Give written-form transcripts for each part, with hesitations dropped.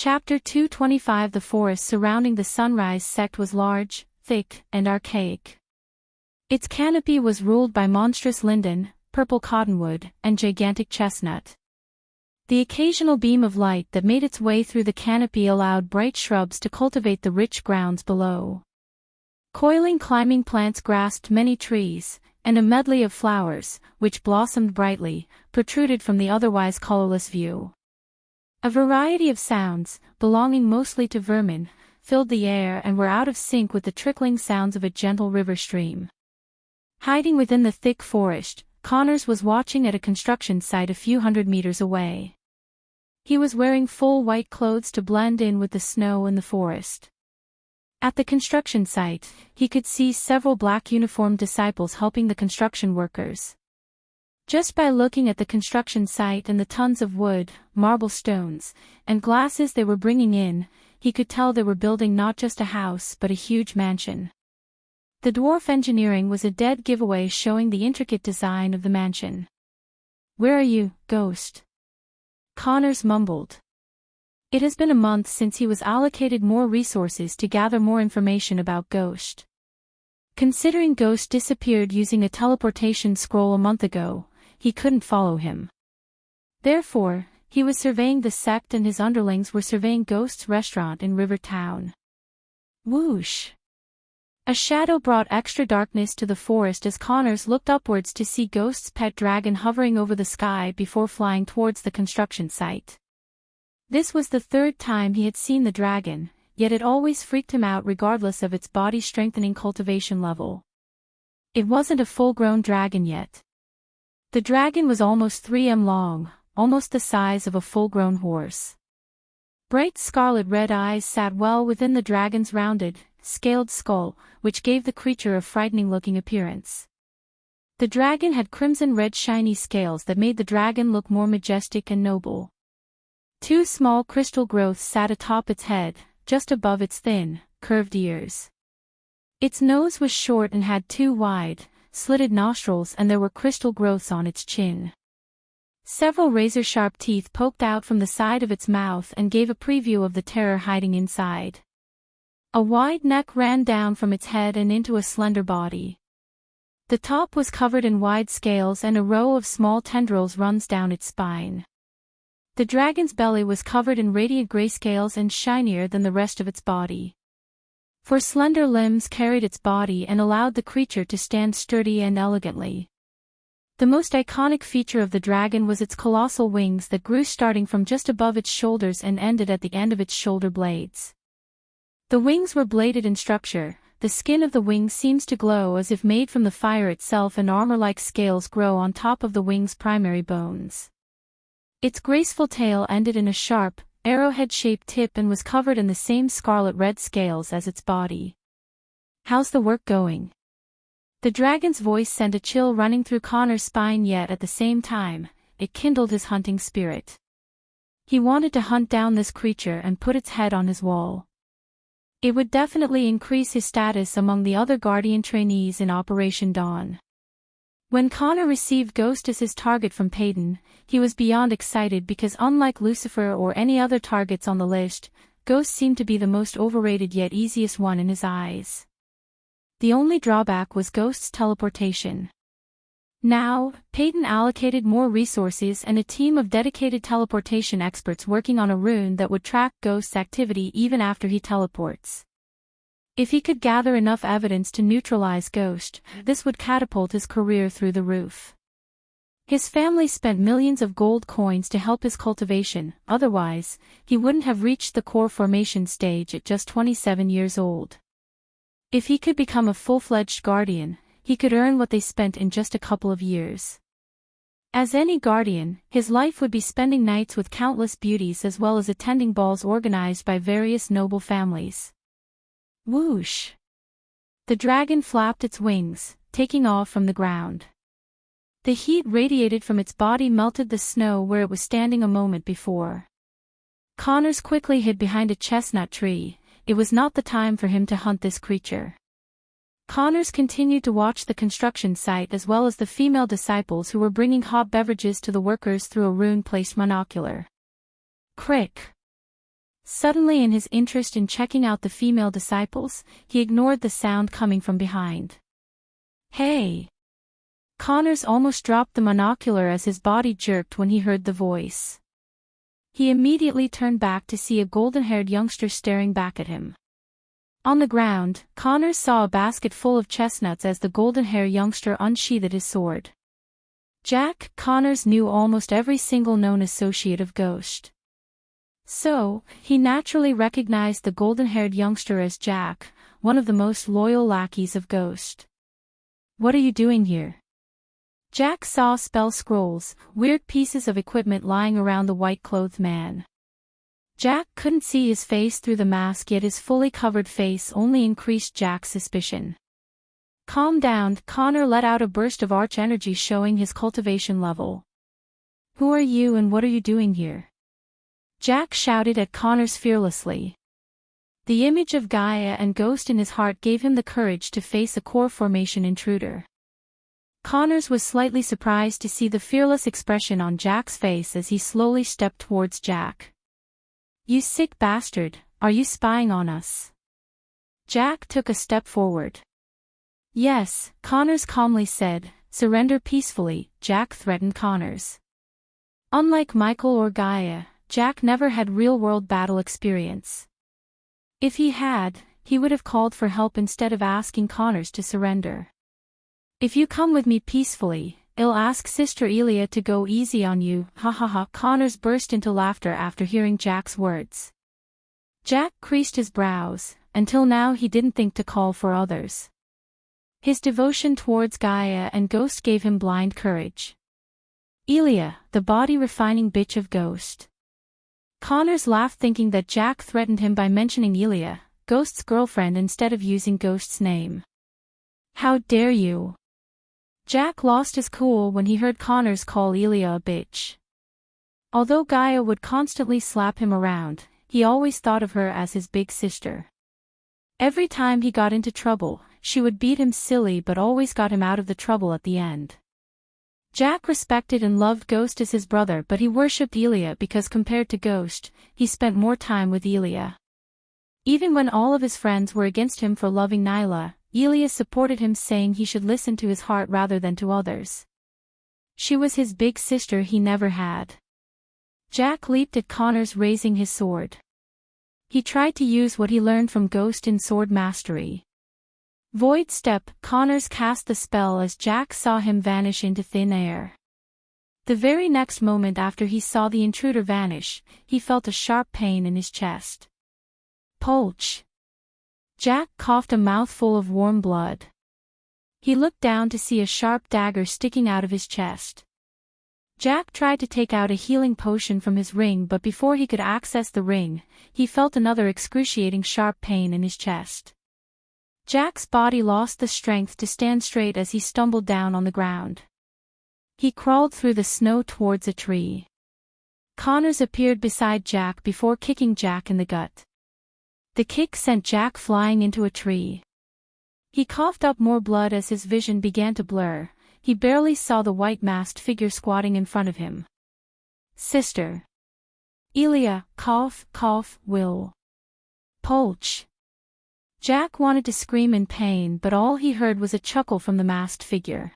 Chapter 225. The forest surrounding the Sunrise sect was large, thick, and archaic. Its canopy was ruled by monstrous linden, purple cottonwood, and gigantic chestnut. The occasional beam of light that made its way through the canopy allowed bright shrubs to cultivate the rich grounds below. Coiling climbing plants grasped many trees, and a medley of flowers, which blossomed brightly, protruded from the otherwise colorless view. A variety of sounds, belonging mostly to vermin, filled the air and were out of sync with the trickling sounds of a gentle river stream. Hiding within the thick forest, Connors was watching at a construction site a few hundred meters away. He was wearing full white clothes to blend in with the snow in the forest. At the construction site, he could see several black uniformed disciples helping the construction workers. Just by looking at the construction site and the tons of wood, marble stones, and glasses they were bringing in, he could tell they were building not just a house but a huge mansion. The dwarf engineering was a dead giveaway, showing the intricate design of the mansion. "Where are you, Ghost?" Connors mumbled. It has been a month since he was allocated more resources to gather more information about Ghost. Considering Ghost disappeared using a teleportation scroll a month ago, he couldn't follow him. Therefore, he was surveying the sect and his underlings were surveying Ghost's restaurant in River Town. Whoosh! A shadow brought extra darkness to the forest as Connors looked upwards to see Ghost's pet dragon hovering over the sky before flying towards the construction site. This was the third time he had seen the dragon, yet it always freaked him out regardless of its body-strengthening cultivation level. It wasn't a full-grown dragon yet. The dragon was almost 3 m long, almost the size of a full-grown horse. Bright scarlet-red eyes sat well within the dragon's rounded, scaled skull, which gave the creature a frightening-looking appearance. The dragon had crimson-red shiny scales that made the dragon look more majestic and noble. 2 small crystal growths sat atop its head, just above its thin, curved ears. Its nose was short and had 2 wide, slitted nostrils, and there were crystal growths on its chin. Several razor-sharp teeth poked out from the side of its mouth and gave a preview of the terror hiding inside. A wide neck ran down from its head and into a slender body. The top was covered in wide scales and a row of small tendrils runs down its spine. The dragon's belly was covered in radiant gray scales and shinier than the rest of its body. 4 slender limbs carried its body and allowed the creature to stand sturdy and elegantly. The most iconic feature of the dragon was its colossal wings that grew starting from just above its shoulders and ended at the end of its shoulder blades. The wings were bladed in structure, the skin of the wings seems to glow as if made from the fire itself, and armor-like scales grow on top of the wings' primary bones. Its graceful tail ended in a sharp, arrowhead-shaped tip and was covered in the same scarlet-red scales as its body. "How's the work going?" The dragon's voice sent a chill running through Connor's spine, yet at the same time, it kindled his hunting spirit. He wanted to hunt down this creature and put its head on his wall. It would definitely increase his status among the other Guardian trainees in Operation Dawn. When Connor received Ghost as his target from Peyton, he was beyond excited because unlike Lucifer or any other targets on the list, Ghost seemed to be the most overrated yet easiest one in his eyes. The only drawback was Ghost's teleportation. Now, Peyton allocated more resources and a team of dedicated teleportation experts working on a rune that would track Ghost's activity even after he teleports. If he could gather enough evidence to neutralize Ghost, this would catapult his career through the roof. His family spent millions of gold coins to help his cultivation, otherwise, he wouldn't have reached the core formation stage at just 27 years old. If he could become a full-fledged Guardian, he could earn what they spent in just a couple of years. As any Guardian, his life would be spending nights with countless beauties as well as attending balls organized by various noble families. Whoosh! The dragon flapped its wings, taking off from the ground. The heat radiated from its body melted the snow where it was standing a moment before. Connors quickly hid behind a chestnut tree. It was not the time for him to hunt this creature. Connors continued to watch the construction site as well as the female disciples who were bringing hot beverages to the workers through a rune-placed monocular. Crick! Suddenly, in his interest in checking out the female disciples, he ignored the sound coming from behind. "Hey!" Connors almost dropped the monocular as his body jerked when he heard the voice. He immediately turned back to see a golden-haired youngster staring back at him. On the ground, Connors saw a basket full of chestnuts as the golden-haired youngster unsheathed his sword. Jack. Connors knew almost every single known associate of Ghost. So, he naturally recognized the golden-haired youngster as Jack, one of the most loyal lackeys of Ghost. "What are you doing here?" Jack saw spell scrolls, weird pieces of equipment lying around the white-clothed man. Jack couldn't see his face through the mask, yet his fully covered face only increased Jack's suspicion. "Calm down." Connor let out a burst of arch energy showing his cultivation level. "Who are you and what are you doing here?" Jack shouted at Connors fearlessly. The image of Gaia and Ghost in his heart gave him the courage to face a core formation intruder. Connors was slightly surprised to see the fearless expression on Jack's face as he slowly stepped towards Jack. "You sick bastard, are you spying on us?" Jack took a step forward. "Yes," Connors calmly said. "Surrender peacefully," Jack threatened Connors. Unlike Michael or Gaia, Jack never had real-world battle experience. If he had, he would have called for help instead of asking Connors to surrender. "If you come with me peacefully, I'll ask Sister Elia to go easy on you." "Ha ha ha." Connors burst into laughter after hearing Jack's words. Jack creased his brows. Until now he didn't think to call for others. His devotion towards Gaia and Ghost gave him blind courage. "Elia, the body-refining bitch of Ghost." Connors laughed, thinking that Jack threatened him by mentioning Elia, Ghost's girlfriend, instead of using Ghost's name. "How dare you!" Jack lost his cool when he heard Connors call Elia a bitch. Although Gaia would constantly slap him around, he always thought of her as his big sister. Every time he got into trouble, she would beat him silly but always got him out of the trouble at the end. Jack respected and loved Ghost as his brother, but he worshipped Elia because compared to Ghost, he spent more time with Elia. Even when all of his friends were against him for loving Nyla, Elia supported him, saying he should listen to his heart rather than to others. She was his big sister he never had. Jack leaped at Connors, raising his sword. He tried to use what he learned from Ghost in sword mastery. Void Step. Connors cast the spell as Jack saw him vanish into thin air. The very next moment after he saw the intruder vanish, he felt a sharp pain in his chest. "Polch." Jack coughed a mouthful of warm blood. He looked down to see a sharp dagger sticking out of his chest. Jack tried to take out a healing potion from his ring, but before he could access the ring, he felt another excruciating sharp pain in his chest. Jack's body lost the strength to stand straight as he stumbled down on the ground. He crawled through the snow towards a tree. Connors appeared beside Jack before kicking Jack in the gut. The kick sent Jack flying into a tree. He coughed up more blood as his vision began to blur. He barely saw the white-masked figure squatting in front of him. "Sister Elia." Cough, cough, will. "Polch." Jack wanted to scream in pain, but all he heard was a chuckle from the masked figure.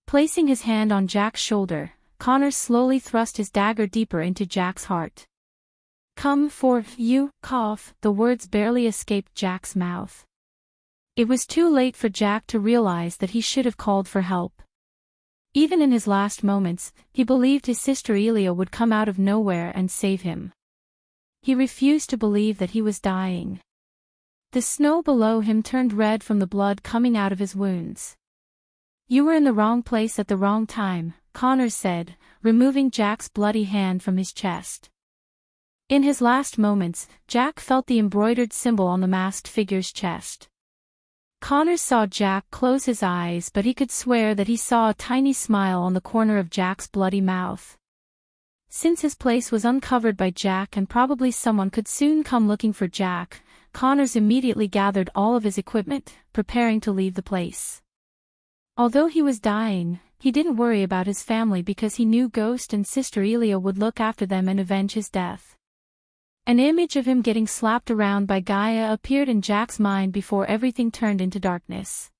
Placing his hand on Jack's shoulder, Connors slowly thrust his dagger deeper into Jack's heart. "Come forth, you." Cough. The words barely escaped Jack's mouth. It was too late for Jack to realize that he should have called for help. Even in his last moments, he believed his sister Elia would come out of nowhere and save him. He refused to believe that he was dying. The snow below him turned red from the blood coming out of his wounds. "You were in the wrong place at the wrong time," Connors said, removing Jack's bloody hand from his chest. In his last moments, Jack felt the embroidered symbol on the masked figure's chest. Connors saw Jack close his eyes, but he could swear that he saw a tiny smile on the corner of Jack's bloody mouth. Since his place was uncovered by Jack and probably someone could soon come looking for Jack, Connors immediately gathered all of his equipment, preparing to leave the place. Although he was dying, he didn't worry about his family because he knew Ghost and Sister Elia would look after them and avenge his death. An image of him getting slapped around by Gaia appeared in Jack's mind before everything turned into darkness.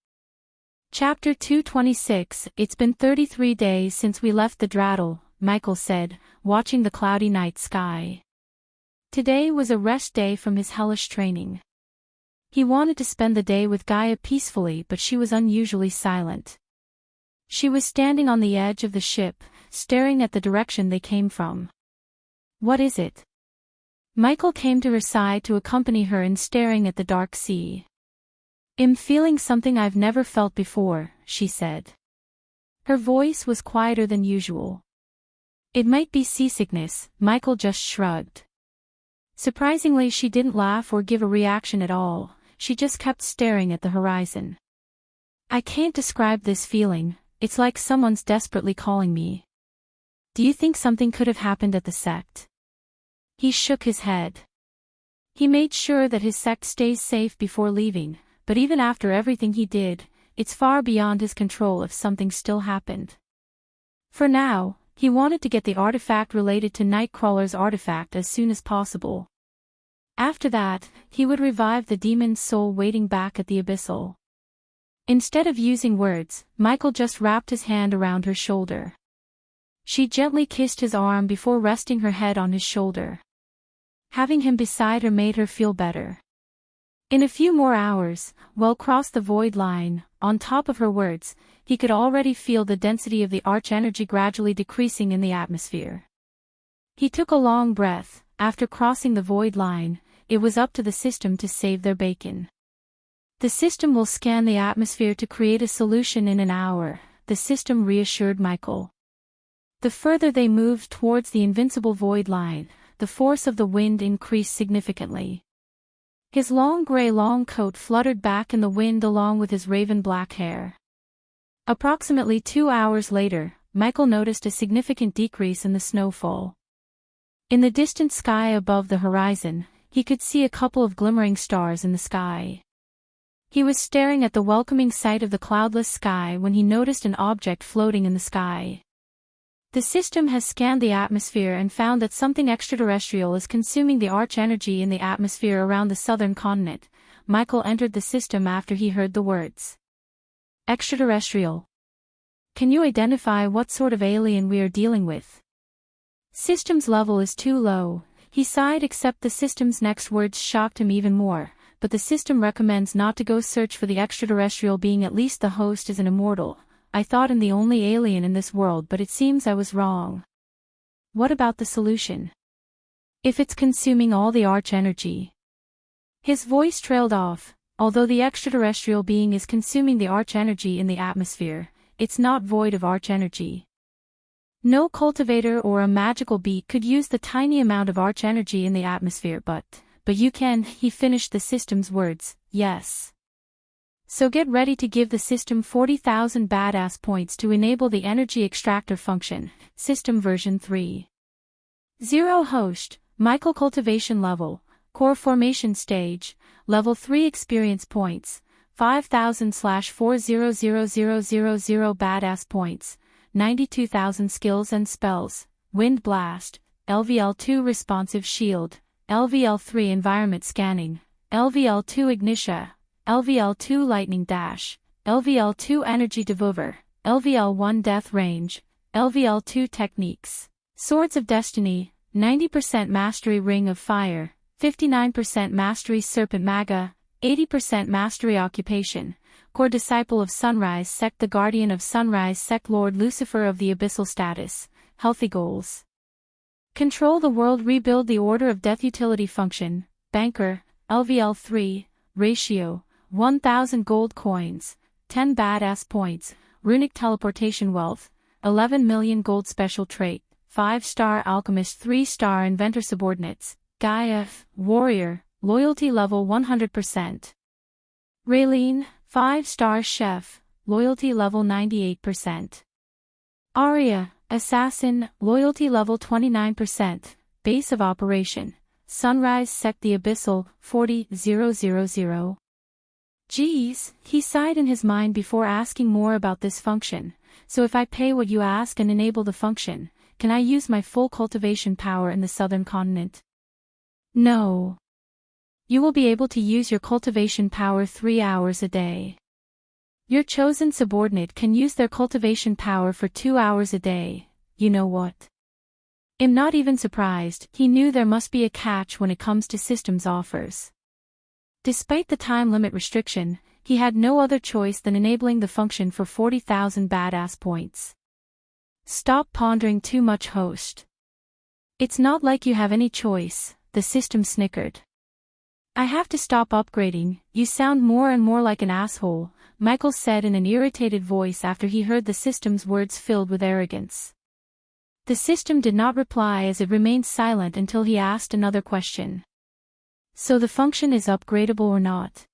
Chapter 226. It's been 33 days since we left the Draddle, Michael said, watching the cloudy night sky. Today was a rest day from his hellish training. He wanted to spend the day with Gaia peacefully, but she was unusually silent. She was standing on the edge of the ship, staring at the direction they came from. What is it? Michael came to her side to accompany her in staring at the dark sea. I'm feeling something I've never felt before, she said. Her voice was quieter than usual. It might be seasickness, Michael just shrugged. Surprisingly, she didn't laugh or give a reaction at all, she just kept staring at the horizon. I can't describe this feeling, it's like someone's desperately calling me. Do you think something could have happened at the sect? He shook his head. He made sure that his sect stays safe before leaving, but even after everything he did, it's far beyond his control if something still happened. For now, he wanted to get the artifact related to Nightcrawler's artifact as soon as possible. After that, he would revive the demon's soul waiting back at the abyssal. Instead of using words, Michael just wrapped his hand around her shoulder. She gently kissed his arm before resting her head on his shoulder. Having him beside her made her feel better. In a few more hours, well across the void line, on top of her words, he could already feel the density of the arch-energy gradually decreasing in the atmosphere. He took a long breath. After crossing the void line, it was up to the system to save their bacon. The system will scan the atmosphere to create a solution in an hour, the system reassured Michael. The further they moved towards the invincible void line, the force of the wind increased significantly. His long coat fluttered back in the wind along with his raven black hair. Approximately 2 hours later, Michael noticed a significant decrease in the snowfall. In the distant sky above the horizon, he could see a couple of glimmering stars in the sky. He was staring at the welcoming sight of the cloudless sky when he noticed an object floating in the sky. The system has scanned the atmosphere and found that something extraterrestrial is consuming the arch-energy in the atmosphere around the southern continent. Michael entered the system after he heard the words. Extraterrestrial. Can you identify what sort of alien we are dealing with? System's level is too low, he sighed, except the system's next words shocked him even more, but the system recommends not to go search for the extraterrestrial being, at least the host is an immortal. I thought I'm the only alien in this world, but it seems I was wrong. What about the solution? If it's consuming all the arch-energy? His voice trailed off. Although the extraterrestrial being is consuming the arch-energy in the atmosphere, it's not void of arch-energy. No cultivator or a magical beat could use the tiny amount of arch-energy in the atmosphere, but you can, he finished the system's words, yes. So get ready to give the system 40,000 badass points to enable the energy extractor function, system version 3.0 host, Michael cultivation level, core formation stage, level 3 experience points, 5,000/400000 badass points, 92,000 skills and spells, wind blast, LVL2 responsive shield, LVL3 environment scanning, LVL2 ignition, LVL2 lightning dash, LVL2 energy devolver, LVL1 death range, LVL2 techniques, swords of destiny, 90% mastery ring of fire, 59% mastery serpent maga, 80% mastery occupation, core disciple of sunrise sect, the guardian of sunrise sect, lord Lucifer of the abyssal status, healthy goals. Control the world, rebuild the order of death, utility function, banker, LVL3, ratio, 1,000 gold coins, 10 badass points, runic teleportation wealth, 11 million gold special trait, 5-star alchemist, 3-star inventor subordinates, Gaia, warrior, loyalty level 100%. Raylene, 5-star chef, loyalty level 98%. Arya, assassin, loyalty level 29%, base of operation, sunrise sect, the abyssal, 40,000. Geez, he sighed in his mind before asking more about this function. So if I pay what you ask and enable the function, can I use my full cultivation power in the southern continent? No. You will be able to use your cultivation power 3 hours a day. Your chosen subordinate can use their cultivation power for 2 hours a day. You know what? I'm not even surprised. He knew there must be a catch when it comes to systems offers. Despite the time limit restriction, he had no other choice than enabling the function for 40,000 badass points. Stop pondering too much, host. It's not like you have any choice, the system snickered. I have to stop upgrading, you sound more and more like an asshole, Michael said in an irritated voice after he heard the system's words filled with arrogance. The system did not reply as it remained silent until he asked another question. So the function is upgradable or not?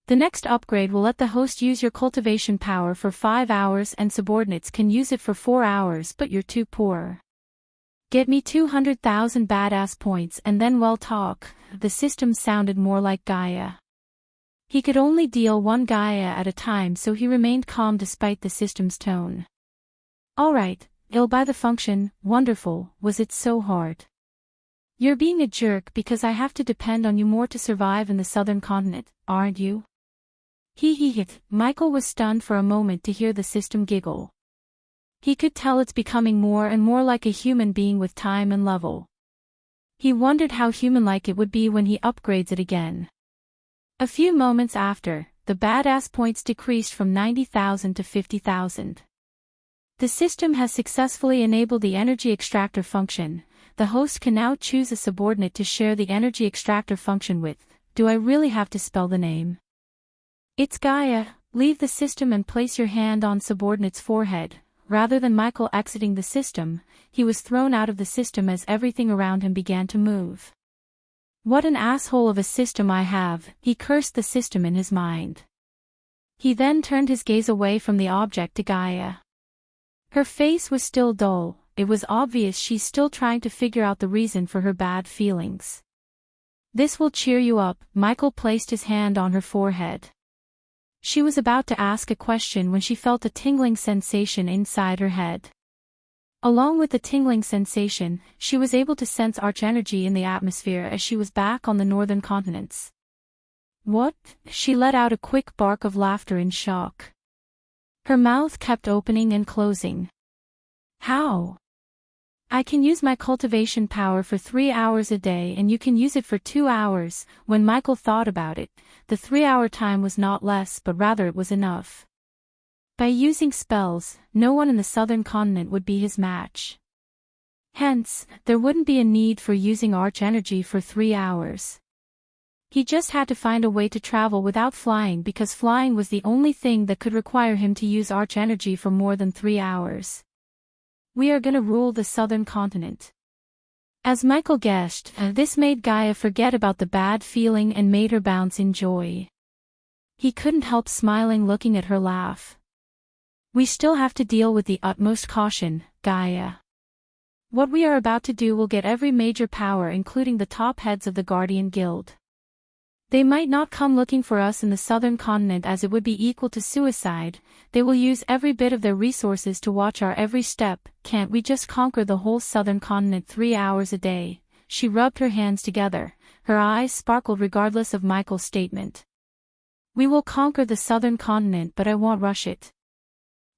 The next upgrade will let the host use your cultivation power for 5 hours and subordinates can use it for 4 hours, but you're too poor. Get me 200,000 badass points and then we'll talk. The system sounded more like Gaia. He could only deal one Gaia at a time, so he remained calm despite the system's tone. Alright, I'll buy the function. Wonderful. Was it so hard? You're being a jerk because I have to depend on you more to survive in the southern continent, aren't you? He. Michael was stunned for a moment to hear the system giggle. He could tell it's becoming more and more like a human being with time and level. He wondered how human-like it would be when he upgrades it again. A few moments after, the badass points decreased from 90,000 to 50,000. The system has successfully enabled the energy extractor function. The host can now choose a subordinate to share the energy extractor function with. Do I really have to spell the name? It's Gaia. Leave the system and place your hand on subordinate's forehead. Rather than Michael exiting the system, he was thrown out of the system as everything around him began to move. What an asshole of a system I have, he cursed the system in his mind. He then turned his gaze away from the object to Gaia. Her face was still dull. It was obvious she's still trying to figure out the reason for her bad feelings. This will cheer you up. Michael placed his hand on her forehead. She was about to ask a question when she felt a tingling sensation inside her head. Along with the tingling sensation, she was able to sense arch-energy in the atmosphere as she was back on the northern continents. What? She let out a quick bark of laughter in shock. Her mouth kept opening and closing. How? I can use my cultivation power for 3 hours a day and you can use it for 2 hours. When Michael thought about it, the 3-hour time was not less but rather it was enough. By using spells, no one in the southern continent would be his match. Hence, there wouldn't be a need for using arch-energy for 3 hours. He just had to find a way to travel without flying because flying was the only thing that could require him to use arch-energy for more than 3 hours. We are gonna rule the southern continent. As Michael guessed, this made Gaia forget about the bad feeling and made her bounce in joy. He couldn't help smiling looking at her laugh. We still have to deal with the utmost caution, Gaia. What we are about to do will get every major power including the top heads of the Guardian Guild. They might not come looking for us in the southern continent as it would be equal to suicide. They will use every bit of their resources to watch our every step. Can't we just conquer the whole southern continent 3 hours a day? She rubbed her hands together. Her eyes sparkled regardless of Michael's statement. We will conquer the southern continent, but I won't rush it.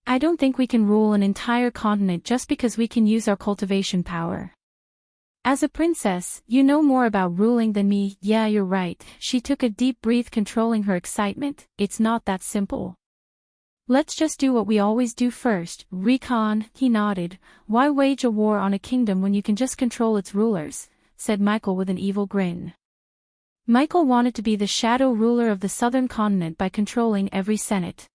I don't think we can rule an entire continent just because we can use our cultivation power. As a princess, you know more about ruling than me. Yeah, you're right. She took a deep breath, controlling her excitement. It's not that simple. Let's just do what we always do first. Recon, he nodded. Why wage a war on a kingdom when you can just control its rulers? Said Michael with an evil grin. Michael wanted to be the shadow ruler of the southern continent by controlling every senate.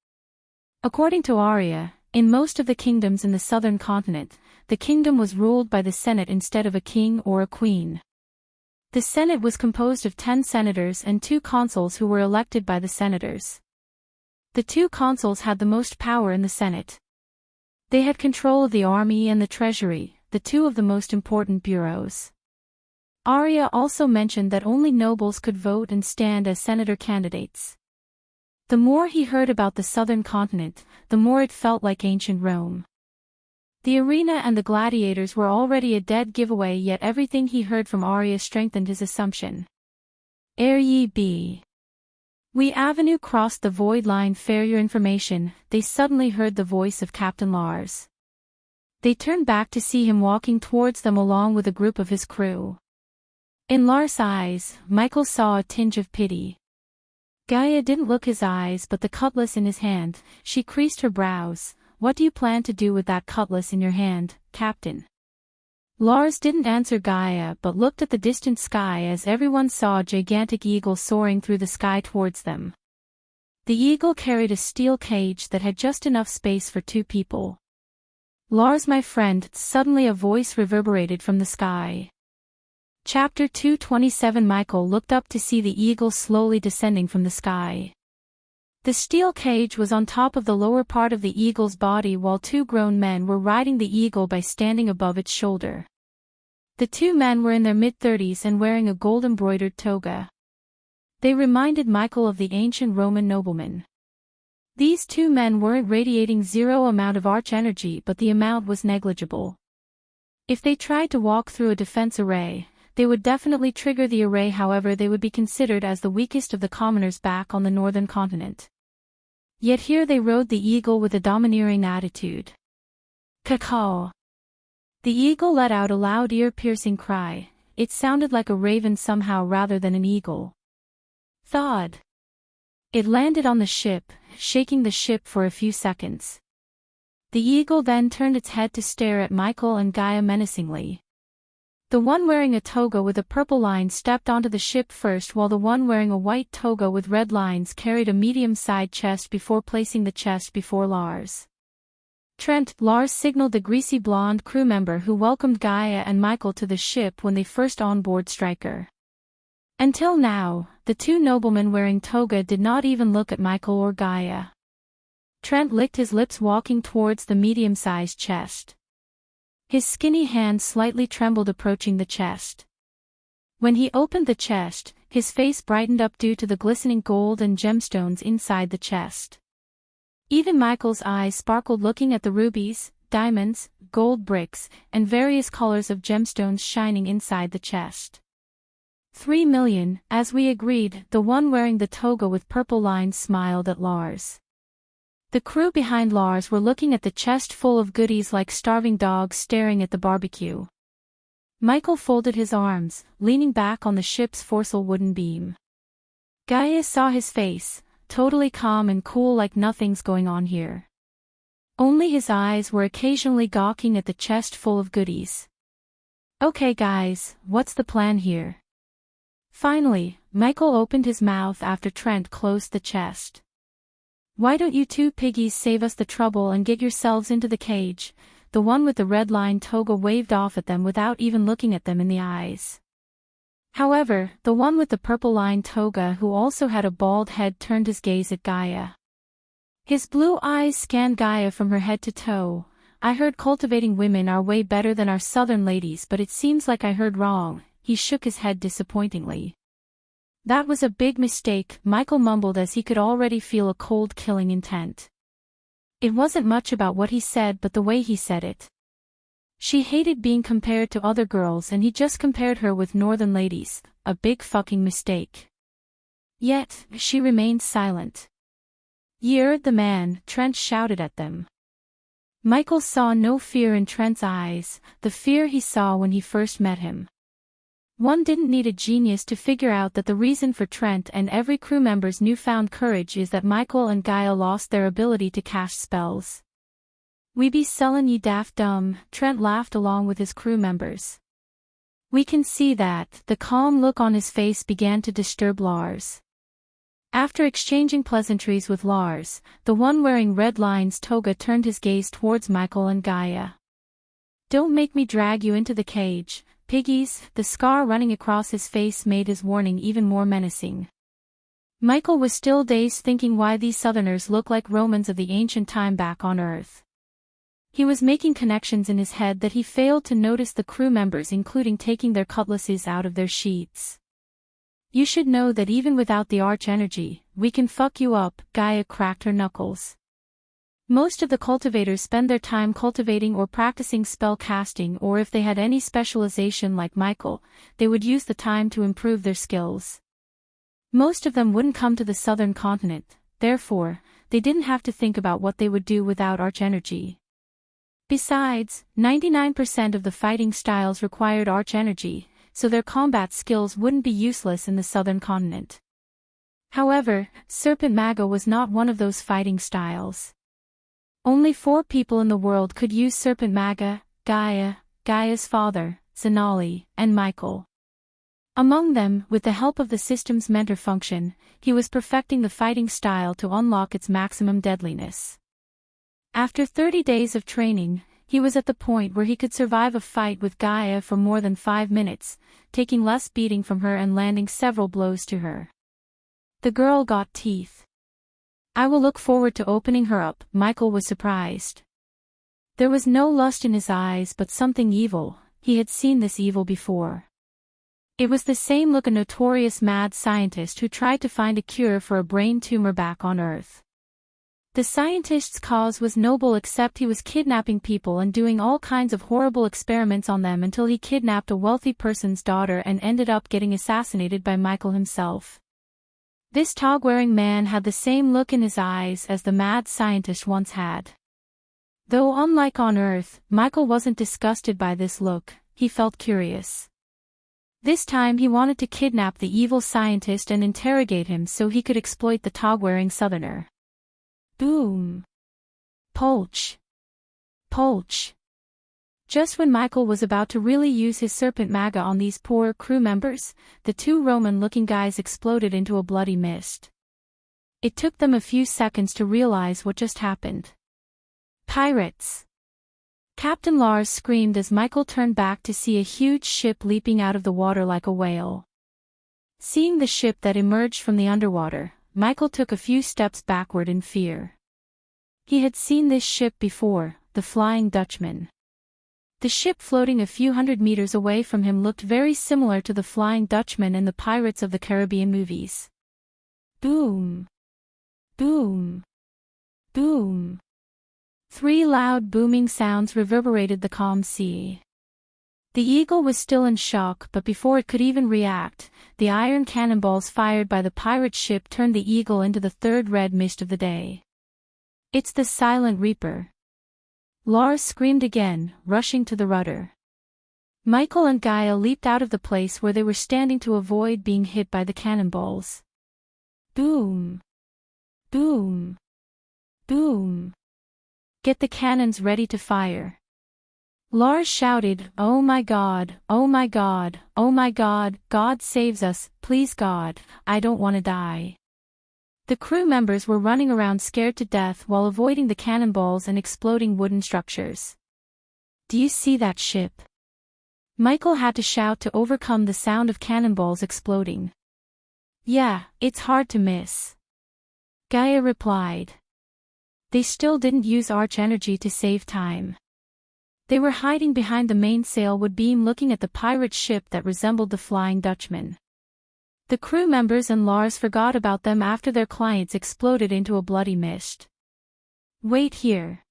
According to Arya, in most of the kingdoms in the southern continent, the kingdom was ruled by the Senate instead of a king or a queen. The Senate was composed of 10 senators and 2 consuls who were elected by the senators. The 2 consuls had the most power in the Senate. They had control of the army and the treasury, the 2 of the most important bureaus. Arya also mentioned that only nobles could vote and stand as senator candidates. The more he heard about the southern continent, the more it felt like ancient Rome. The arena and the gladiators were already a dead giveaway, yet everything he heard from Arya strengthened his assumption. Ere ye be. We Avenue crossed the void line. For your information, they suddenly heard the voice of Captain Lars. They turned back to see him walking towards them along with a group of his crew. In Lars' eyes, Michael saw a tinge of pity. Gaia didn't look his eyes but the cutlass in his hand. She creased her brows. What do you plan to do with that cutlass in your hand, Captain? Lars didn't answer Gaia but looked at the distant sky as everyone saw a gigantic eagle soaring through the sky towards them. The eagle carried a steel cage that had just enough space for 2 people. Lars, my friend, suddenly a voice reverberated from the sky. Chapter 227. Michael looked up to see the eagle slowly descending from the sky. The steel cage was on top of the lower part of the eagle's body while 2 grown men were riding the eagle by standing above its shoulder. The 2 men were in their mid-30s and wearing a gold-embroidered toga. They reminded Michael of the ancient Roman noblemen. These 2 men weren't radiating zero amount of arch-energy, but the amount was negligible. If they tried to walk through a defense array, they would definitely trigger the array. However, they would be considered as the weakest of the commoners back on the northern continent. Yet here they rode the eagle with a domineering attitude. Caw. The eagle let out a loud ear-piercing cry. It sounded like a raven somehow rather than an eagle. Thud. It landed on the ship, shaking the ship for a few seconds. The eagle then turned its head to stare at Michael and Gaia menacingly. The one wearing a toga with a purple line stepped onto the ship first, while the one wearing a white toga with red lines carried a medium-sized chest before placing the chest before Lars. Lars signaled the greasy blonde crew member who welcomed Gaia and Michael to the ship when they first onboard Stryker. Until now, the 2 noblemen wearing toga did not even look at Michael or Gaia. Trent licked his lips walking towards the medium-sized chest. His skinny hand slightly trembled approaching the chest. When he opened the chest, his face brightened up due to the glistening gold and gemstones inside the chest. Even Michael's eyes sparkled looking at the rubies, diamonds, gold bricks, and various colors of gemstones shining inside the chest. 3 million, as we agreed. The one wearing the toga with purple lines smiled at Lars. The crew behind Lars were looking at the chest full of goodies like starving dogs staring at the barbecue. Michael folded his arms, leaning back on the ship's foresail wooden beam. Gaia saw his face, totally calm and cool like nothing's going on here. Only his eyes were occasionally gawking at the chest full of goodies. Okay guys, what's the plan here? Finally, Michael opened his mouth after Trent closed the chest. Why don't you 2 piggies save us the trouble and get yourselves into the cage? The one with the red line toga waved off at them without even looking at them in the eyes. However, the one with the purple line toga who also had a bald head turned his gaze at Gaia. His blue eyes scanned Gaia from her head to toe. I heard cultivating women are way better than our southern ladies, but it seems like I heard wrong. He shook his head disappointingly. That was a big mistake, Michael mumbled as he could already feel a cold killing intent. It wasn't much about what he said but the way he said it. She hated being compared to other girls and he just compared her with northern ladies, a big fucking mistake. Yet, she remained silent. You're the man, Trent shouted at them. Michael saw no fear in Trent's eyes, the fear he saw when he first met him. One didn't need a genius to figure out that the reason for Trent and every crew member's newfound courage is that Michael and Gaia lost their ability to cast spells. We be sellin' ye daft dumb, Trent laughed along with his crew members. We can see that. The calm look on his face began to disturb Lars. After exchanging pleasantries with Lars, the one wearing red lines toga turned his gaze towards Michael and Gaia. Don't make me drag you into the cage, piggies. The scar running across his face made his warning even more menacing. Michael was still dazed thinking why these southerners look like Romans of the ancient time back on Earth. He was making connections in his head that he failed to notice the crew members including taking their cutlasses out of their sheaths. You should know that even without the arch energy, we can fuck you up, Gaia cracked her knuckles. Most of the cultivators spend their time cultivating or practicing spell casting, or if they had any specialization like Michael, they would use the time to improve their skills. Most of them wouldn't come to the southern continent, therefore, they didn't have to think about what they would do without arch-energy. Besides, 99% of the fighting styles required arch-energy, so their combat skills wouldn't be useless in the southern continent. However, Serpent Maga was not one of those fighting styles. Only 4 people in the world could use Serpent Maga: Gaia, Gaia's father, Zanali, and Michael. Among them, with the help of the system's mentor function, he was perfecting the fighting style to unlock its maximum deadliness. After 30 days of training, he was at the point where he could survive a fight with Gaia for more than 5 minutes, taking less beating from her and landing several blows to her. The girl got teeth. I will look forward to opening her up, Michael was surprised. There was no lust in his eyes but something evil. He had seen this evil before. It was the same look a notorious mad scientist who tried to find a cure for a brain tumor back on Earth. The scientist's cause was noble, except he was kidnapping people and doing all kinds of horrible experiments on them until he kidnapped a wealthy person's daughter and ended up getting assassinated by Michael himself. This tog-wearing man had the same look in his eyes as the mad scientist once had. Though unlike on Earth, Michael wasn't disgusted by this look, he felt curious. This time he wanted to kidnap the evil scientist and interrogate him so he could exploit the tog-wearing southerner. Boom! Polch! Polch! Just when Michael was about to really use his Serpent Maga on these poor crew members, the 2 Roman-looking guys exploded into a bloody mist. It took them a few seconds to realize what just happened. Pirates! Captain Lars screamed as Michael turned back to see a huge ship leaping out of the water like a whale. Seeing the ship that emerged from the underwater, Michael took a few steps backward in fear. He had seen this ship before, the Flying Dutchman. The ship floating a few hundred meters away from him looked very similar to the Flying Dutchman in the Pirates of the Caribbean movies. Boom! Boom! Boom! 3 loud booming sounds reverberated the calm sea. The Eagle was still in shock, but before it could even react, the iron cannonballs fired by the pirate ship turned the Eagle into the 3rd red mist of the day. It's the Silent Reaper! Lars screamed again, rushing to the rudder. Michael and Gaia leaped out of the place where they were standing to avoid being hit by the cannonballs. Boom! Boom! Boom! Get the cannons ready to fire! Lars shouted, "Oh my God, oh my God, oh my God, God saves us, please God, I don't want to die." The crew members were running around scared to death while avoiding the cannonballs and exploding wooden structures. "Do you see that ship?" Michael had to shout to overcome the sound of cannonballs exploding. "Yeah, it's hard to miss," Gaia replied. They still didn't use arch-energy to save time. They were hiding behind the mainsail wood beam looking at the pirate ship that resembled the Flying Dutchman. The crew members and Lars forgot about them after their clients exploded into a bloody mist. "Wait here!"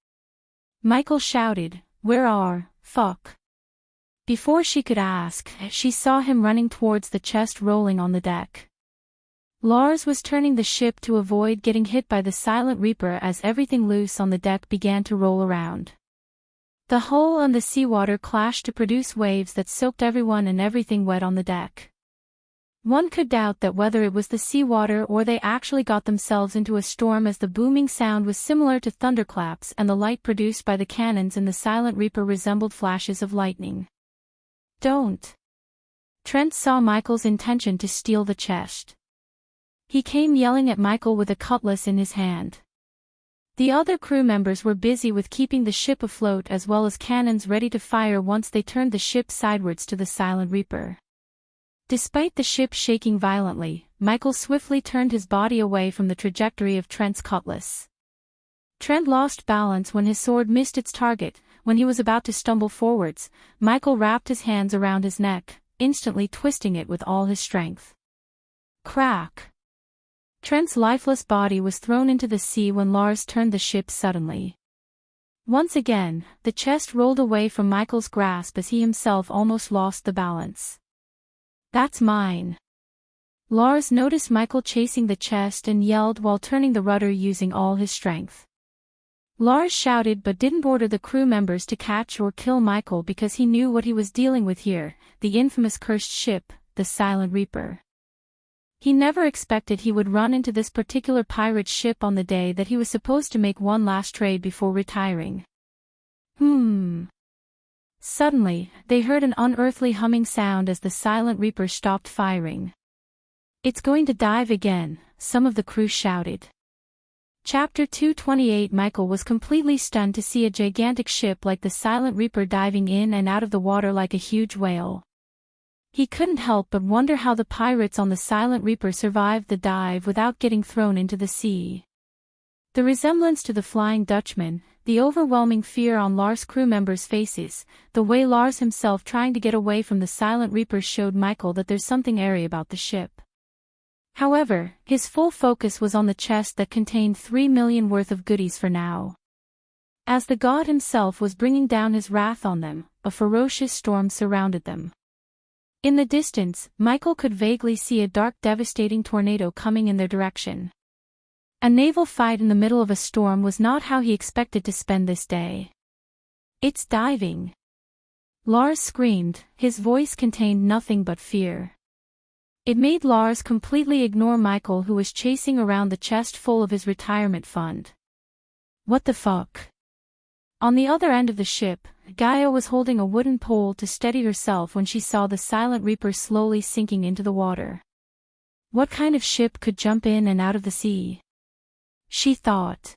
Michael shouted, "Where are, fuck?" Before she could ask, she saw him running towards the chest rolling on the deck. Lars was turning the ship to avoid getting hit by the Silent Reaper as everything loose on the deck began to roll around. The hull and the seawater clashed to produce waves that soaked everyone and everything wet on the deck. One could doubt that whether it was the seawater or they actually got themselves into a storm, as the booming sound was similar to thunderclaps and the light produced by the cannons in the Silent Reaper resembled flashes of lightning. "Don't!" Trent saw Michael's intention to steal the chest. He came yelling at Michael with a cutlass in his hand. The other crew members were busy with keeping the ship afloat as well as cannons ready to fire once they turned the ship sidewards to the Silent Reaper. Despite the ship shaking violently, Michael swiftly turned his body away from the trajectory of Trent's cutlass. Trent lost balance when his sword missed its target. When he was about to stumble forwards, Michael wrapped his hands around his neck, instantly twisting it with all his strength. Crack! Trent's lifeless body was thrown into the sea when Lars turned the ship suddenly. Once again, the chest rolled away from Michael's grasp as he himself almost lost the balance. "That's mine." Lars noticed Michael chasing the chest and yelled while turning the rudder using all his strength. Lars shouted but didn't order the crew members to catch or kill Michael because he knew what he was dealing with here, the infamous cursed ship, the Silent Reaper. He never expected he would run into this particular pirate ship on the day that he was supposed to make one last trade before retiring. Suddenly, they heard an unearthly humming sound as the Silent Reaper stopped firing. "It's going to dive again," some of the crew shouted. Chapter 228. Michael was completely stunned to see a gigantic ship like the Silent Reaper diving in and out of the water like a huge whale. He couldn't help but wonder how the pirates on the Silent Reaper survived the dive without getting thrown into the sea. The resemblance to the Flying Dutchman, the overwhelming fear on Lars' crew members' faces, the way Lars himself trying to get away from the Silent Reaper showed Michael that there's something airy about the ship. However, his full focus was on the chest that contained 3 million worth of goodies for now. As the god himself was bringing down his wrath on them, a ferocious storm surrounded them. In the distance, Michael could vaguely see a dark, devastating tornado coming in their direction. A naval fight in the middle of a storm was not how he expected to spend this day. "It's diving!" Lars screamed, his voice contained nothing but fear. It made Lars completely ignore Michael, who was chasing around the chest full of his retirement fund. "What the fuck?" On the other end of the ship, Gaia was holding a wooden pole to steady herself when she saw the Silent Reaper slowly sinking into the water. What kind of ship could jump in and out of the sea? She thought.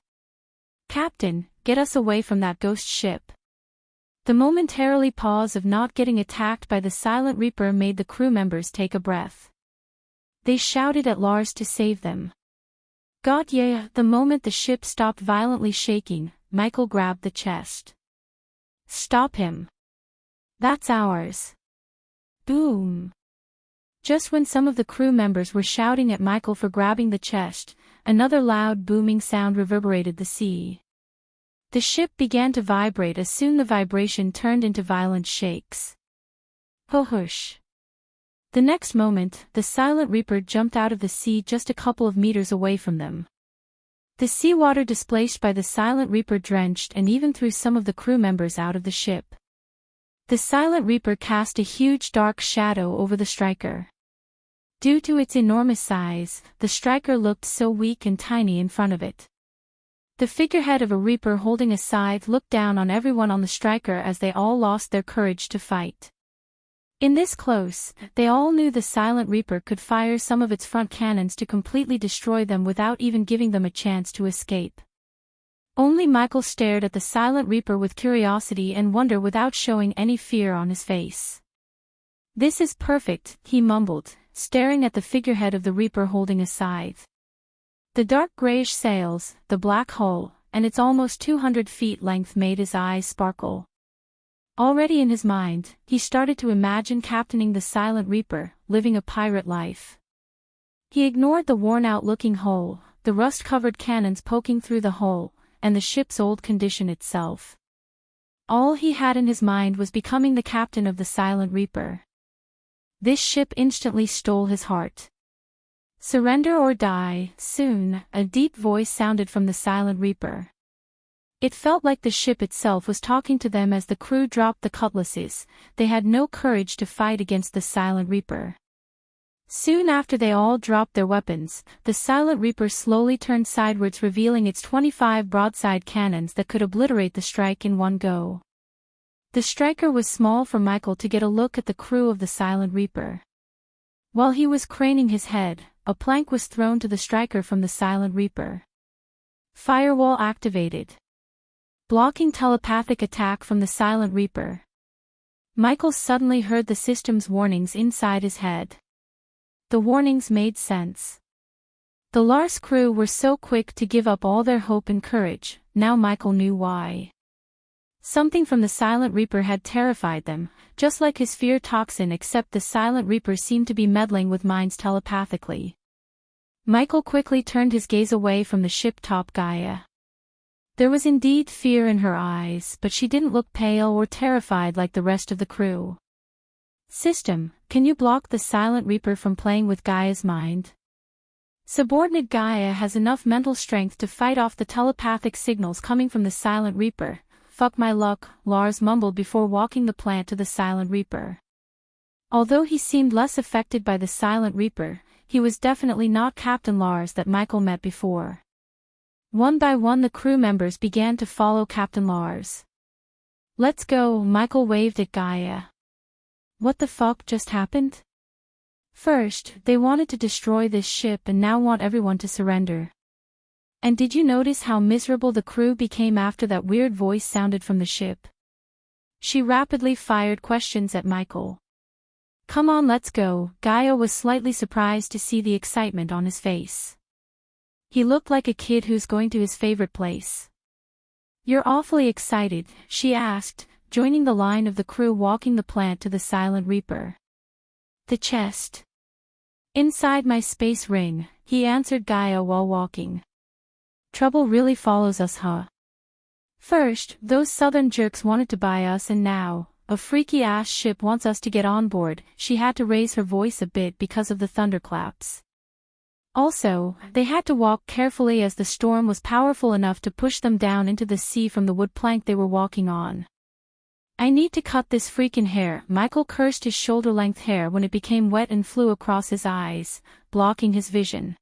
"Captain, get us away from that ghost ship." The momentarily pause of not getting attacked by the Silent Reaper made the crew members take a breath. They shouted at Lars to save them. "God yeah!" The moment the ship stopped violently shaking, Michael grabbed the chest. "Stop him. That's ours." Boom. Just when some of the crew members were shouting at Michael for grabbing the chest, another loud booming sound reverberated the sea. The ship began to vibrate as soon the vibration turned into violent shakes. Hush. The next moment, the Silent Reaper jumped out of the sea just a couple of meters away from them. The seawater displaced by the Silent Reaper drenched and even threw some of the crew members out of the ship. The Silent Reaper cast a huge dark shadow over the striker. Due to its enormous size, the striker looked so weak and tiny in front of it. The figurehead of a Reaper holding a scythe looked down on everyone on the striker as they all lost their courage to fight. In this close, they all knew the Silent Reaper could fire some of its front cannons to completely destroy them without even giving them a chance to escape. Only Michael stared at the Silent Reaper with curiosity and wonder without showing any fear on his face. "This is perfect," he mumbled, staring at the figurehead of the Reaper holding a scythe. The dark grayish sails, the black hull, and its almost 200 feet length made his eyes sparkle. Already in his mind, he started to imagine captaining the Silent Reaper, living a pirate life. He ignored the worn-out-looking hull, the rust-covered cannons poking through the hull, and the ship's old condition itself. All he had in his mind was becoming the captain of the Silent Reaper. This ship instantly stole his heart. "Surrender or die, soon," a deep voice sounded from the Silent Reaper. It felt like the ship itself was talking to them as the crew dropped the cutlasses. They had no courage to fight against the Silent Reaper. Soon after they all dropped their weapons, the Silent Reaper slowly turned sidewards, revealing its 25 broadside cannons that could obliterate the strike in one go. The striker was small for Michael to get a look at the crew of the Silent Reaper. While he was craning his head, a plank was thrown to the striker from the Silent Reaper. Firewall activated. Blocking telepathic attack from the Silent Reaper. Michael suddenly heard the system's warnings inside his head. The warnings made sense. The Lars crew were so quick to give up all their hope and courage, now Michael knew why. Something from the Silent Reaper had terrified them, just like his fear toxin, except the Silent Reaper seemed to be meddling with minds telepathically. Michael quickly turned his gaze away from the ship-top Gaia. There was indeed fear in her eyes, but she didn't look pale or terrified like the rest of the crew. System, can you block the Silent Reaper from playing with Gaia's mind? Subordinate Gaia has enough mental strength to fight off the telepathic signals coming from the Silent Reaper. Fuck my luck, Lars mumbled before walking the plant to the Silent Reaper. Although he seemed less affected by the Silent Reaper, he was definitely not Captain Lars that Michael met before. One by one the crew members began to follow Captain Lars. Let's go, Michael waved at Gaia. What the fuck just happened? First, they wanted to destroy this ship and now want everyone to surrender. And did you notice how miserable the crew became after that weird voice sounded from the ship? She rapidly fired questions at Michael. Come on, let's go. Gaia was slightly surprised to see the excitement on his face. He looked like a kid who's going to his favorite place. You're awfully excited, she asked, joining the line of the crew walking the plant to the Silent Reaper. The chest. Inside my space ring, he answered Gaia while walking. Trouble really follows us, huh? First, those southern jerks wanted to buy us and now, a freaky-ass ship wants us to get on board. She had to raise her voice a bit because of the thunderclaps. Also, they had to walk carefully as the storm was powerful enough to push them down into the sea from the wood plank they were walking on. I need to cut this freaking hair. Michael cursed his shoulder-length hair when it became wet and flew across his eyes, blocking his vision.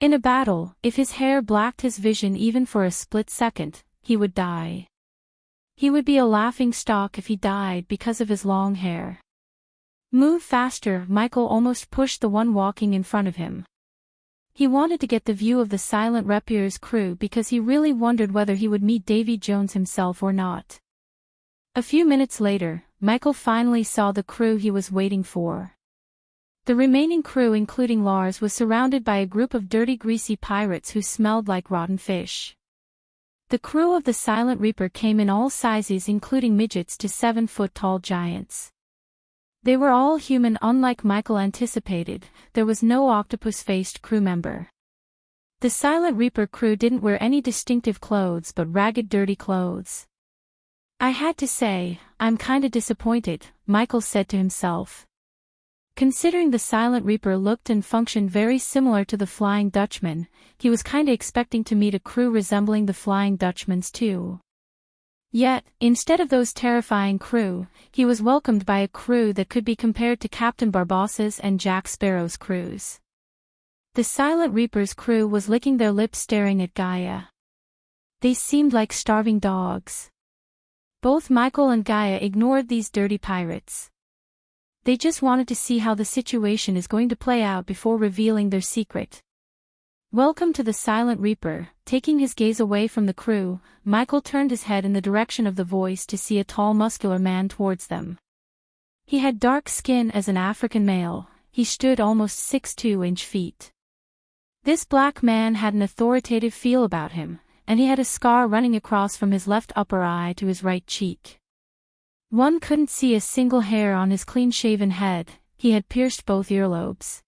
In a battle, if his hair blocked his vision even for a split second, he would die. He would be a laughing stock if he died because of his long hair. Move faster, Michael almost pushed the one walking in front of him. He wanted to get the view of the Silent Reaper's crew because he really wondered whether he would meet Davy Jones himself or not. A few minutes later, Michael finally saw the crew he was waiting for. The remaining crew, including Lars, was surrounded by a group of dirty, greasy pirates who smelled like rotten fish. The crew of the Silent Reaper came in all sizes, including midgets to 7-foot-tall giants. They were all human. Unlike Michael anticipated, there was no octopus-faced crew member. The Silent Reaper crew didn't wear any distinctive clothes but ragged, dirty clothes. I had to say, I'm kinda disappointed, Michael said to himself. Considering the Silent Reaper looked and functioned very similar to the Flying Dutchman, he was kinda expecting to meet a crew resembling the Flying Dutchman's too. Yet, instead of those terrifying crew, he was welcomed by a crew that could be compared to Captain Barbossa's and Jack Sparrow's crews. The Silent Reaper's crew was licking their lips staring at Gaia. They seemed like starving dogs. Both Michael and Gaia ignored these dirty pirates. They just wanted to see how the situation is going to play out before revealing their secret. Welcome to the Silent Reaper. Taking his gaze away from the crew, Michael turned his head in the direction of the voice to see a tall, muscular man towards them. He had dark skin as an African male. He stood almost 6'2" feet. This black man had an authoritative feel about him, and he had a scar running across from his left upper eye to his right cheek. One couldn't see a single hair on his clean-shaven head. He had pierced both earlobes.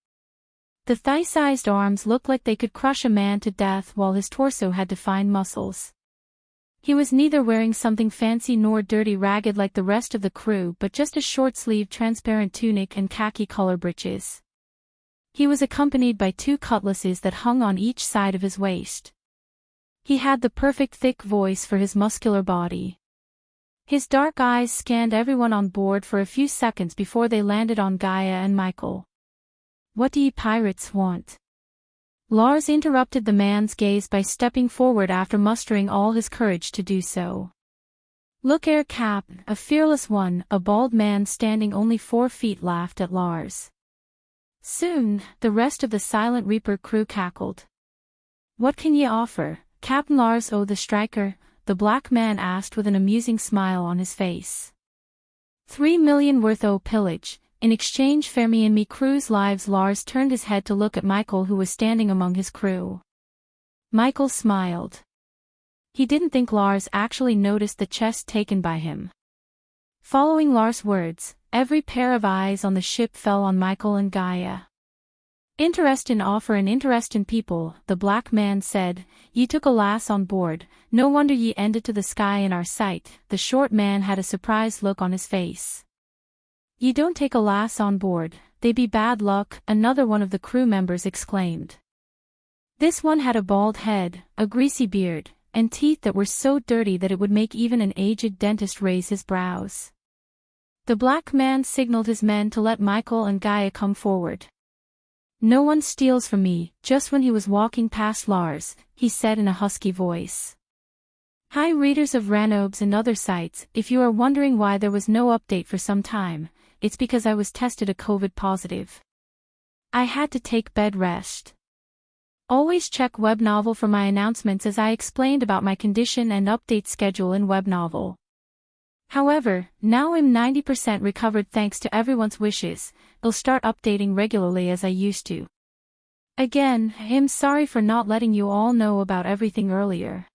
The thigh-sized arms looked like they could crush a man to death, while his torso had defined muscles. He was neither wearing something fancy nor dirty ragged like the rest of the crew, but just a short-sleeved transparent tunic and khaki-color breeches. He was accompanied by 2 cutlasses that hung on each side of his waist. He had the perfect thick voice for his muscular body. His dark eyes scanned everyone on board for a few seconds before they landed on Gaia and Michael. What do ye pirates want? Lars interrupted the man's gaze by stepping forward after mustering all his courage to do so. Look ere Cap, a fearless one, a bald man standing only 4 feet, laughed at Lars. Soon, the rest of the Silent Reaper crew cackled. What can ye offer, Captain Lars the striker? The black man asked with an amusing smile on his face. 3 million worth o' pillage. In exchange for me and me crew's lives. Lars turned his head to look at Michael, who was standing among his crew. Michael smiled. He didn't think Lars actually noticed the chest taken by him. Following Lars' words, every pair of eyes on the ship fell on Michael and Gaia. Interest in offer and interest in people, the black man said. Ye took a lass on board, no wonder ye ended to the sky in our sight. The short man had a surprised look on his face. Ye don't take a lass on board, they be bad luck, another one of the crew members exclaimed. This one had a bald head, a greasy beard, and teeth that were so dirty that it would make even an aged dentist raise his brows. The black man signaled his men to let Michael and Gaia come forward. No one steals from me. Just when he was walking past Lars, he said in a husky voice. Hi readers of Ranobes and other sites, if you are wondering why there was no update for some time, it's because I was tested a COVID positive. I had to take bed rest. Always check Webnovel for my announcements as I explained about my condition and update schedule in Webnovel. However, now I'm 90% recovered thanks to everyone's wishes. I'll start updating regularly as I used to. Again, I'm sorry for not letting you all know about everything earlier.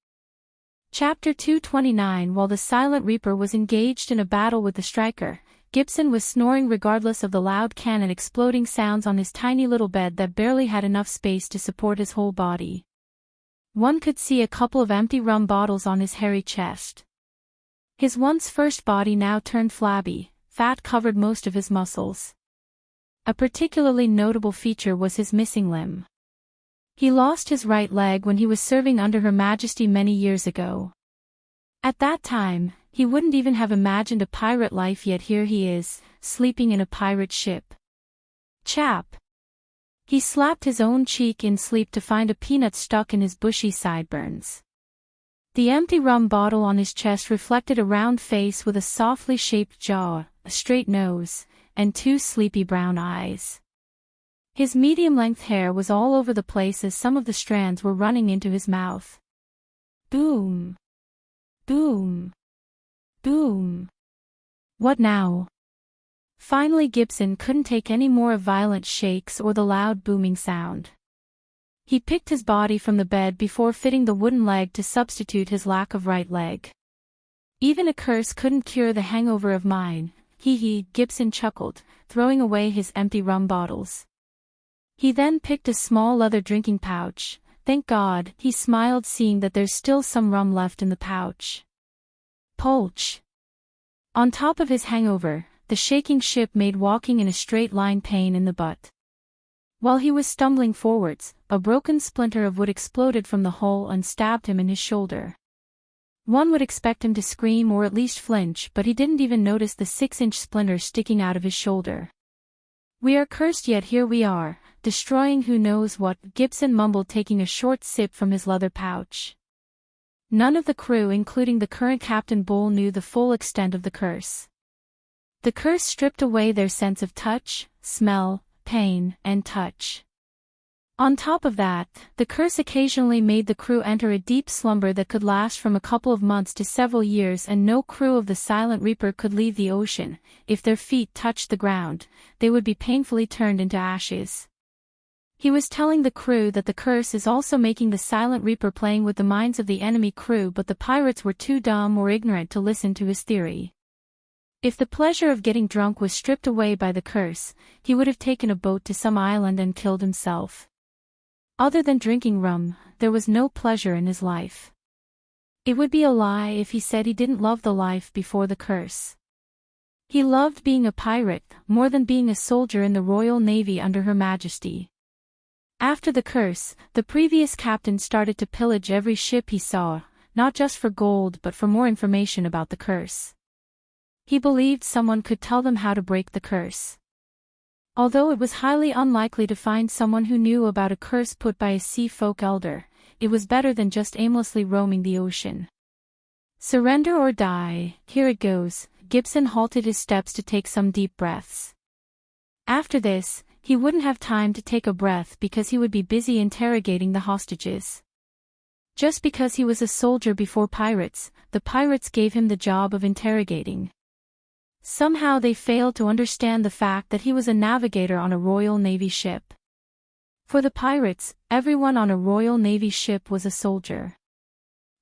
Chapter 229. While the Silent Reaper was engaged in a battle with the Striker, Gibson was snoring regardless of the loud cannon exploding sounds on his tiny little bed that barely had enough space to support his whole body. One could see a couple of empty rum bottles on his hairy chest. His once first body now turned flabby, fat covered most of his muscles. A particularly notable feature was his missing limb. He lost his right leg when he was serving under Her Majesty many years ago. At that time, he wouldn't even have imagined a pirate life, yet here he is, sleeping in a pirate ship. Chap! He slapped his own cheek in sleep to find a peanut stuck in his bushy sideburns. The empty rum bottle on his chest reflected a round face with a softly shaped jaw, a straight nose, and two sleepy brown eyes. His medium-length hair was all over the place as some of the strands were running into his mouth. Boom! Boom! Boom! What now? Finally Gibson couldn't take any more of violent shakes or the loud booming sound. He picked his body from the bed before fitting the wooden leg to substitute his lack of right leg. Even a curse couldn't cure the hangover of mine, hee, Gibson chuckled, throwing away his empty rum bottles. He then picked a small leather drinking pouch. Thank God, he smiled seeing that there's still some rum left in the pouch. Polch. On top of his hangover, the shaking ship made walking in a straight line pain in the butt. While he was stumbling forwards, a broken splinter of wood exploded from the hole and stabbed him in his shoulder. One would expect him to scream or at least flinch, but he didn't even notice the 6-inch splinter sticking out of his shoulder. We are cursed, yet here we are, destroying who knows what, Gibson mumbled, taking a short sip from his leather pouch. None of the crew, including the current Captain Bull, knew the full extent of the curse. The curse stripped away their sense of touch, smell, pain, and touch. On top of that, the curse occasionally made the crew enter a deep slumber that could last from a couple of months to several years, and no crew of the Silent Reaper could leave the ocean. If their feet touched the ground, they would be painfully turned into ashes. He was telling the crew that the curse is also making the Silent Reaper playing with the minds of the enemy crew, but the pirates were too dumb or ignorant to listen to his theory. If the pleasure of getting drunk was stripped away by the curse, he would have taken a boat to some island and killed himself. Other than drinking rum, there was no pleasure in his life. It would be a lie if he said he didn't love the life before the curse. He loved being a pirate, more than being a soldier in the Royal Navy under Her Majesty. After the curse, the previous captain started to pillage every ship he saw, not just for gold but for more information about the curse. He believed someone could tell them how to break the curse. Although it was highly unlikely to find someone who knew about a curse put by a sea folk elder, it was better than just aimlessly roaming the ocean. Surrender or die, here it goes. Gibson halted his steps to take some deep breaths. After this, he wouldn't have time to take a breath because he would be busy interrogating the hostages. Just because he was a soldier before pirates, the pirates gave him the job of interrogating. Somehow they failed to understand the fact that he was a navigator on a Royal Navy ship. For the pirates, everyone on a Royal Navy ship was a soldier.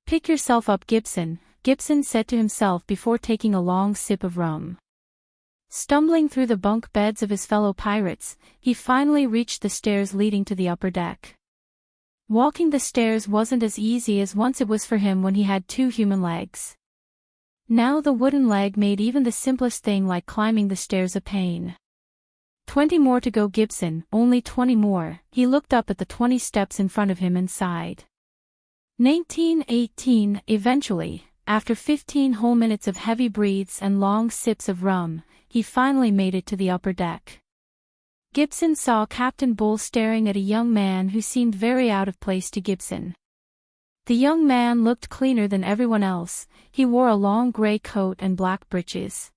Pick yourself up, Gibson, Gibson said to himself before taking a long sip of rum. Stumbling through the bunk beds of his fellow pirates, he finally reached the stairs leading to the upper deck. Walking the stairs wasn't as easy as once it was for him when he had 2 human legs. Now the wooden leg made even the simplest thing like climbing the stairs a pain. 20 more to go, Gibson, only 20 more. He looked up at the 20 steps in front of him and sighed. 19, 18, eventually, after 15 whole minutes of heavy breaths and long sips of rum, he finally made it to the upper deck. Gibson saw Captain Bull staring at a young man who seemed very out of place to Gibson. The young man looked cleaner than everyone else. He wore a long gray coat and black breeches.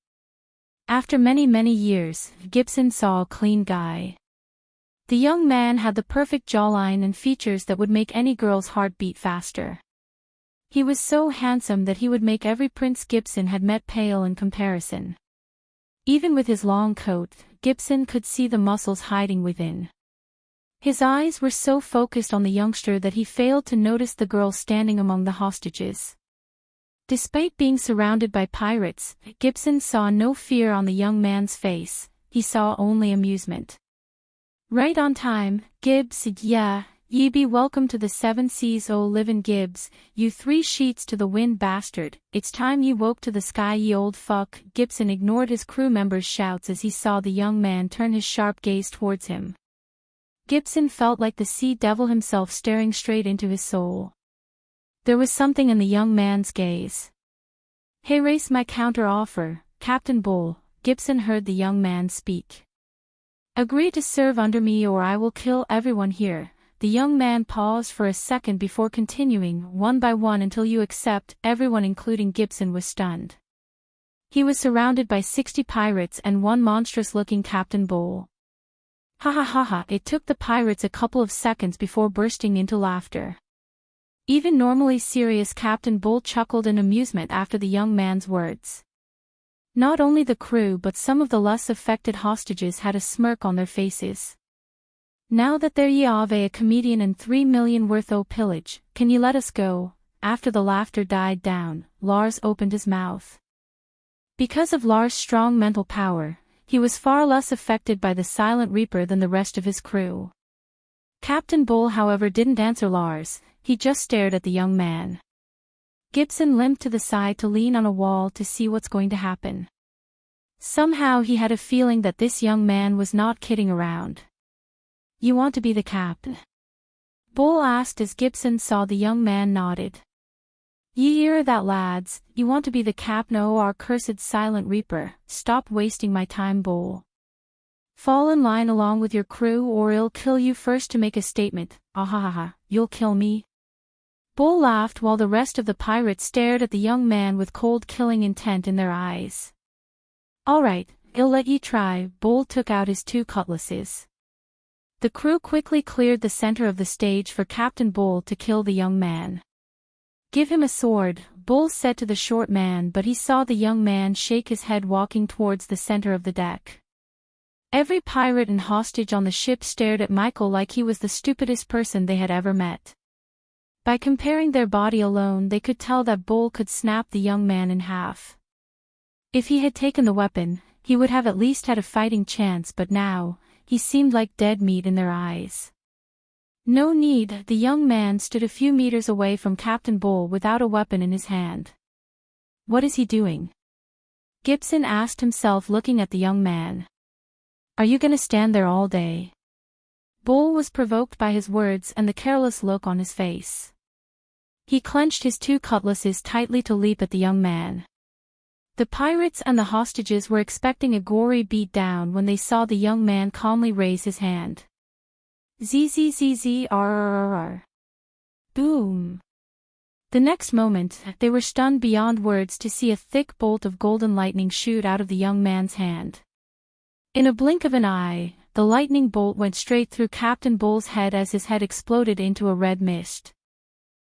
After many years, Gibson saw a clean guy. The young man had the perfect jawline and features that would make any girl's heart beat faster. He was so handsome that he would make every prince Gibson had met pale in comparison. Even with his long coat, Gibson could see the muscles hiding within. His eyes were so focused on the youngster that he failed to notice the girl standing among the hostages. Despite being surrounded by pirates, Gibson saw no fear on the young man's face, he saw only amusement. Right on time, Gibbs, yeah, ye be welcome to the 7 seas, oh livin' Gibbs, you 3 sheets to the wind bastard, it's time ye woke to the sky, ye old fuck. Gibson ignored his crew members' shouts as he saw the young man turn his sharp gaze towards him. Gibson felt like the sea devil himself staring straight into his soul. There was something in the young man's gaze. Hey, race my counter-offer, Captain Bull, Gibson heard the young man speak. Agree to serve under me or I will kill everyone here. The young man paused for a second before continuing, one by one until you accept. Everyone including Gibson was stunned. He was surrounded by 60 pirates and one monstrous-looking Captain Bull. Ha ha ha ha, it took the pirates a couple of seconds before bursting into laughter. Even normally serious Captain Bull chuckled in amusement after the young man's words. Not only the crew but some of the less affected hostages had a smirk on their faces. Now that there ye have a comedian and 3 million worth o' pillage, can ye let us go? After the laughter died down, Lars opened his mouth. Because of Lars' strong mental power, he was far less affected by the Silent Reaper than the rest of his crew. Captain Bull, however, didn't answer Lars, he just stared at the young man. Gibson limped to the side to lean on a wall to see what's going to happen. Somehow he had a feeling that this young man was not kidding around. You want to be the captain? Bull asked as Gibson saw the young man nodded. Ye hear that, lads, you want to be the captain o' our cursed Silent Reaper. Stop wasting my time, Bull. Fall in line along with your crew or I'll kill you first to make a statement. Ahahaha, you'll kill me? Bull laughed while the rest of the pirates stared at the young man with cold killing intent in their eyes. Alright, I'll let ye try. Bull took out his 2 cutlasses. The crew quickly cleared the center of the stage for Captain Bull to kill the young man. Give him a sword, Bull said to the short man, but he saw the young man shake his head walking towards the center of the deck. Every pirate and hostage on the ship stared at Michael like he was the stupidest person they had ever met. By comparing their body alone they could tell that Bull could snap the young man in half. If he had taken the weapon, he would have at least had a fighting chance, but now, he seemed like dead meat in their eyes. No need, the young man stood a few meters away from Captain Bull without a weapon in his hand. What is he doing? Gibson asked himself, looking at the young man. Are you gonna stand there all day? Bull was provoked by his words and the careless look on his face. He clenched his 2 cutlasses tightly to leap at the young man. The pirates and the hostages were expecting a gory beatdown when they saw the young man calmly raise his hand. Zzzzrrrr. Boom. The next moment, they were stunned beyond words to see a thick bolt of golden lightning shoot out of the young man's hand. In a blink of an eye, the lightning bolt went straight through Captain Bull's head as his head exploded into a red mist.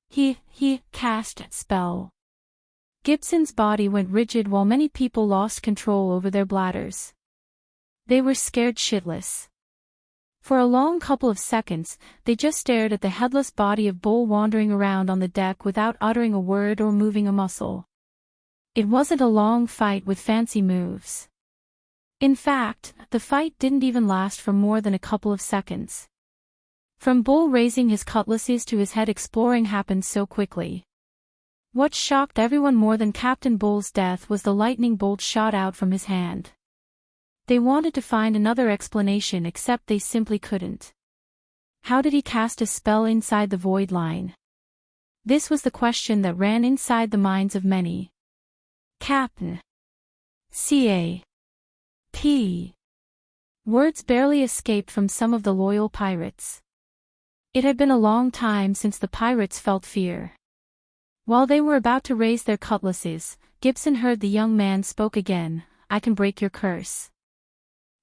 He cast spell. Gibson's body went rigid while many people lost control over their bladders. They were scared shitless. For a long couple of seconds, they just stared at the headless body of Bull wandering around on the deck without uttering a word or moving a muscle. It wasn't a long fight with fancy moves. In fact, the fight didn't even last for more than a couple of seconds. From Bull raising his cutlasses to his head exploring happened so quickly. What shocked everyone more than Captain Bull's death was the lightning bolt shot out from his hand. They wanted to find another explanation except they simply couldn't. How did he cast a spell inside the void line? This was the question that ran inside the minds of many. Captain. C.A.P. Words barely escaped from some of the loyal pirates. It had been a long time since the pirates felt fear. While they were about to raise their cutlasses, Gibson heard the young man spoke again. I can break your curse.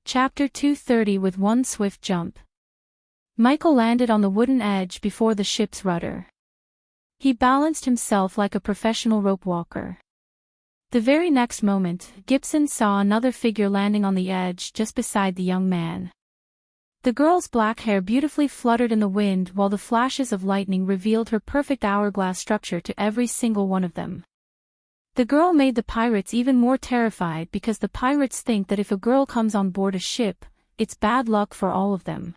Chapter 230. With one swift jump, Michael landed on the wooden edge before the ship's rudder. He balanced himself like a professional rope walker. The very next moment, Gibson saw another figure landing on the edge just beside the young man. The girl's black hair beautifully fluttered in the wind while the flashes of lightning revealed her perfect hourglass structure to every single one of them. The girl made the pirates even more terrified because the pirates think that if a girl comes on board a ship, it's bad luck for all of them.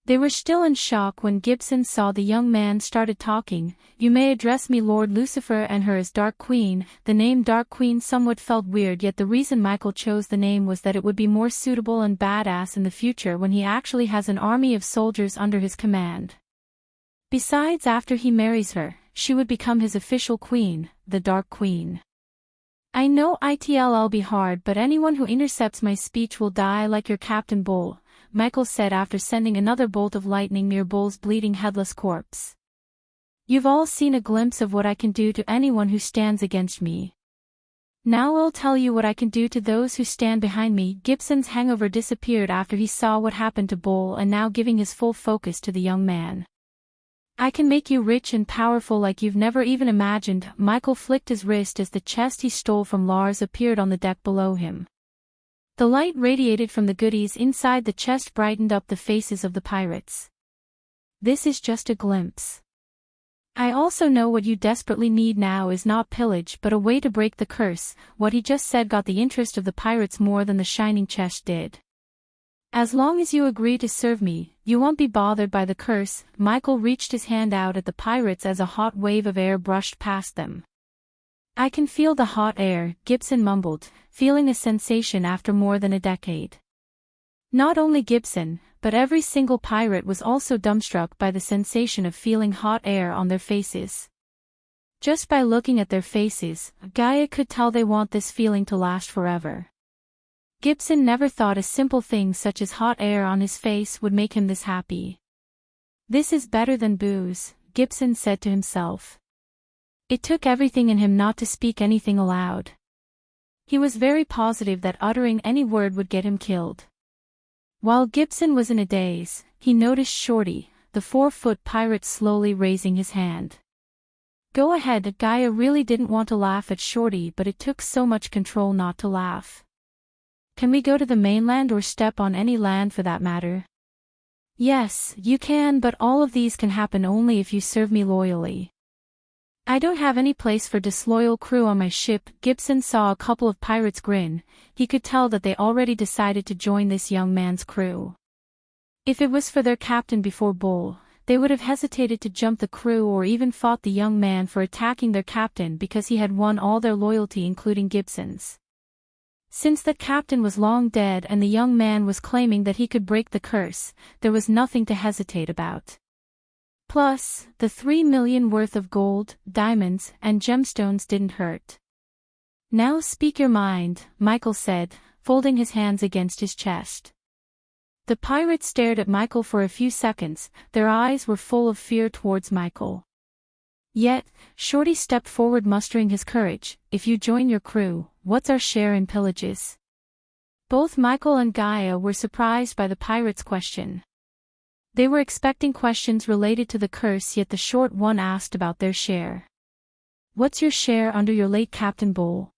They were still in shock when Gibson saw the young man started talking. You may address me Lord Lucifer and her as Dark Queen. The name Dark Queen somewhat felt weird, yet the reason Michael chose the name was that it would be more suitable and badass in the future when he actually has an army of soldiers under his command. Besides, after he marries her, she would become his official queen, the Dark Queen. I know it'll be hard, but anyone who intercepts my speech will die like your Captain Bull, Michael said after sending another bolt of lightning near Bull's bleeding headless corpse. You've all seen a glimpse of what I can do to anyone who stands against me. Now I'll tell you what I can do to those who stand behind me. Gibson's hangover disappeared after he saw what happened to Bull, and now giving his full focus to the young man. I can make you rich and powerful like you've never even imagined. Michael flicked his wrist as the chest he stole from Lars appeared on the deck below him. The light radiated from the goodies inside the chest brightened up the faces of the pirates. This is just a glimpse. I also know what you desperately need now is not pillage but a way to break the curse. What he just said got the interest of the pirates more than the shining chest did. As long as you agree to serve me, you won't be bothered by the curse. Michael reached his hand out at the pirates as a hot wave of air brushed past them. I can feel the hot air, Gibson mumbled, feeling a sensation after more than a decade. Not only Gibson, but every single pirate was also dumbstruck by the sensation of feeling hot air on their faces. Just by looking at their faces, Gaia could tell they want this feeling to last forever. Gibson never thought a simple thing such as hot air on his face would make him this happy. This is better than booze, Gibson said to himself. It took everything in him not to speak anything aloud. He was very positive that uttering any word would get him killed. While Gibson was in a daze, he noticed Shorty, the 4-foot pirate, slowly raising his hand. Go ahead. Gaia really didn't want to laugh at Shorty, but it took so much control not to laugh. Can we go to the mainland or step on any land for that matter? Yes, you can, but all of these can happen only if you serve me loyally. I don't have any place for disloyal crew on my ship. Gibson saw a couple of pirates grin. He could tell that they already decided to join this young man's crew. If it was for their captain before Bull, they would have hesitated to jump the crew or even fought the young man for attacking their captain because he had won all their loyalty, including Gibson's. Since that captain was long dead and the young man was claiming that he could break the curse, there was nothing to hesitate about. Plus, the 3 million worth of gold, diamonds, and gemstones didn't hurt. Now speak your mind, Michael said, folding his hands against his chest. The pirates stared at Michael for a few seconds, their eyes were full of fear towards Michael. Yet, Shorty stepped forward mustering his courage. If you join your crew, what's our share in pillages? Both Michael and Gaia were surprised by the pirates' question. They were expecting questions related to the curse, yet the short one asked about their share. What's your share under your late Captain Bull?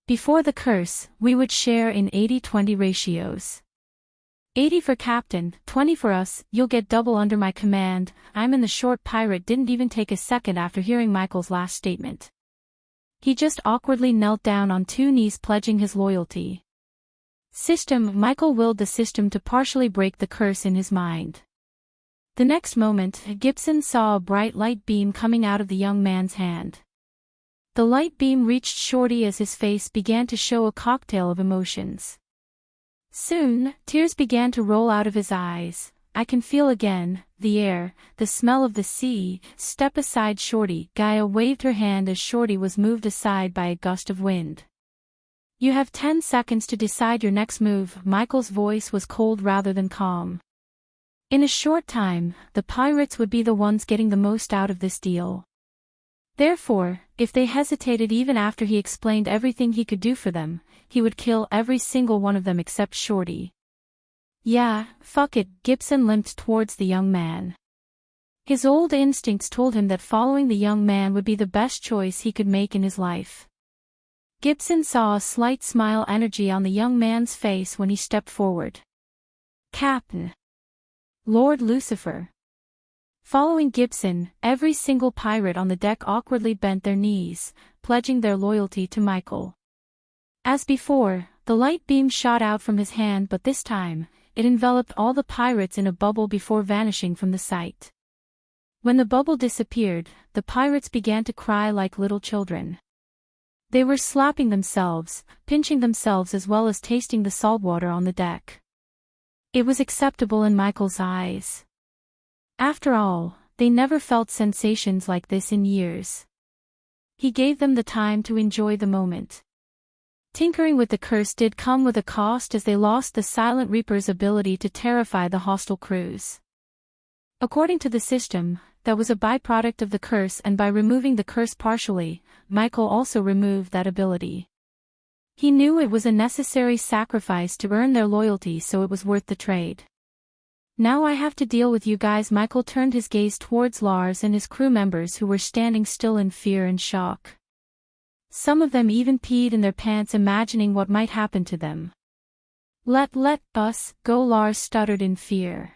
Before the curse, we would share in 80-20 ratios. 80 for Captain, 20 for us. You'll get double under my command. I'm in. The short pirate didn't even take a second after hearing Michael's last statement. He just awkwardly knelt down on 2 knees pledging his loyalty. System. Michael willed the system to partially break the curse in his mind. The next moment, Gibson saw a bright light beam coming out of the young man's hand. The light beam reached Shorty as his face began to show a cocktail of emotions. Soon, tears began to roll out of his eyes. I can feel again, the air, the smell of the sea. Step aside, Shorty. Gaia waved her hand as Shorty was moved aside by a gust of wind. You have 10 seconds to decide your next move. Michael's voice was cold rather than calm. In a short time, the pirates would be the ones getting the most out of this deal. Therefore, if they hesitated even after he explained everything he could do for them, he would kill every single one of them except Shorty. Yeah, fuck it. Gibson limped towards the young man. His old instincts told him that following the young man would be the best choice he could make in his life. Gibson saw a slight smile energy on the young man's face when he stepped forward. Captain. Lord Lucifer. Following Gibson, every single pirate on the deck awkwardly bent their knees, pledging their loyalty to Michael. As before, the light beam shot out from his hand, but this time, it enveloped all the pirates in a bubble before vanishing from the sight. When the bubble disappeared, the pirates began to cry like little children. They were slapping themselves, pinching themselves as well as tasting the saltwater on the deck. It was acceptable in Michael's eyes. After all, they never felt sensations like this in years. He gave them the time to enjoy the moment. Tinkering with the curse did come with a cost, as they lost the Silent Reaper's ability to terrify the hostile crews. According to the system, that was a byproduct of the curse, and by removing the curse partially, Michael also removed that ability. He knew it was a necessary sacrifice to earn their loyalty, so it was worth the trade. Now I have to deal with you guys. Michael turned his gaze towards Lars and his crew members, who were standing still in fear and shock. Some of them even peed in their pants, imagining what might happen to them. Let us go, Lars stuttered in fear.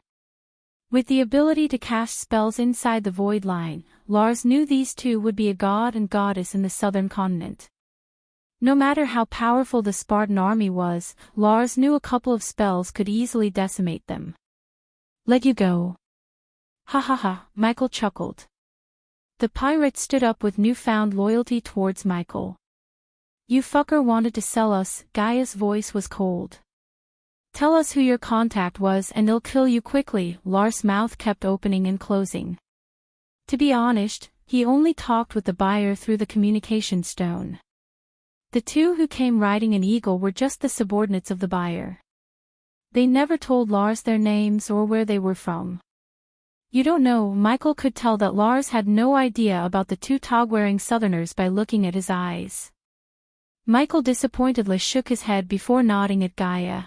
With the ability to cast spells inside the void line, Lars knew these two would be a god and goddess in the southern continent. No matter how powerful the Spartan army was, Lars knew a couple of spells could easily decimate them. Let you go. Ha ha ha, Michael chuckled. The pirate stood up with newfound loyalty towards Michael. You fucker wanted to sell us. Gaia's voice was cold. Tell us who your contact was and they'll kill you quickly. Lars' mouth kept opening and closing. To be honest, he only talked with the buyer through the communication stone. The two who came riding an eagle were just the subordinates of the buyer. They never told Lars their names or where they were from. You don't know. Michael could tell that Lars had no idea about the two tog-wearing southerners by looking at his eyes. Michael disappointedly shook his head before nodding at Gaia.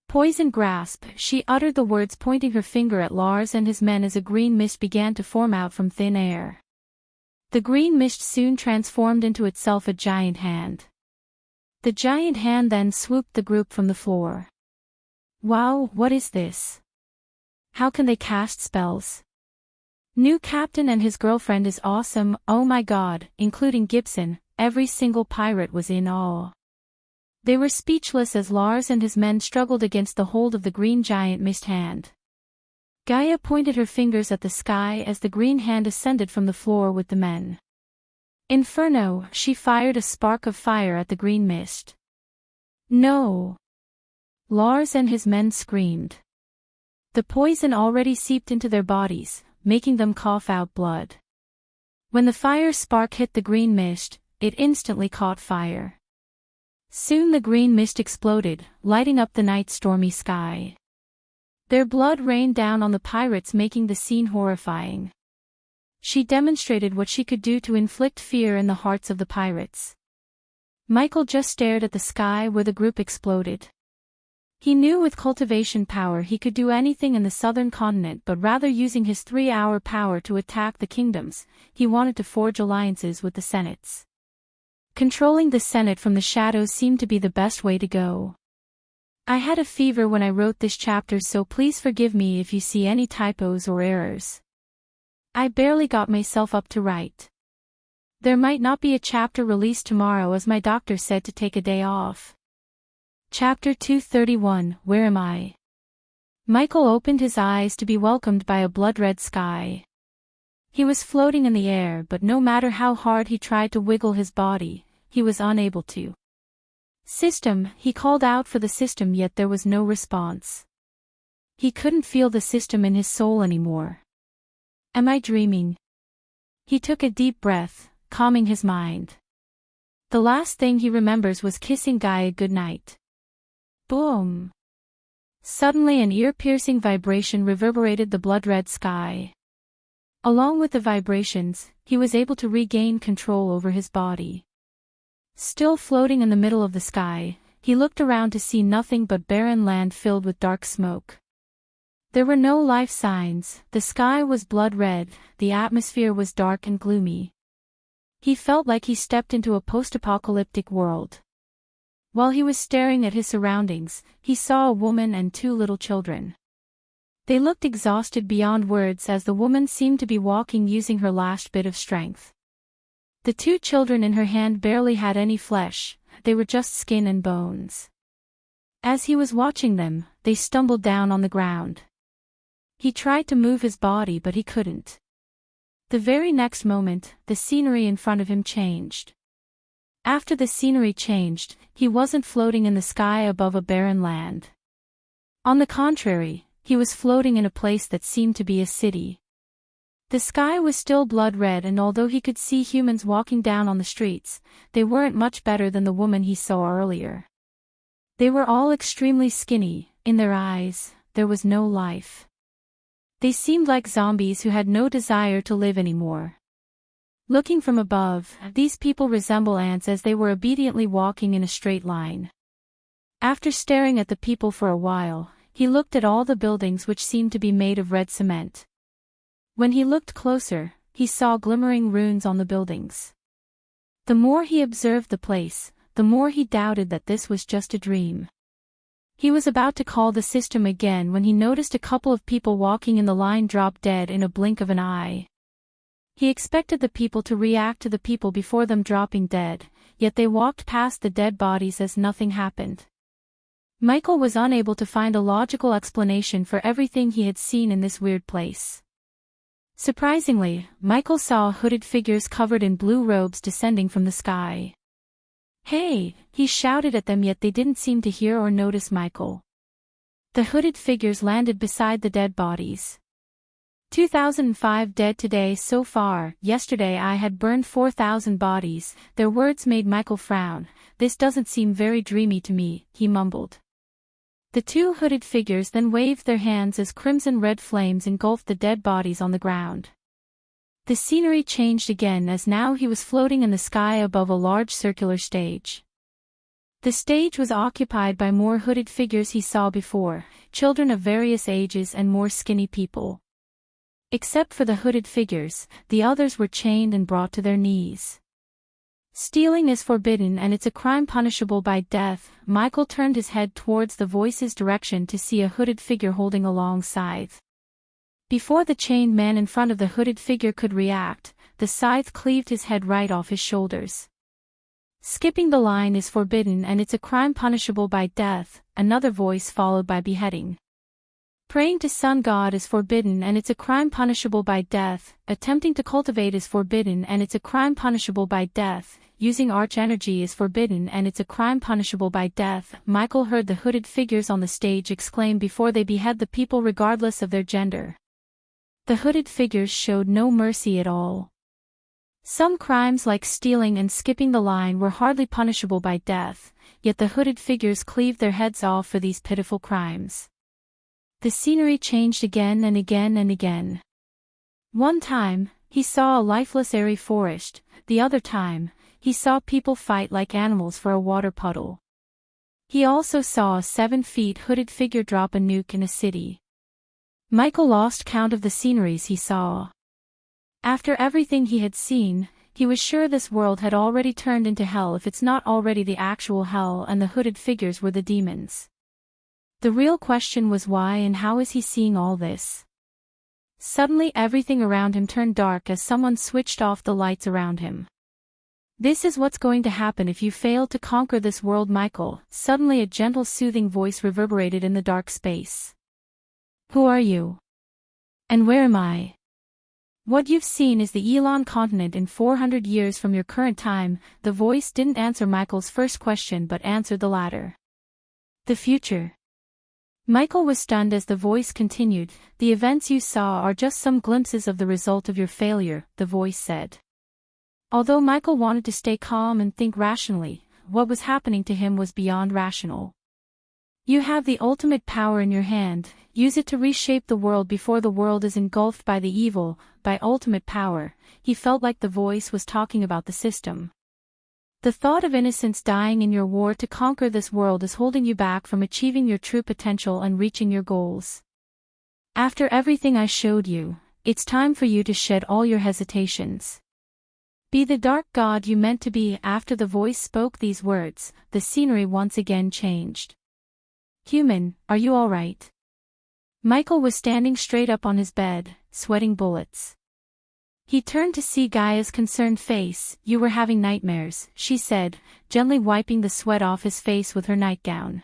Poison grasp, she uttered the words, pointing her finger at Lars and his men as a green mist began to form out from thin air. The green mist soon transformed into itself a giant hand. The giant hand then swooped the group from the floor. Wow, what is this? How can they cast spells? New captain and his girlfriend is awesome, oh my god, including Gibson. Every single pirate was in awe. They were speechless as Lars and his men struggled against the hold of the green giant mist hand. Gaia pointed her fingers at the sky as the green hand ascended from the floor with the men. Inferno, she fired a spark of fire at the green mist. No! Lars and his men screamed. The poison already seeped into their bodies, making them cough out blood. When the fire spark hit the green mist, it instantly caught fire. Soon the green mist exploded, lighting up the night's stormy sky. Their blood rained down on the pirates, making the scene horrifying. She demonstrated what she could do to inflict fear in the hearts of the pirates. Michael just stared at the sky where the group exploded. He knew with cultivation power he could do anything in the southern continent, but rather using his 3-hour power to attack the kingdoms, he wanted to forge alliances with the senates. Controlling the Senate from the shadows seemed to be the best way to go. I had a fever when I wrote this chapter, so please forgive me if you see any typos or errors. I barely got myself up to write. There might not be a chapter released tomorrow as my doctor said to take a day off. Chapter 231, Where Am I? Michael opened his eyes to be welcomed by a blood-red sky. He was floating in the air, but no matter how hard he tried to wiggle his body, he was unable to. System, he called out for the system, yet there was no response. He couldn't feel the system in his soul anymore. Am I dreaming? He took a deep breath, calming his mind. The last thing he remembers was kissing Gaia goodnight. Boom! Suddenly an ear-piercing vibration reverberated the blood-red sky. Along with the vibrations, he was able to regain control over his body. Still floating in the middle of the sky, he looked around to see nothing but barren land filled with dark smoke. There were no life signs, the sky was blood-red, the atmosphere was dark and gloomy. He felt like he stepped into a post-apocalyptic world. While he was staring at his surroundings, he saw a woman and two little children. They looked exhausted beyond words as the woman seemed to be walking using her last bit of strength. The two children in her hand barely had any flesh, they were just skin and bones. As he was watching them, they stumbled down on the ground. He tried to move his body but he couldn't. The very next moment, the scenery in front of him changed. After the scenery changed, he wasn't floating in the sky above a barren land. On the contrary, he was floating in a place that seemed to be a city. The sky was still blood-red, and although he could see humans walking down on the streets, they weren't much better than the woman he saw earlier. They were all extremely skinny, in their eyes, there was no life. They seemed like zombies who had no desire to live anymore. Looking from above, these people resemble ants as they were obediently walking in a straight line. After staring at the people for a while, he looked at all the buildings which seemed to be made of red cement. When he looked closer, he saw glimmering runes on the buildings. The more he observed the place, the more he doubted that this was just a dream. He was about to call the system again when he noticed a couple of people walking in the line drop dead in a blink of an eye. He expected the people to react to the people before them dropping dead, yet they walked past the dead bodies as nothing happened. Michael was unable to find a logical explanation for everything he had seen in this weird place. Surprisingly, Michael saw hooded figures covered in blue robes descending from the sky. "Hey!" he shouted at them, yet they didn't seem to hear or notice Michael. The hooded figures landed beside the dead bodies. 2005 dead today so far. Yesterday I had burned 4,000 bodies. Their words made Michael frown. "This doesn't seem very dreamy to me," he mumbled. The two hooded figures then waved their hands as crimson-red flames engulfed the dead bodies on the ground. The scenery changed again as now he was floating in the sky above a large circular stage. The stage was occupied by more hooded figures he saw before, children of various ages and more skinny people. Except for the hooded figures, the others were chained and brought to their knees. "Stealing is forbidden and it's a crime punishable by death." Michael turned his head towards the voice's direction to see a hooded figure holding a long scythe. Before the chained man in front of the hooded figure could react, the scythe cleaved his head right off his shoulders. "Skipping the line is forbidden and it's a crime punishable by death," another voice followed by beheading. "Praying to sun god is forbidden and it's a crime punishable by death. Attempting to cultivate is forbidden and it's a crime punishable by death. Using arch energy is forbidden and it's a crime punishable by death." Michael heard the hooded figures on the stage exclaim before they behead the people regardless of their gender. The hooded figures showed no mercy at all. Some crimes like stealing and skipping the line were hardly punishable by death, yet the hooded figures cleaved their heads off for these pitiful crimes. The scenery changed again and again and again. One time, he saw a lifeless airy forest, the other time, he saw people fight like animals for a water puddle. He also saw a 7-foot hooded figure drop a nuke in a city. Michael lost count of the sceneries he saw. After everything he had seen, he was sure this world had already turned into hell if it's not already the actual hell and the hooded figures were the demons. The real question was why and how is he seeing all this? Suddenly everything around him turned dark as someone switched off the lights around him. This is what's going to happen if you fail to conquer this world, Michael. Suddenly a gentle soothing voice reverberated in the dark space. Who are you? And where am I? What you've seen is the Elon continent in 400 years from your current time. The voice didn't answer Michael's first question but answered the latter. The future. Michael was stunned as the voice continued. The events you saw are just some glimpses of the result of your failure, the voice said. Although Michael wanted to stay calm and think rationally, what was happening to him was beyond rational. You have the ultimate power in your hand. Use it to reshape the world before the world is engulfed by the evil. By ultimate power, he felt like the voice was talking about the system. The thought of innocents dying in your war to conquer this world is holding you back from achieving your true potential and reaching your goals. After everything I showed you, it's time for you to shed all your hesitations. Be the dark god you meant to be. After the voice spoke these words, the scenery once again changed. Human, are you all right? Michael was standing straight up on his bed, sweating bullets. He turned to see Gaia's concerned face. You were having nightmares, she said, gently wiping the sweat off his face with her nightgown.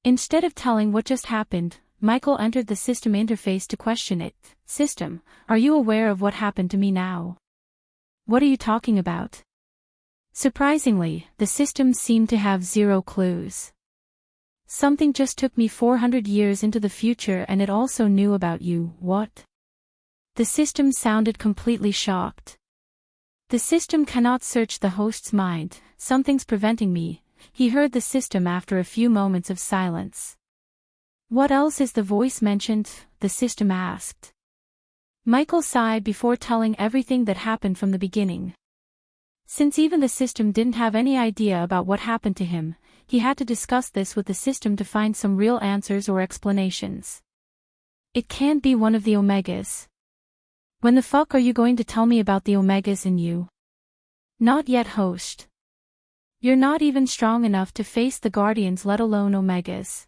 Instead of telling what just happened, Michael entered the system interface to question it. System, are you aware of what happened to me now? What are you talking about? Surprisingly, the system seemed to have zero clues. Something just took me 400 years into the future and it also knew about you. What? The system sounded completely shocked. The system cannot search the host's mind. Something's preventing me, he heard the system after a few moments of silence. What else is the voice mentioned? The system asked. Michael sighed before telling everything that happened from the beginning. Since even the system didn't have any idea about what happened to him, he had to discuss this with the system to find some real answers or explanations. It can't be one of the Omegas. When the fuck are you going to tell me about the Omegas in you? Not yet, host. You're not even strong enough to face the Guardians, let alone Omegas.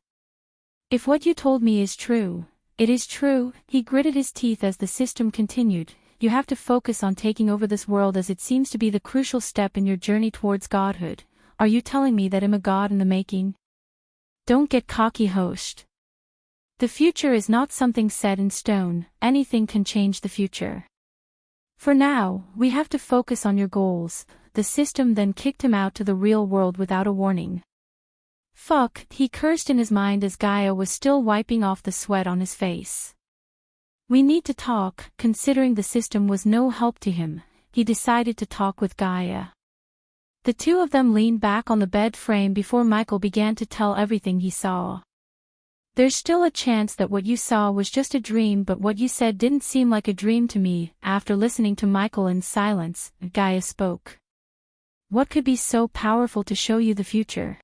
If what you told me is true, it is true. He gritted his teeth as the system continued. You have to focus on taking over this world as it seems to be the crucial step in your journey towards godhood. Are you telling me that I'm a god in the making? Don't get cocky, host. The future is not something set in stone. Anything can change the future. For now, we have to focus on your goals. The system then kicked him out to the real world without a warning. Fuck, he cursed in his mind as Gaia was still wiping off the sweat on his face. We need to talk. Considering the system was no help to him, he decided to talk with Gaia. The two of them leaned back on the bed frame before Michael began to tell everything he saw. There's still a chance that what you saw was just a dream, but what you said didn't seem like a dream to me. After listening to Michael in silence, Gaia spoke. What could be so powerful to show you the future?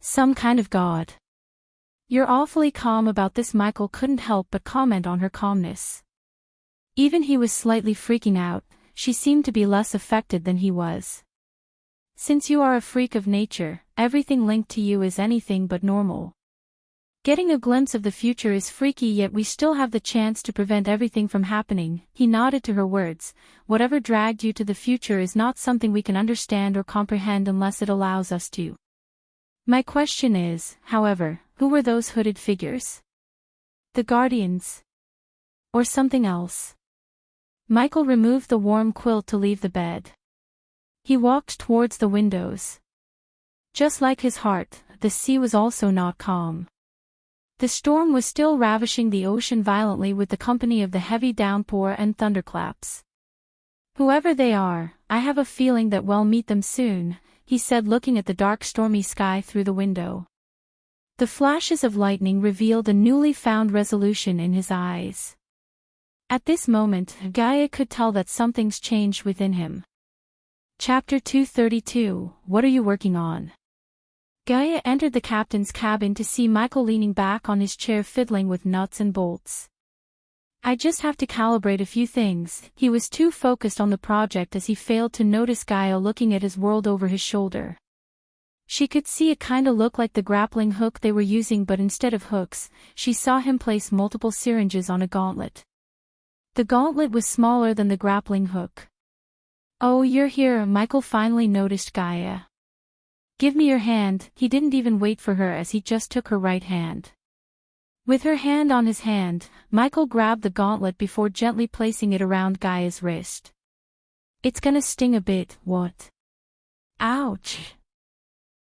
Some kind of god. You're awfully calm about this. Michael couldn't help but comment on her calmness. Even he was slightly freaking out, she seemed to be less affected than he was. Since you are a freak of nature, everything linked to you is anything but normal. Getting a glimpse of the future is freaky, yet we still have the chance to prevent everything from happening. He nodded to her words. Whatever dragged you to the future is not something we can understand or comprehend unless it allows us to. My question is, however, who were those hooded figures? The Guardians? Or something else? Michael removed the warm quilt to leave the bed. He walked towards the windows. Just like his heart, the sea was also not calm. The storm was still ravishing the ocean violently with the company of the heavy downpour and thunderclaps. Whoever they are, I have a feeling that we'll meet them soon, he said, looking at the dark stormy sky through the window. The flashes of lightning revealed a newly found resolution in his eyes. At this moment, Gaia could tell that something's changed within him. Chapter 232, What are you working on? Gaia entered the captain's cabin to see Michael leaning back on his chair fiddling with nuts and bolts. I just have to calibrate a few things. He was too focused on the project as he failed to notice Gaia looking at his world over his shoulder. She could see it kinda look like the grappling hook they were using, but instead of hooks, she saw him place multiple syringes on a gauntlet. The gauntlet was smaller than the grappling hook. Oh, you're here, Michael finally noticed Gaia. Give me your hand. He didn't even wait for her as he just took her right hand. With her hand on his hand, Michael grabbed the gauntlet before gently placing it around Gaia's wrist. It's gonna sting a bit, what? Ouch!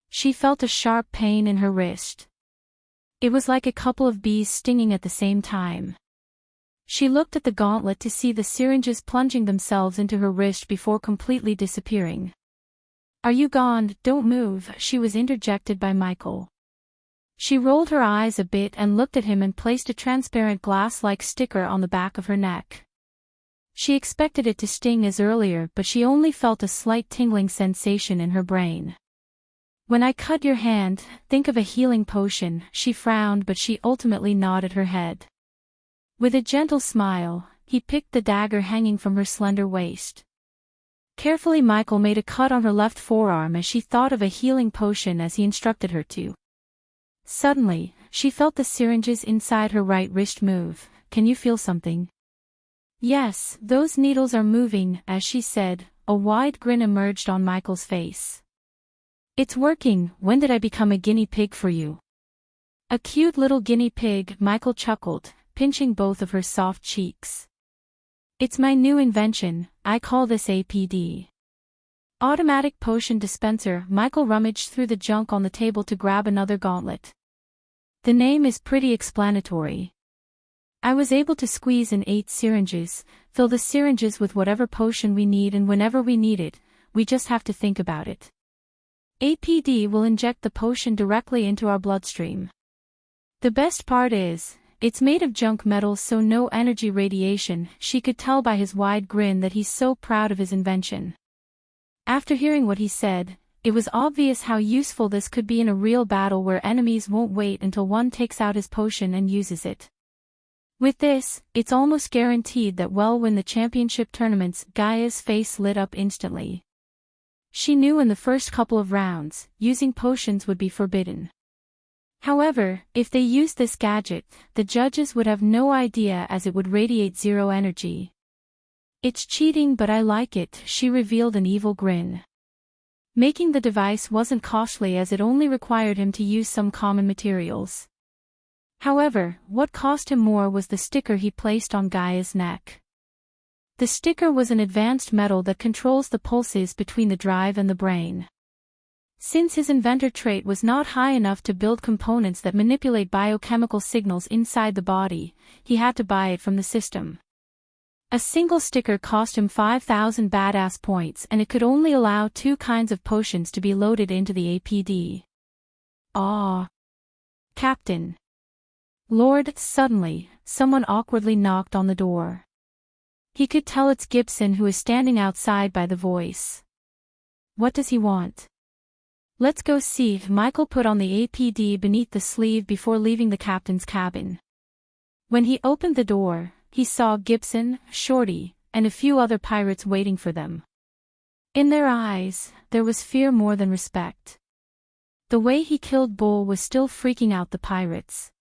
She felt a sharp pain in her wrist. It was like a couple of bees stinging at the same time. She looked at the gauntlet to see the syringes plunging themselves into her wrist before completely disappearing. Are you gone? Don't move, she was interjected by Michael. She rolled her eyes a bit and looked at him and placed a transparent glass-like sticker on the back of her neck. She expected it to sting as earlier, but she only felt a slight tingling sensation in her brain. When I cut your hand, think of a healing potion, she frowned, but she ultimately nodded her head. With a gentle smile, he picked the dagger hanging from her slender waist. Carefully Michael made a cut on her left forearm as she thought of a healing potion as he instructed her to. Suddenly, she felt the syringes inside her right wrist move. Can you feel something? Yes, those needles are moving, as she said. A wide grin emerged on Michael's face. It's working. When did I become a guinea pig for you? A cute little guinea pig, Michael chuckled, pinching both of her soft cheeks. It's my new invention, I call this APD. Automatic Potion Dispenser. Michael rummaged through the junk on the table to grab another gauntlet. The name is pretty explanatory. I was able to squeeze in 8 syringes, fill the syringes with whatever potion we need, and whenever we need it, we just have to think about it. APD will inject the potion directly into our bloodstream. The best part is, it's made of junk metals, so no energy radiation. She could tell by his wide grin that he's so proud of his invention. After hearing what he said, it was obvious how useful this could be in a real battle where enemies won't wait until one takes out his potion and uses it. With this, it's almost guaranteed that we'll win the championship tournaments. Gaia's face lit up instantly. She knew in the first couple of rounds, using potions would be forbidden. However, if they used this gadget, the judges would have no idea as it would radiate 0 energy. It's cheating, but I like it, she revealed an evil grin. Making the device wasn't costly as it only required him to use some common materials. However, what cost him more was the sticker he placed on Gaia's neck. The sticker was an advanced metal that controls the pulses between the drive and the brain. Since his inventor trait was not high enough to build components that manipulate biochemical signals inside the body, he had to buy it from the system. A single sticker cost him 5,000 badass points, and it could only allow 2 kinds of potions to be loaded into the APD. Ah, Captain. Lord, suddenly, someone awkwardly knocked on the door. He could tell it's Gibson, who is standing outside by the voice. What does he want? Let's go see. Michael put on the APD beneath the sleeve before leaving the captain's cabin. When he opened the door, he saw Gibson, Shorty, and a few other pirates waiting for them. In their eyes, there was fear more than respect. The way he killed Bull was still freaking out the pirates.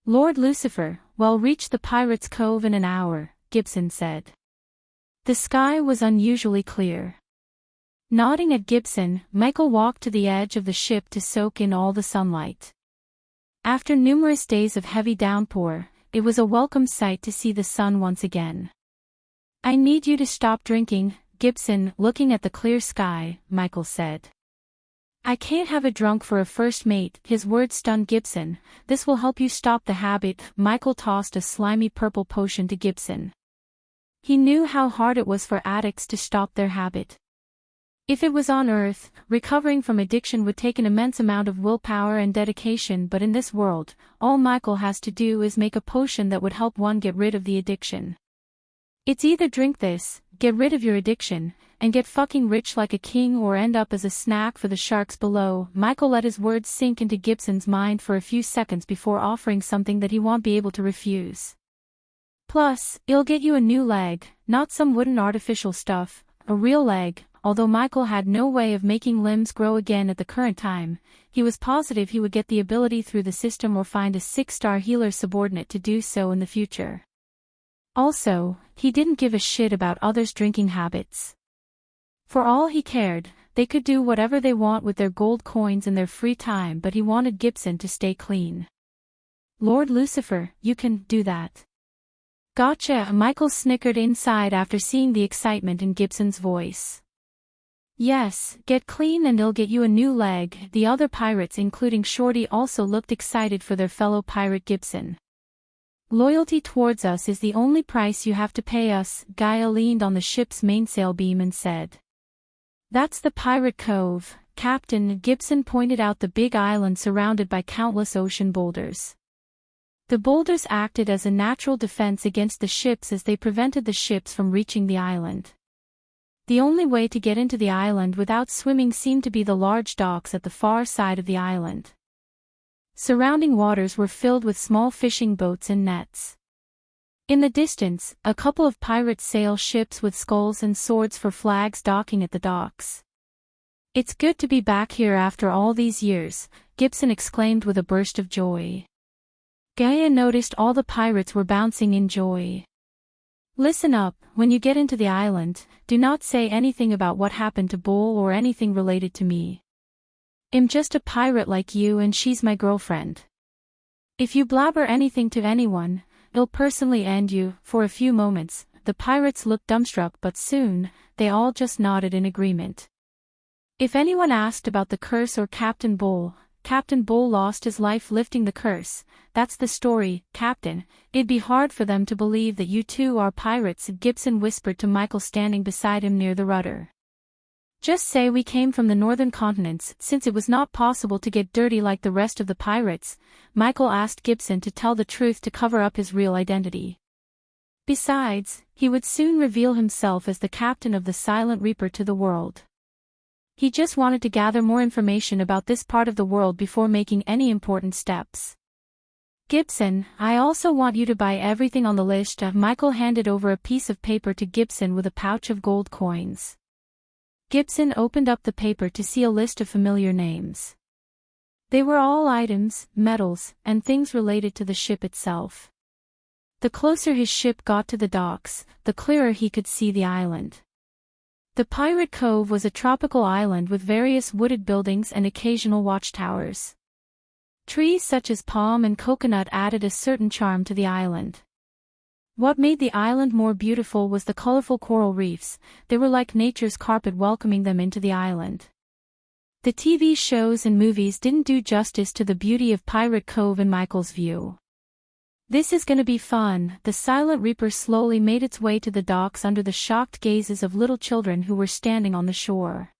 Lord Lucifer, we'll reach the Pirates' Cove in an hour, Gibson said. The sky was unusually clear. Nodding at Gibson, Michael walked to the edge of the ship to soak in all the sunlight. After numerous days of heavy downpour, it was a welcome sight to see the sun once again. I need you to stop drinking, Gibson, looking at the clear sky, Michael said. I can't have a drunk for a first mate, his words stunned Gibson. This will help you stop the habit. Michael tossed a slimy purple potion to Gibson. He knew how hard it was for addicts to stop their habit. If it was on Earth, recovering from addiction would take an immense amount of willpower and dedication, but in this world, all Michael has to do is make a potion that would help one get rid of the addiction. It's either drink this, get rid of your addiction, and get fucking rich like a king, or end up as a snack for the sharks below. Michael let his words sink into Gibson's mind for a few seconds before offering something that he won't be able to refuse. Plus, it'll get you a new leg, not some wooden artificial stuff, a real leg. Although Michael had no way of making limbs grow again at the current time, he was positive he would get the ability through the system or find a 6-star healer subordinate to do so in the future. Also, he didn't give a shit about others' drinking habits. For all he cared, they could do whatever they want with their gold coins in their free time, but he wanted Gibson to stay clean. Lord Lucifer, you can do that. Gotcha, Michael snickered inside after seeing the excitement in Gibson's voice. Yes, get clean and he'll get you a new leg. The other pirates including Shorty also looked excited for their fellow pirate Gibson. Loyalty towards us is the only price you have to pay us, Gaia leaned on the ship's mainsail beam and said. That's the Pirate Cove, Captain. Gibson pointed out the big island surrounded by countless ocean boulders. The boulders acted as a natural defense against the ships as they prevented the ships from reaching the island. The only way to get into the island without swimming seemed to be the large docks at the far side of the island. Surrounding waters were filled with small fishing boats and nets. In the distance, a couple of pirate sail ships with skulls and swords for flags docking at the docks. It's good to be back here after all these years, Gibson exclaimed with a burst of joy. Gaia noticed all the pirates were bouncing in joy. Listen up, when you get into the island, do not say anything about what happened to Bull or anything related to me. I'm just a pirate like you and she's my girlfriend. If you blabber anything to anyone, I'll personally end you. For a few moments, the pirates looked dumbstruck, but soon, they all just nodded in agreement. If anyone asked about the curse or Captain Bull lost his life lifting the curse. That's the story, Captain. It'd be hard for them to believe that you two are pirates, Gibson whispered to Michael standing beside him near the rudder. Just say we came from the northern continents, since it was not possible to get dirty like the rest of the pirates. Michael asked Gibson to tell the truth to cover up his real identity. Besides, he would soon reveal himself as the captain of the Silent Reaper to the world. He just wanted to gather more information about this part of the world before making any important steps. Gibson, I also want you to buy everything on the list. Michael handed over a piece of paper to Gibson with a pouch of gold coins. Gibson opened up the paper to see a list of familiar names. They were all items, metals, and things related to the ship itself. The closer his ship got to the docks, the clearer he could see the island. The Pirate Cove was a tropical island with various wooded buildings and occasional watchtowers. Trees such as palm and coconut added a certain charm to the island. What made the island more beautiful was the colorful coral reefs. They were like nature's carpet welcoming them into the island. The TV shows and movies didn't do justice to the beauty of Pirate Cove in Michael's view. This is gonna be fun. The Silent Reaper slowly made its way to the docks under the shocked gazes of little children who were standing on the shore.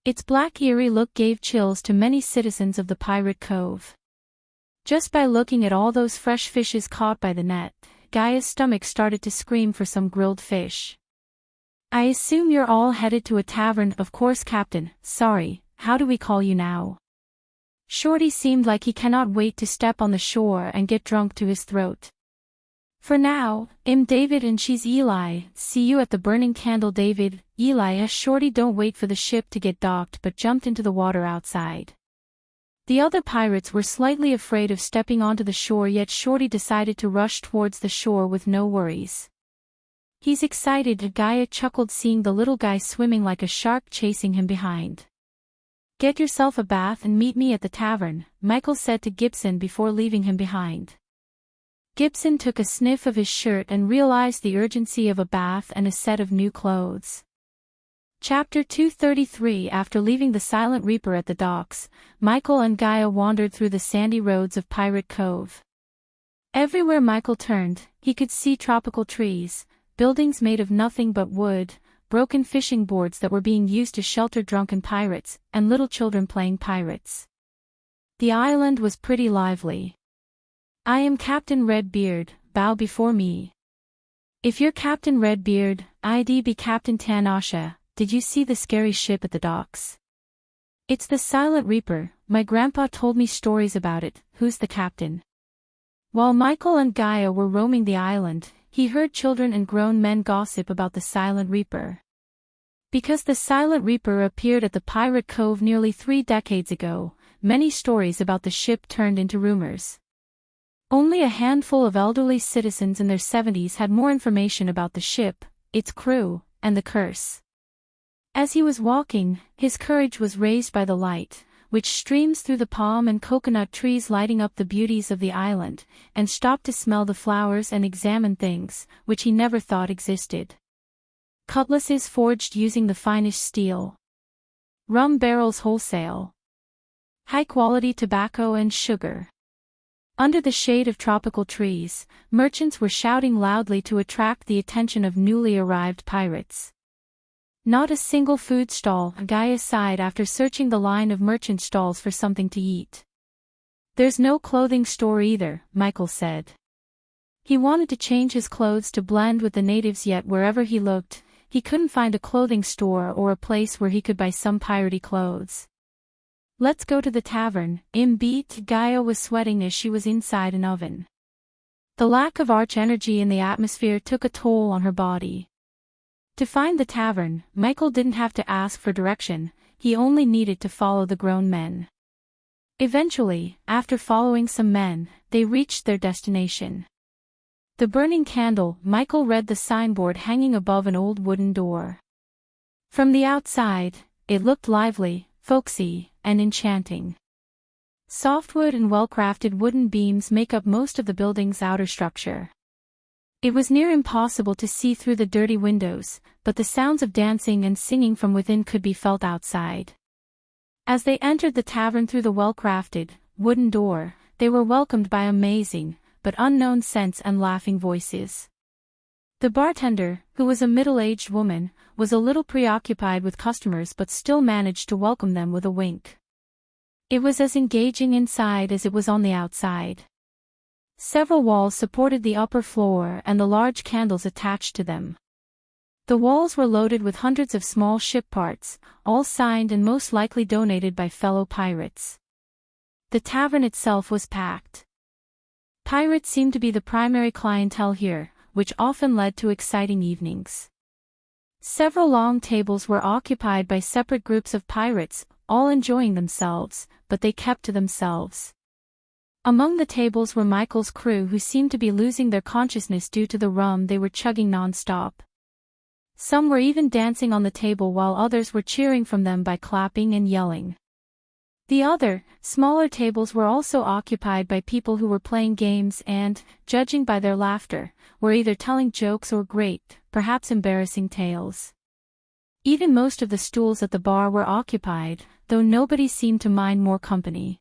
Its black eerie look gave chills to many citizens of the Pirate Cove. Just by looking at all those fresh fishes caught by the net, Gaia's stomach started to scream for some grilled fish. I assume you're all headed to a tavern. Of course, Captain. Sorry, how do we call you now? Shorty seemed like he cannot wait to step on the shore and get drunk to his throat. For now, I'm David and she's Eli. See you at the Burning Candle. David, Eli. Shorty don't wait for the ship to get docked but jumped into the water outside. The other pirates were slightly afraid of stepping onto the shore, yet Shorty decided to rush towards the shore with no worries. He's excited. Gaia chuckled seeing the little guy swimming like a shark chasing him behind. Get yourself a bath and meet me at the tavern, Michael said to Gibson before leaving him behind. Gibson took a sniff of his shirt and realized the urgency of a bath and a set of new clothes. Chapter 233. After leaving the Silent Reaper at the docks, Michael and Gaia wandered through the sandy roads of Pirate Cove. Everywhere Michael turned, he could see tropical trees, buildings made of nothing but wood, broken fishing boards that were being used to shelter drunken pirates, and little children playing pirates. The island was pretty lively. I am Captain Redbeard, bow before me. If you're Captain Redbeard, I'd be Captain Tanasha. Did you see the scary ship at the docks? It's the Silent Reaper, my grandpa told me stories about it. Who's the captain? While Michael and Gaia were roaming the island, he heard children and grown men gossip about the Silent Reaper. Because the Silent Reaper appeared at the Pirate Cove nearly 3 decades ago, many stories about the ship turned into rumors. Only a handful of elderly citizens in their 70s had more information about the ship, its crew, and the curse. As he was walking, his courage was raised by the light, which streams through the palm and coconut trees, lighting up the beauties of the island, and stopped to smell the flowers and examine things, which he never thought existed. Cutlasses forged using the finest steel. Rum barrels wholesale. High-quality tobacco and sugar. Under the shade of tropical trees, merchants were shouting loudly to attract the attention of newly arrived pirates. Not a single food stall, Gaia sighed after searching the line of merchant stalls for something to eat. There's no clothing store either, Michael said. He wanted to change his clothes to blend with the natives, yet wherever he looked, he couldn't find a clothing store or a place where he could buy some piratey clothes. Let's go to the tavern, beat. Gaia was sweating as she was inside an oven. The lack of arch energy in the atmosphere took a toll on her body. To find the tavern, Michael didn't have to ask for direction, he only needed to follow the grown men. Eventually, after following some men, they reached their destination. The burning candle, Michael read the signboard hanging above an old wooden door. From the outside, it looked lively, folksy, and enchanting. Softwood and well-crafted wooden beams make up most of the building's outer structure. It was near impossible to see through the dirty windows, but the sounds of dancing and singing from within could be felt outside. As they entered the tavern through the well-crafted, wooden door, they were welcomed by amazing, but unknown scents and laughing voices. The bartender, who was a middle-aged woman, was a little preoccupied with customers but still managed to welcome them with a wink. It was as engaging inside as it was on the outside. Several walls supported the upper floor and the large candles attached to them. The walls were loaded with hundreds of small ship parts, all signed and most likely donated by fellow pirates. The tavern itself was packed. Pirates seemed to be the primary clientele here, which often led to exciting evenings. Several long tables were occupied by separate groups of pirates, all enjoying themselves, but they kept to themselves. Among the tables were Michael's crew, who seemed to be losing their consciousness due to the rum they were chugging non-stop. Some were even dancing on the table while others were cheering from them by clapping and yelling. The other, smaller tables were also occupied by people who were playing games and, judging by their laughter, were either telling jokes or great, perhaps embarrassing tales. Even most of the stools at the bar were occupied, though nobody seemed to mind more company.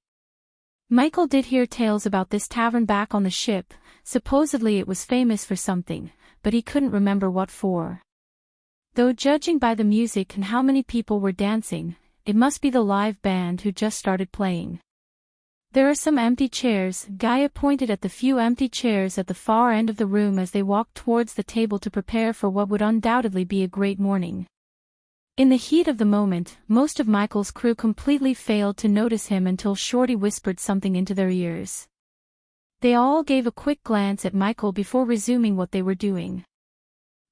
Michael did hear tales about this tavern back on the ship, supposedly it was famous for something, but he couldn't remember what for. Though judging by the music and how many people were dancing, it must be the live band who just started playing. There are some empty chairs. Gaia pointed at the few empty chairs at the far end of the room as they walked towards the table to prepare for what would undoubtedly be a great morning. In the heat of the moment, most of Michael's crew completely failed to notice him until Shorty whispered something into their ears. They all gave a quick glance at Michael before resuming what they were doing.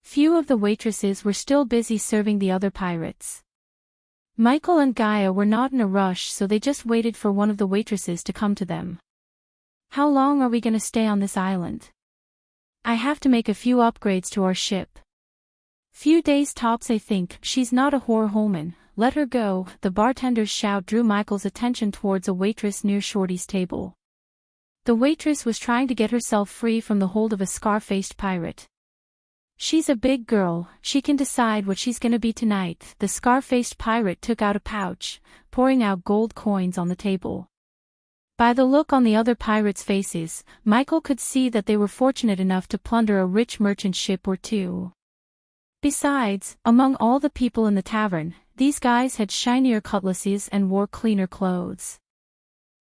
Few of the waitresses were still busy serving the other pirates. Michael and Gaia were not in a rush, so they just waited for one of the waitresses to come to them. "How long are we gonna stay on this island? I have to make a few upgrades to our ship." "Few days tops, I think. She's not a whore, Holman. Let her go." The bartender's shout drew Michael's attention towards a waitress near Shorty's table. The waitress was trying to get herself free from the hold of a scar-faced pirate. "She's a big girl, she can decide what she's gonna be tonight." The scar-faced pirate took out a pouch, pouring out gold coins on the table. By the look on the other pirates' faces, Michael could see that they were fortunate enough to plunder a rich merchant ship or two. Besides, among all the people in the tavern, these guys had shinier cutlasses and wore cleaner clothes.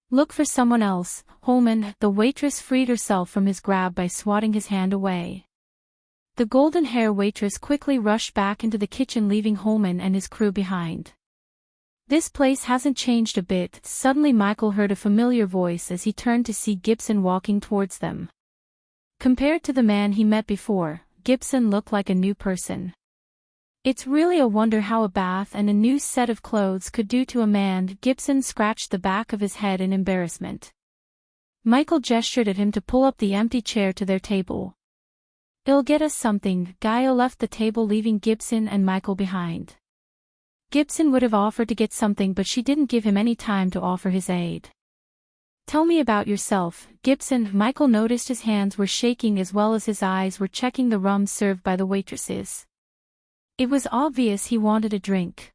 "Look for someone else, Holman." The waitress freed herself from his grab by swatting his hand away. The golden-hair waitress quickly rushed back into the kitchen, leaving Holman and his crew behind. "This place hasn't changed a bit." Suddenly Michael heard a familiar voice as he turned to see Gibson walking towards them. Compared to the man he met before, Gibson looked like a new person. "It's really a wonder how a bath and a new set of clothes could do to a man." Gibson scratched the back of his head in embarrassment. Michael gestured at him to pull up the empty chair to their table. "It'll get us something." Gaia left the table, leaving Gibson and Michael behind. Gibson would have offered to get something, but she didn't give him any time to offer his aid. Tell me about yourself, Gibson. Michael noticed his hands were shaking as well as his eyes were checking the rum served by the waitresses. It was obvious he wanted a drink.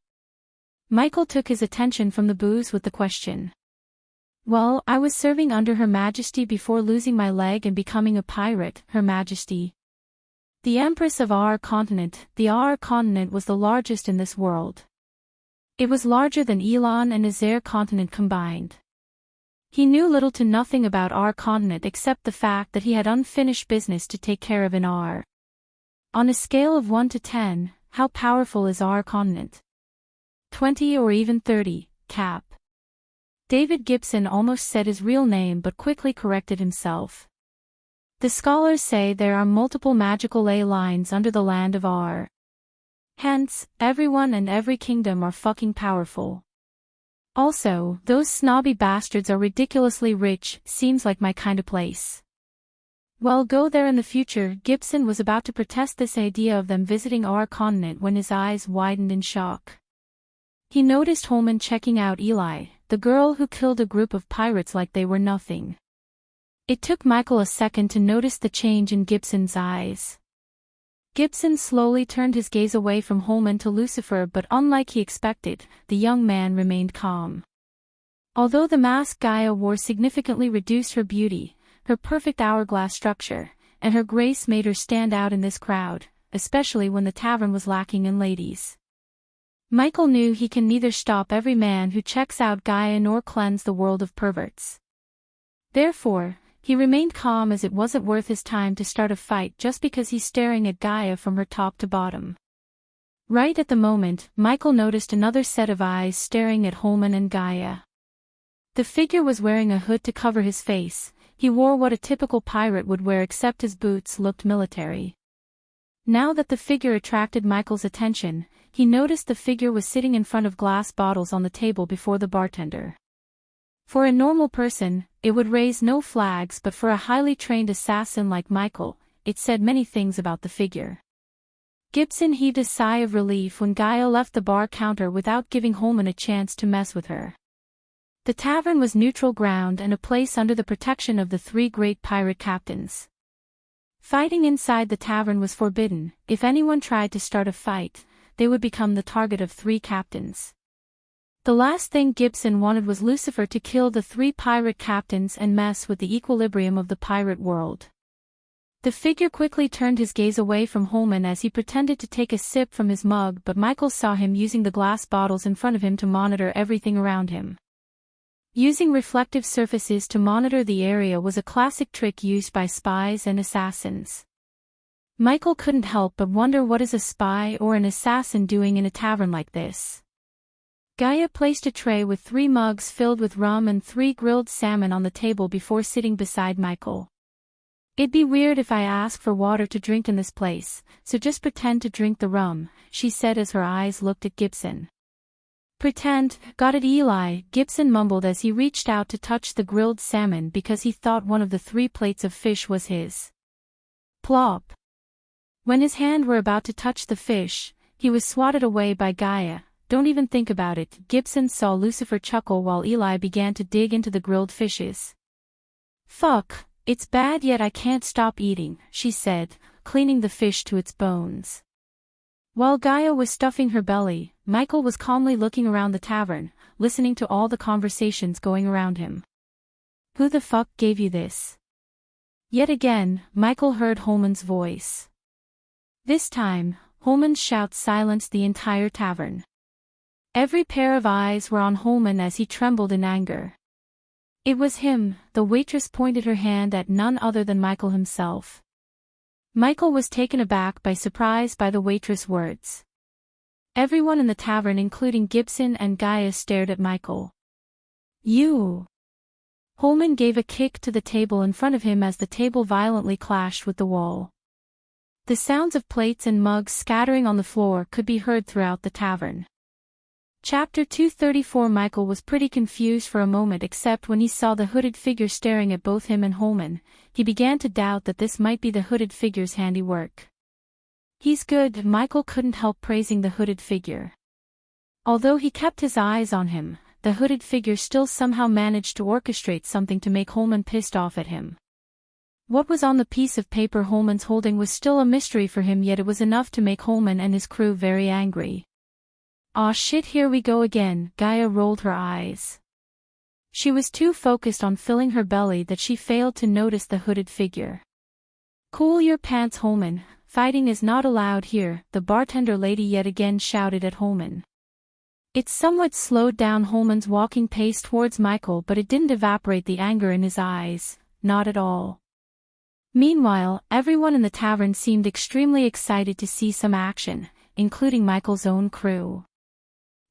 Michael took his attention from the booze with the question. Well, I was serving under Her Majesty before losing my leg and becoming a pirate, Her Majesty. The Empress of our continent. The our continent was the largest in this world. It was larger than Elon and Azer continent combined. He knew little to nothing about our continent except the fact that he had unfinished business to take care of in our. On a scale of 1 to 10, how powerful is our continent? 20 or even 30, Cap. David Gibson almost said his real name but quickly corrected himself. The scholars say there are multiple magical ley lines under the land of our. Hence, everyone and every kingdom are fucking powerful. Also, those snobby bastards are ridiculously rich, seems like my kind of place. Well, go there in the future. Gibson was about to protest this idea of them visiting our continent when his eyes widened in shock. He noticed Holman checking out Eli, the girl who killed a group of pirates like they were nothing. It took Michael a second to notice the change in Gibson's eyes. Gibson slowly turned his gaze away from Holman to Lucifer, but unlike he expected, the young man remained calm. Although the mask Gaia wore significantly reduced her beauty, her perfect hourglass structure, and her grace made her stand out in this crowd, especially when the tavern was lacking in ladies. Michael knew he can neither stop every man who checks out Gaia nor cleanse the world of perverts. Therefore, he remained calm, as it wasn't worth his time to start a fight just because he's staring at Gaia from her top to bottom. Right at the moment, Michael noticed another set of eyes staring at Holman and Gaia. The figure was wearing a hood to cover his face. He wore what a typical pirate would wear, except his boots looked military. Now that the figure attracted Michael's attention, he noticed the figure was sitting in front of glass bottles on the table before the bartender. For a normal person, it would raise no flags, but for a highly trained assassin like Michael, it said many things about the figure. Gibson heaved a sigh of relief when Gaia left the bar counter without giving Holman a chance to mess with her. The tavern was neutral ground and a place under the protection of the three great pirate captains. Fighting inside the tavern was forbidden. If anyone tried to start a fight, they would become the target of three captains. The last thing Gibson wanted was Lucifer to kill the three pirate captains and mess with the equilibrium of the pirate world. The figure quickly turned his gaze away from Holman as he pretended to take a sip from his mug, but Michael saw him using the glass bottles in front of him to monitor everything around him. Using reflective surfaces to monitor the area was a classic trick used by spies and assassins. Michael couldn't help but wonder, what is a spy or an assassin doing in a tavern like this? Gaia placed a tray with 3 mugs filled with rum and 3 grilled salmon on the table before sitting beside Michael. It'd be weird if I ask for water to drink in this place, so just pretend to drink the rum, she said as her eyes looked at Gibson. Pretend, got it Eli, Gibson mumbled as he reached out to touch the grilled salmon because he thought one of the 3 plates of fish was his. Plop. When his hand were about to touch the fish, he was swatted away by Gaia. Don't even think about it, Gibson saw Lucifer chuckle while Eli began to dig into the grilled fishes. Fuck, it's bad yet I can't stop eating, she said, cleaning the fish to its bones. While Gaia was stuffing her belly, Michael was calmly looking around the tavern, listening to all the conversations going around him. Who the fuck gave you this? Yet again, Michael heard Holman's voice. This time, Holman's shout silenced the entire tavern. Every pair of eyes were on Holman as he trembled in anger. It was him, the waitress pointed her hand at none other than Michael himself. Michael was taken aback by surprise by the waitress' words. Everyone in the tavern including Gibson and Gaia stared at Michael. You! Holman gave a kick to the table in front of him as the table violently clashed with the wall. The sounds of plates and mugs scattering on the floor could be heard throughout the tavern. Chapter 234. Michael was pretty confused for a moment, except when he saw the hooded figure staring at both him and Holman. He began to doubt that this might be the hooded figure's handiwork. He's good, Michael couldn't help praising the hooded figure. Although he kept his eyes on him, the hooded figure still somehow managed to orchestrate something to make Holman pissed off at him. What was on the piece of paper Holman's holding was still a mystery for him, yet it was enough to make Holman and his crew very angry. "Aw shit, here we go again," Gaia rolled her eyes. She was too focused on filling her belly that she failed to notice the hooded figure. "Cool your pants, Holman, fighting is not allowed here," the bartender lady yet again shouted at Holman. It somewhat slowed down Holman's walking pace towards Michael, but it didn't evaporate the anger in his eyes, not at all. Meanwhile, everyone in the tavern seemed extremely excited to see some action, including Michael's own crew.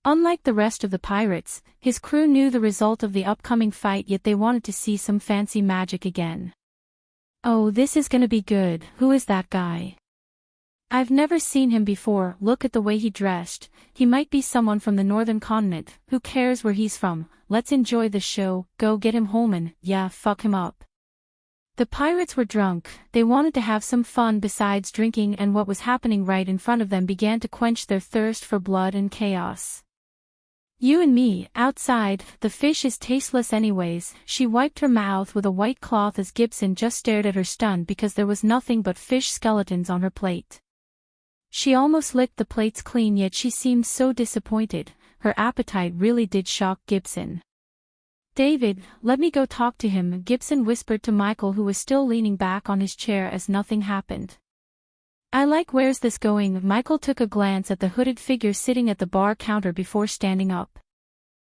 Unlike the rest of the pirates, his crew knew the result of the upcoming fight, yet they wanted to see some fancy magic again. "Oh, this is gonna be good. Who is that guy? I've never seen him before. Look at the way he dressed. He might be someone from the northern continent. Who cares where he's from? Let's enjoy the show. Go get him, Holman. Yeah, fuck him up." The pirates were drunk. They wanted to have some fun besides drinking, and what was happening right in front of them began to quench their thirst for blood and chaos. "You and me, outside, the fish is tasteless anyways." She wiped her mouth with a white cloth as Gibson just stared at her stunned because there was nothing but fish skeletons on her plate. She almost licked the plates clean, yet she seemed so disappointed. Her appetite really did shock Gibson. "David, let me go talk to him," Gibson whispered to Michael, who was still leaning back on his chair as nothing happened. "I like where's this going?" Michael took a glance at the hooded figure sitting at the bar counter before standing up.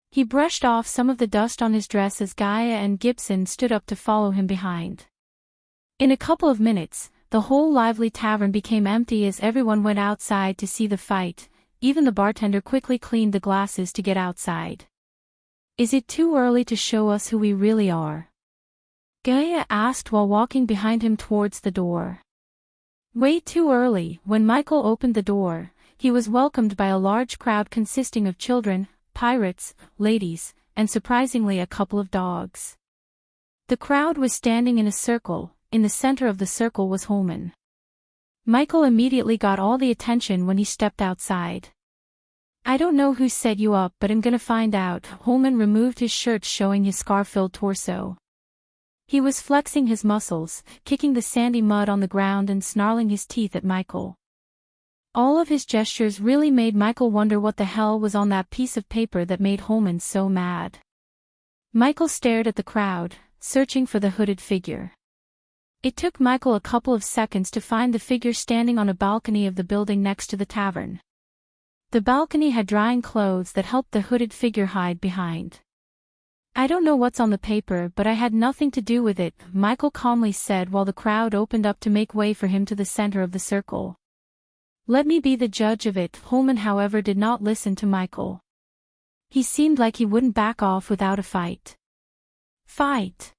He brushed off some of the dust on his dress as Gaia and Gibson stood up to follow him behind. In a couple of minutes, the whole lively tavern became empty as everyone went outside to see the fight. Even the bartender quickly cleaned the glasses to get outside. "Is it too early to show us who we really are?" Gaia asked while walking behind him towards the door. Way too early. When Michael opened the door, he was welcomed by a large crowd consisting of children, pirates, ladies, and surprisingly a couple of dogs. The crowd was standing in a circle. In the center of the circle was Holman. Michael immediately got all the attention when he stepped outside. "I don't know who set you up, but I'm gonna find out." Holman removed his shirt, showing his scar-filled torso. He was flexing his muscles, kicking the sandy mud on the ground and snarling his teeth at Michael. All of his gestures really made Michael wonder what the hell was on that piece of paper that made Holman so mad. Michael stared at the crowd, searching for the hooded figure. It took Michael a couple of seconds to find the figure standing on a balcony of the building next to the tavern. The balcony had drying clothes that helped the hooded figure hide behind. "I don't know what's on the paper, but I had nothing to do with it," Michael calmly said while the crowd opened up to make way for him to the center of the circle. "Let me be the judge of it." Holman, however, did not listen to Michael. He seemed like he wouldn't back off without a fight. "Fight!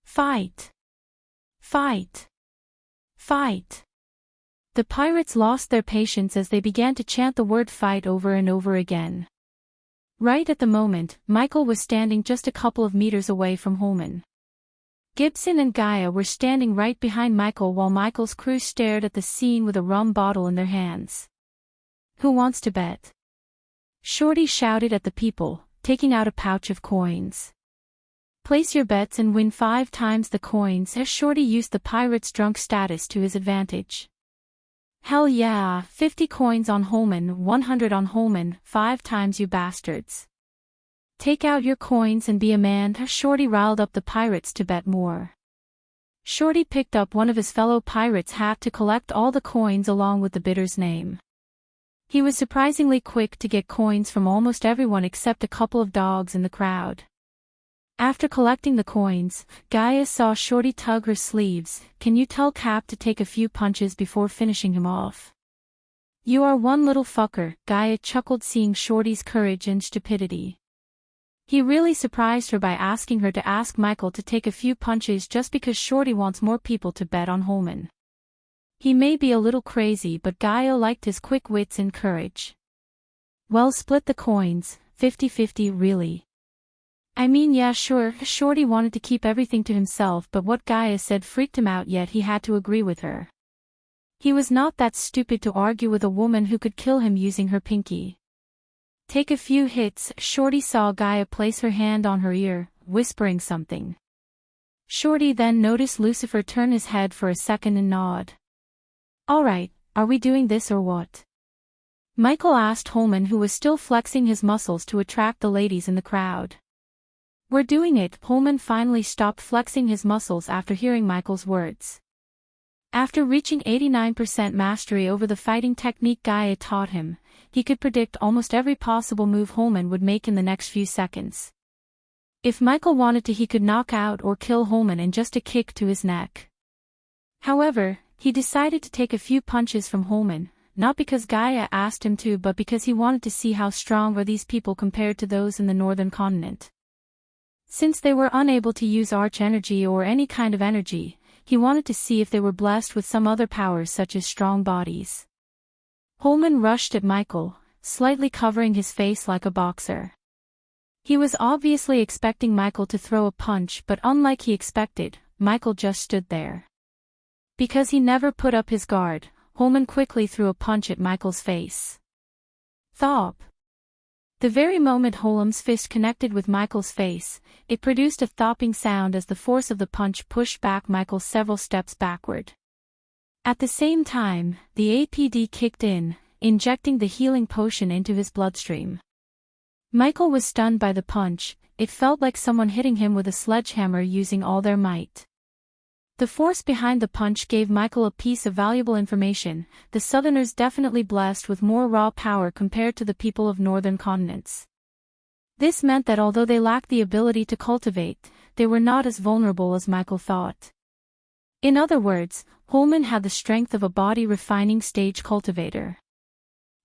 Fight! Fight! Fight!" The pirates lost their patience as they began to chant the word fight over and over again. Right at the moment, Michael was standing just a couple of meters away from Holman. Gibson and Gaia were standing right behind Michael while Michael's crew stared at the scene with a rum bottle in their hands. "Who wants to bet?" Shorty shouted at the people, taking out a pouch of coins. "Place your bets and win 5 times the coins." As Shorty used the pirate's drunk status to his advantage. "Hell yeah, 50 coins on Holman, 100 on Holman, 5 times you bastards. Take out your coins and be a man." Shorty riled up the pirates to bet more. Shorty picked up one of his fellow pirates' hat to collect all the coins along with the bidder's name. He was surprisingly quick to get coins from almost everyone except a couple of dogs in the crowd. After collecting the coins, Gaia saw Shorty tug her sleeves. "Can you tell Cap to take a few punches before finishing him off?" "You are one little fucker," Gaia chuckled, seeing Shorty's courage and stupidity. He really surprised her by asking her to ask Michael to take a few punches just because Shorty wants more people to bet on Holman. He may be a little crazy, but Gaia liked his quick wits and courage. "Well, split the coins, 50-50 really." "I mean, yeah, sure." Shorty wanted to keep everything to himself, but what Gaia said freaked him out, yet he had to agree with her. He was not that stupid to argue with a woman who could kill him using her pinky. Take a few hits. Shorty saw Gaia place her hand on her ear, whispering something. Shorty then noticed Lucifer turn his head for a second and nod. Alright, are we doing this or what? Michael asked Holman, who was still flexing his muscles to attract the ladies in the crowd. We're doing it. Holman finally stopped flexing his muscles after hearing Michael's words. After reaching 89% mastery over the fighting technique Gaia taught him, he could predict almost every possible move Holman would make in the next few seconds. If Michael wanted to, he could knock out or kill Holman in just a kick to his neck. However, he decided to take a few punches from Holman, not because Gaia asked him to but because he wanted to see how strong were these people compared to those in the northern continent. Since they were unable to use arch energy or any kind of energy, he wanted to see if they were blessed with some other powers such as strong bodies. Holman rushed at Michael, slightly covering his face like a boxer. He was obviously expecting Michael to throw a punch, but unlike he expected, Michael just stood there. Because he never put up his guard, Holman quickly threw a punch at Michael's face. Thop! The very moment Holman's fist connected with Michael's face, it produced a thopping sound as the force of the punch pushed back Michael several steps backward. At the same time, the APD kicked in, injecting the healing potion into his bloodstream. Michael was stunned by the punch. It felt like someone hitting him with a sledgehammer using all their might. The force behind the punch gave Michael a piece of valuable information. The Southerners definitely blessed with more raw power compared to the people of northern continents. This meant that although they lacked the ability to cultivate, they were not as vulnerable as Michael thought. In other words, Holman had the strength of a body refining stage cultivator.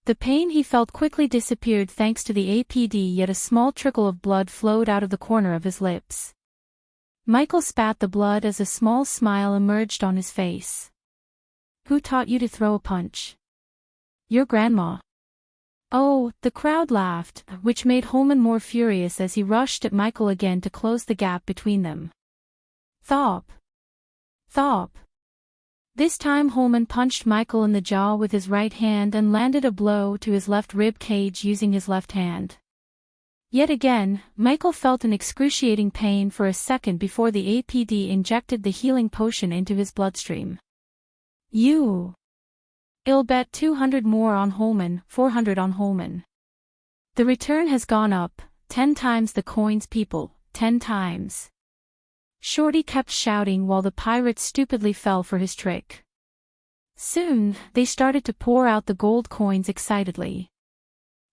The pain he felt quickly disappeared thanks to the APD, yet a small trickle of blood flowed out of the corner of his lips. Michael spat the blood as a small smile emerged on his face. Who taught you to throw a punch? Your grandma. Oh, the crowd laughed, which made Holman more furious as he rushed at Michael again to close the gap between them. Thop! Thop! This time Holman punched Michael in the jaw with his right hand and landed a blow to his left rib cage using his left hand. Yet again, Michael felt an excruciating pain for a second before the APD injected the healing potion into his bloodstream. I'll bet 200 more on Holman, 400 on Holman. The return has gone up, 10 times the coins, people, 10 times. Shorty kept shouting while the pirate stupidly fell for his trick. Soon, they started to pour out the gold coins excitedly.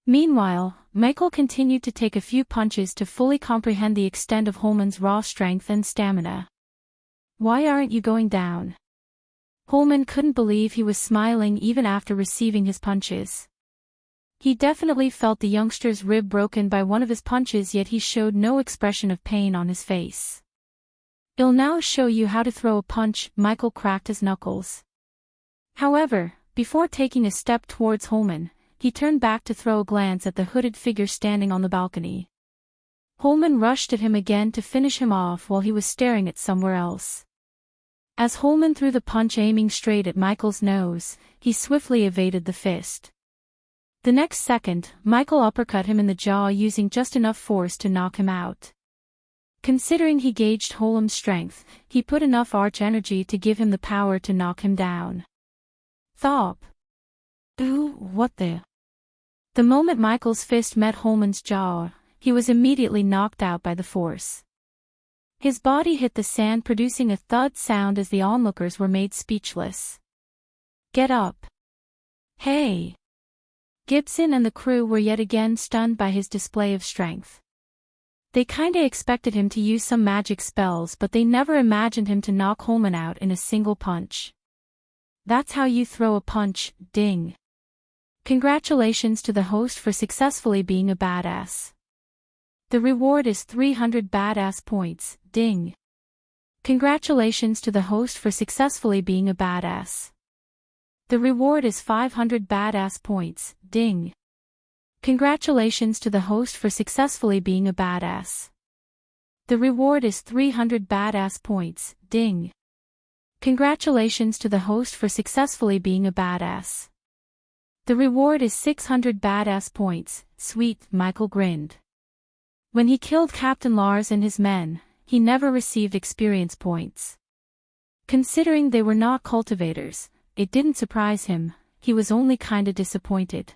Meanwhile, Michael continued to take a few punches to fully comprehend the extent of Holman's raw strength and stamina. Why aren't you going down? Holman couldn't believe he was smiling even after receiving his punches. He definitely felt the youngster's rib broken by one of his punches, yet he showed no expression of pain on his face. I'll now show you how to throw a punch. Michael cracked his knuckles. However, before taking a step towards Holman, he turned back to throw a glance at the hooded figure standing on the balcony. Holman rushed at him again to finish him off while he was staring at somewhere else. As Holman threw the punch aiming straight at Michael's nose, he swiftly evaded the fist. The next second, Michael uppercut him in the jaw using just enough force to knock him out. Considering he gauged Holman's strength, he put enough arch energy to give him the power to knock him down. Thop! Ooh, what the? The moment Michael's fist met Holman's jaw, he was immediately knocked out by the force. His body hit the sand, producing a thud sound as the onlookers were made speechless. Get up! Hey! Gibson and the crew were yet again stunned by his display of strength. They kinda expected him to use some magic spells, but they never imagined him to knock Holman out in a single punch. That's how you throw a punch, ding. Congratulations to the host for successfully being a badass. The reward is 300 badass points, ding. Congratulations to the host for successfully being a badass. The reward is 500 badass points, ding. Congratulations to the host for successfully being a badass. The reward is 300 badass points, ding. Congratulations to the host for successfully being a badass. The reward is 600 badass points, sweet, Michael grinned. When he killed Captain Lars and his men, he never received experience points. Considering they were not cultivators, it didn't surprise him, he was only kinda disappointed.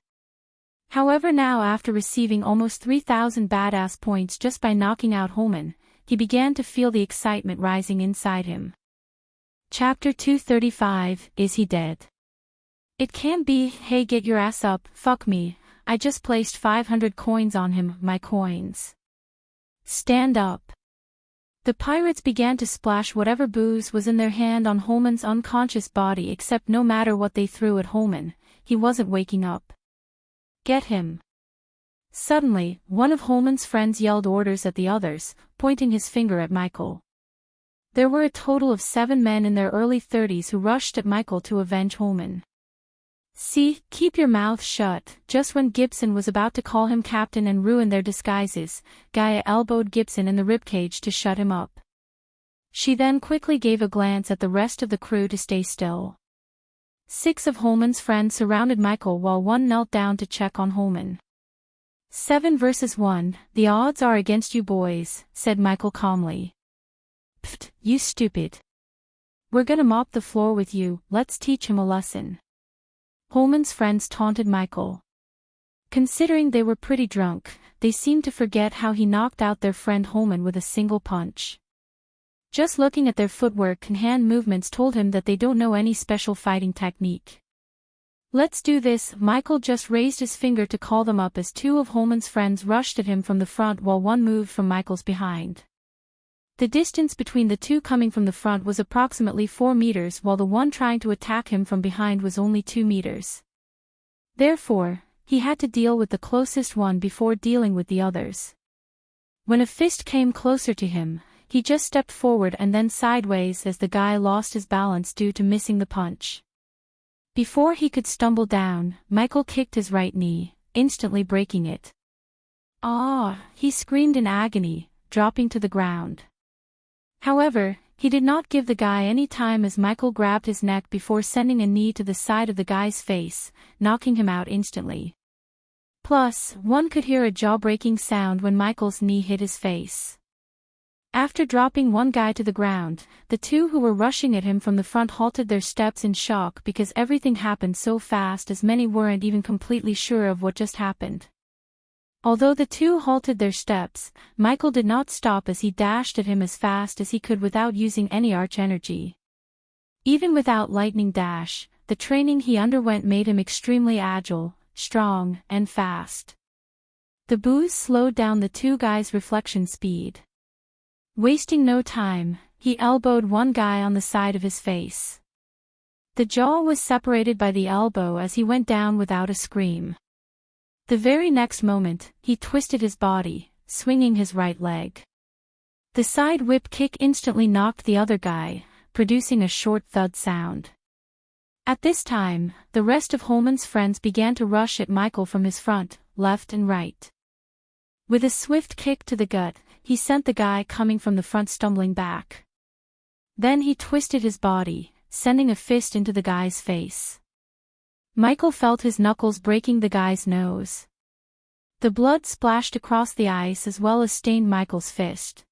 However, now after receiving almost 3,000 badass points just by knocking out Holman, he began to feel the excitement rising inside him. Chapter 235, Is He Dead? It can't be. Hey, get your ass up, fuck me, I just placed 500 coins on him, my coins. Stand up. The pirates began to splash whatever booze was in their hand on Holman's unconscious body, except no matter what they threw at Holman, he wasn't waking up. Get him. Suddenly, one of Holman's friends yelled orders at the others, pointing his finger at Michael. There were a total of 7 men in their early 30s who rushed at Michael to avenge Holman. See, keep your mouth shut. Just when Gibson was about to call him captain and ruin their disguises, Gaia elbowed Gibson in the ribcage to shut him up. She then quickly gave a glance at the rest of the crew to stay still. 6 of Holman's friends surrounded Michael while one knelt down to check on Holman. 7 versus 1, the odds are against you boys, said Michael calmly. Pfft, you stupid. We're gonna mop the floor with you, let's teach him a lesson. Holman's friends taunted Michael. Considering they were pretty drunk, they seemed to forget how he knocked out their friend Holman with a single punch. Just looking at their footwork and hand movements told him that they don't know any special fighting technique. Let's do this. Michael just raised his finger to call them up as 2 of Holman's friends rushed at him from the front while one moved from Michael's behind. The distance between the 2 coming from the front was approximately 4 meters while the one trying to attack him from behind was only 2 meters. Therefore, he had to deal with the closest one before dealing with the others. When a fist came closer to him, he just stepped forward and then sideways as the guy lost his balance due to missing the punch. Before he could stumble down, Michael kicked his right knee, instantly breaking it. Ah! He screamed in agony, dropping to the ground. However, he did not give the guy any time as Michael grabbed his neck before sending a knee to the side of the guy's face, knocking him out instantly. Plus, one could hear a jaw-breaking sound when Michael's knee hit his face. After dropping one guy to the ground, the 2 who were rushing at him from the front halted their steps in shock because everything happened so fast as many weren't even completely sure of what just happened. Although the 2 halted their steps, Michael did not stop as he dashed at him as fast as he could without using any arch energy. Even without lightning dash, the training he underwent made him extremely agile, strong, and fast. The booze slowed down the 2 guys' reflection speed. Wasting no time, he elbowed one guy on the side of his face. The jaw was separated by the elbow as he went down without a scream. The very next moment, he twisted his body, swinging his right leg. The side whip kick instantly knocked the other guy, producing a short thud sound. At this time, the rest of Holman's friends began to rush at Michael from his front, left and right. With a swift kick to the gut, he sent the guy coming from the front stumbling back. Then he twisted his body, sending a fist into the guy's face. Michael felt his knuckles breaking the guy's nose. The blood splashed across the ice as well as stained Michael's fist.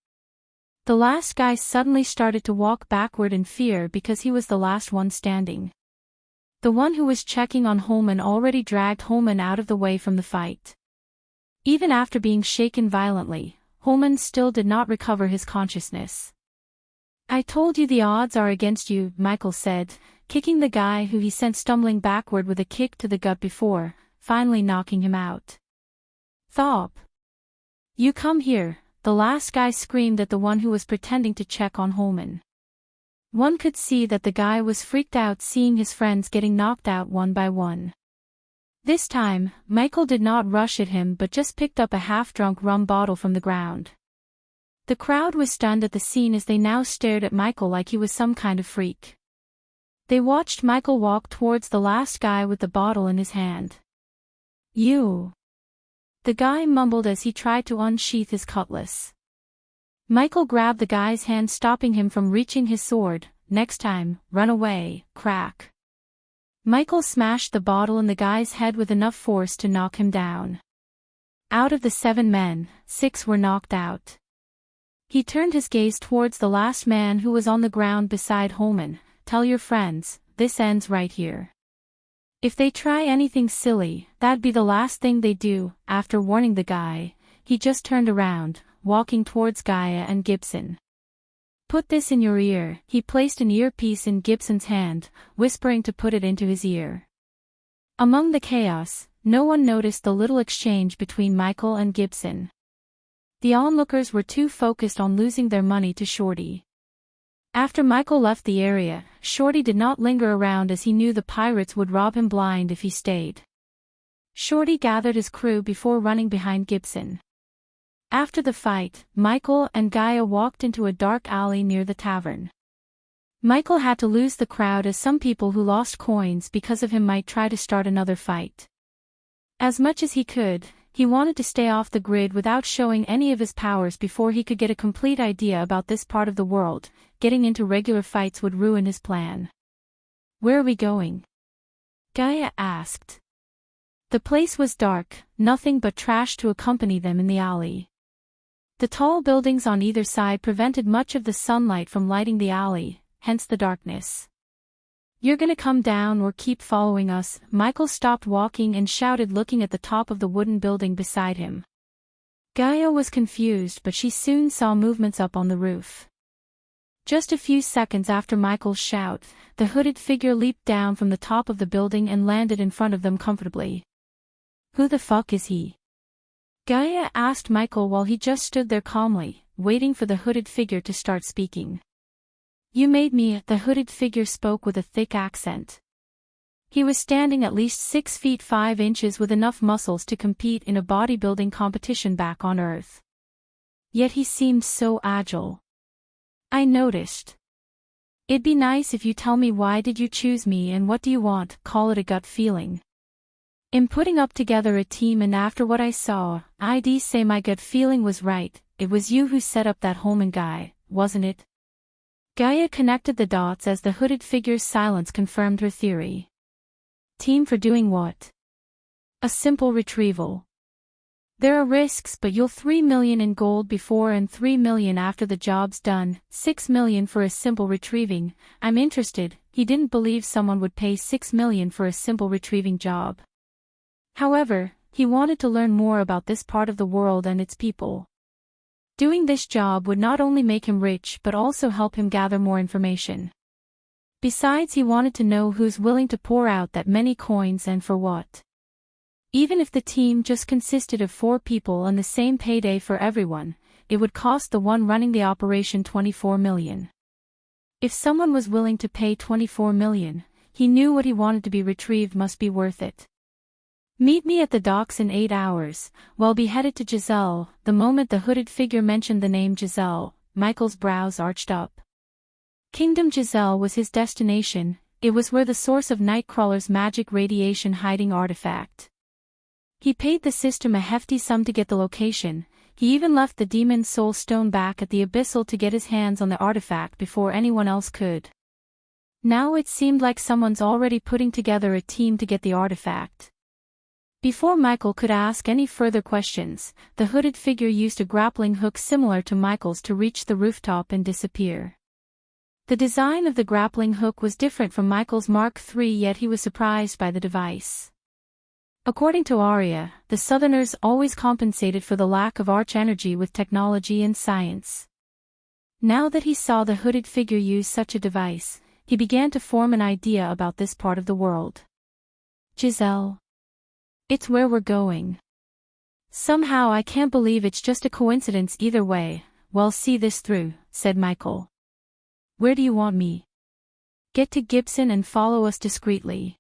The last guy suddenly started to walk backward in fear because he was the last one standing. The one who was checking on Holman already dragged Holman out of the way from the fight. Even after being shaken violently, Holman still did not recover his consciousness. I told you the odds are against you, Michael said, kicking the guy who he sent stumbling backward with a kick to the gut before, finally knocking him out. Thop! You come here, the last guy screamed at the one who was pretending to check on Holman. One could see that the guy was freaked out seeing his friends getting knocked out one by one. This time, Michael did not rush at him but just picked up a half-drunk rum bottle from the ground. The crowd was stunned at the scene as they now stared at Michael like he was some kind of freak. They watched Michael walk towards the last guy with the bottle in his hand. You. The guy mumbled as he tried to unsheath his cutlass. Michael grabbed the guy's hand stopping him from reaching his sword. Next time, run away, crack. Michael smashed the bottle in the guy's head with enough force to knock him down. Out of the 7 men, 6 were knocked out. He turned his gaze towards the last man who was on the ground beside Holman. Tell your friends, this ends right here. If they try anything silly, that'd be the last thing they do. After warning the guy, he just turned around, walking towards Gaia and Gibson. Put this in your ear. He placed an earpiece in Gibson's hand, whispering to put it into his ear. Among the chaos, no one noticed the little exchange between Michael and Gibson. The onlookers were too focused on losing their money to Shorty. After Michael left the area, Shorty did not linger around as he knew the pirates would rob him blind if he stayed. Shorty gathered his crew before running behind Gibson. After the fight, Michael and Gaia walked into a dark alley near the tavern. Michael had to lose the crowd as some people who lost coins because of him might try to start another fight. As much as he could, he wanted to stay off the grid without showing any of his powers before he could get a complete idea about this part of the world. Getting into regular fights would ruin his plan. Where are we going? Gaia asked. The place was dark, nothing but trash to accompany them in the alley. The tall buildings on either side prevented much of the sunlight from lighting the alley, hence the darkness. You're gonna come down or keep following us? Michael stopped walking and shouted, looking at the top of the wooden building beside him. Gaia was confused, but she soon saw movements up on the roof. Just a few seconds after Michael's shout, the hooded figure leaped down from the top of the building and landed in front of them comfortably. Who the fuck is he? Gaia asked Michael while he just stood there calmly, waiting for the hooded figure to start speaking. You made me. The hooded figure spoke with a thick accent. He was standing at least 6 feet 5 inches with enough muscles to compete in a bodybuilding competition back on Earth. Yet he seemed so agile. I noticed. It'd be nice if you tell me why did you choose me and what do you want? Call it a gut feeling. In putting up together a team and after what I saw, I'd say my gut feeling was right. It was you who set up that Holman guy, wasn't it? Gaia connected the dots as the hooded figure's silence confirmed her theory. Team for doing what? A simple retrieval. There are risks, but you'll 3 million in gold before and 3 million after the job's done, 6 million for a simple retrieving. I'm interested. He didn't believe someone would pay 6 million for a simple retrieving job. However, he wanted to learn more about this part of the world and its people. Doing this job would not only make him rich but also help him gather more information. Besides, he wanted to know who's willing to pour out that many coins and for what. Even if the team just consisted of 4 people and the same payday for everyone, it would cost the one running the operation 24 million. If someone was willing to pay 24 million, he knew what he wanted to be retrieved must be worth it. Meet me at the docks in 8 hours. We'll be headed to Giselle. The moment the hooded figure mentioned the name Giselle, Michael's brows arched up. Kingdom Giselle was his destination. It was where the source of Nightcrawler's magic radiation hiding artifact. He paid the system a hefty sum to get the location. He even left the demon soul stone back at the abyssal to get his hands on the artifact before anyone else could. Now it seemed like someone's already putting together a team to get the artifact. Before Michael could ask any further questions, the hooded figure used a grappling hook similar to Michael's to reach the rooftop and disappear. The design of the grappling hook was different from Michael's Mark III, yet he was surprised by the device. According to Arya, the Southerners always compensated for the lack of arch energy with technology and science. Now that he saw the hooded figure use such a device, he began to form an idea about this part of the world. Giselle. It's where we're going. Somehow I can't believe it's just a coincidence either way. Well, see this through, said Michael. Where do you want me? Get to Gibson and follow us discreetly.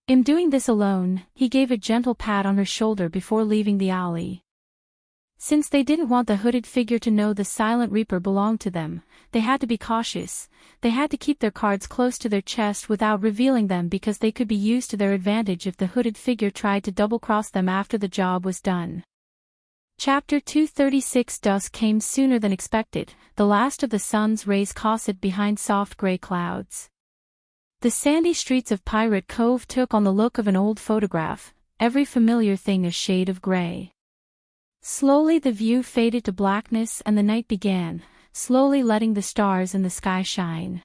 In doing this alone, he gave a gentle pat on her shoulder before leaving the alley. Since they didn't want the hooded figure to know the Silent Reaper belonged to them, they had to be cautious. They had to keep their cards close to their chest without revealing them because they could be used to their advantage if the hooded figure tried to double-cross them after the job was done. Chapter 236. Dusk came sooner than expected. The last of the sun's rays caught behind soft gray clouds. The sandy streets of Pirate Cove took on the look of an old photograph, every familiar thing a shade of gray. Slowly the view faded to blackness and the night began, slowly letting the stars in the sky shine.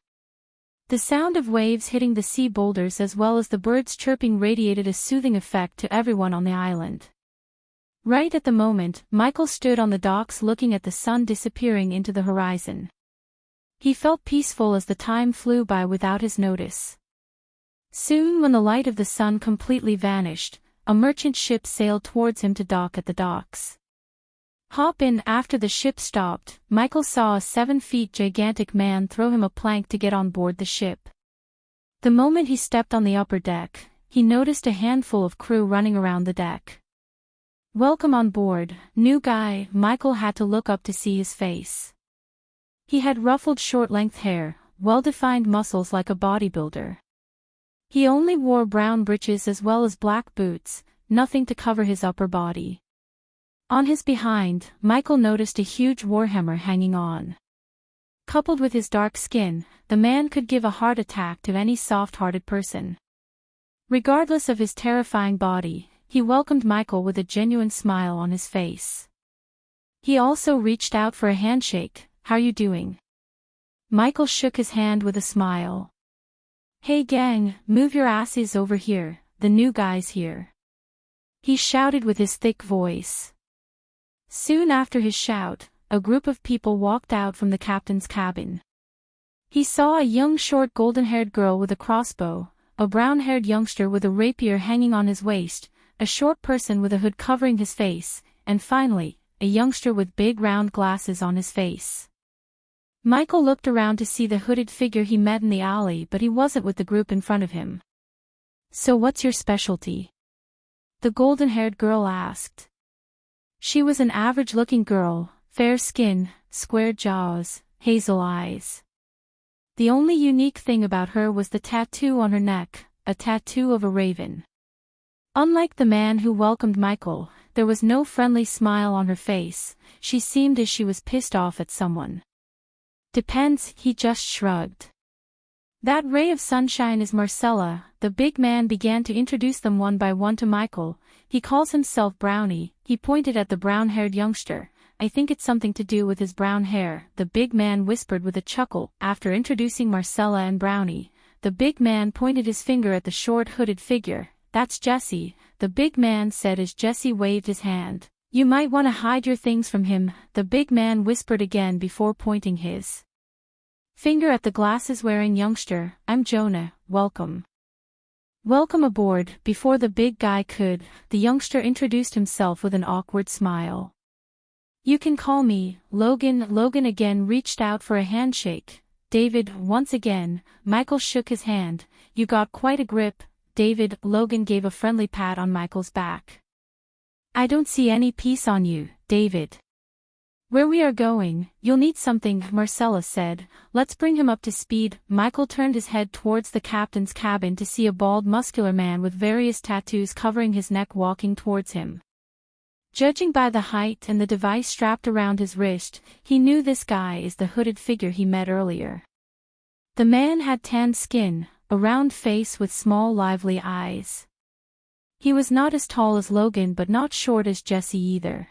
The sound of waves hitting the sea boulders as well as the birds chirping radiated a soothing effect to everyone on the island. Right at the moment, Michael stood on the docks looking at the sun disappearing into the horizon. He felt peaceful as the time flew by without his notice. Soon when the light of the sun completely vanished, a merchant ship sailed towards him to dock at the docks. Hop in. After the ship stopped, Michael saw a 7-foot gigantic man throw him a plank to get on board the ship. The moment he stepped on the upper deck, he noticed a handful of crew running around the deck. "Welcome on board, new guy." Michael had to look up to see his face. He had ruffled short-length hair, well-defined muscles like a bodybuilder. He only wore brown breeches as well as black boots, nothing to cover his upper body. On his behind, Michael noticed a huge warhammer hanging on. Coupled with his dark skin, the man could give a heart attack to any soft-hearted person. Regardless of his terrifying body, he welcomed Michael with a genuine smile on his face. He also reached out for a handshake. "How you doing?" Michael shook his hand with a smile. "Hey gang, move your asses over here, the new guy's here," he shouted with his thick voice. Soon after his shout, a group of people walked out from the captain's cabin. He saw a young short golden-haired girl with a crossbow, a brown-haired youngster with a rapier hanging on his waist, a short person with a hood covering his face, and finally, a youngster with big round glasses on his face. Michael looked around to see the hooded figure he met in the alley, but he wasn't with the group in front of him. "So what's your specialty?" the golden-haired girl asked. She was an average-looking girl, fair skin, square jaws, hazel eyes. The only unique thing about her was the tattoo on her neck, a tattoo of a raven. Unlike the man who welcomed Michael, there was no friendly smile on her face. She seemed as she was pissed off at someone. "Depends," he just shrugged. "That ray of sunshine is Marcella." The big man began to introduce them one by one to Michael. "He calls himself Brownie." He pointed at the brown-haired youngster. "I think it's something to do with his brown hair," the big man whispered with a chuckle. After introducing Marcella and Brownie, the big man pointed his finger at the short hooded figure. "That's Jesse," the big man said as Jesse waved his hand. "You might want to hide your things from him," the big man whispered again before pointing his finger at the glasses-wearing youngster. "I'm Jonah, welcome." "Welcome aboard." Before the big guy could, the youngster introduced himself with an awkward smile. "You can call me Logan." Logan again reached out for a handshake. "David." Once again, Michael shook his hand. "You got quite a grip, David." Logan gave a friendly pat on Michael's back. "I don't see any peace on you, David. Where we are going, you'll need something," Marcella said. "Let's bring him up to speed." Michael turned his head towards the captain's cabin to see a bald muscular man with various tattoos covering his neck walking towards him. Judging by the height and the device strapped around his wrist, he knew this guy is the hooded figure he met earlier. The man had tanned skin, a round face with small lively eyes. He was not as tall as Logan but not short as Jesse either.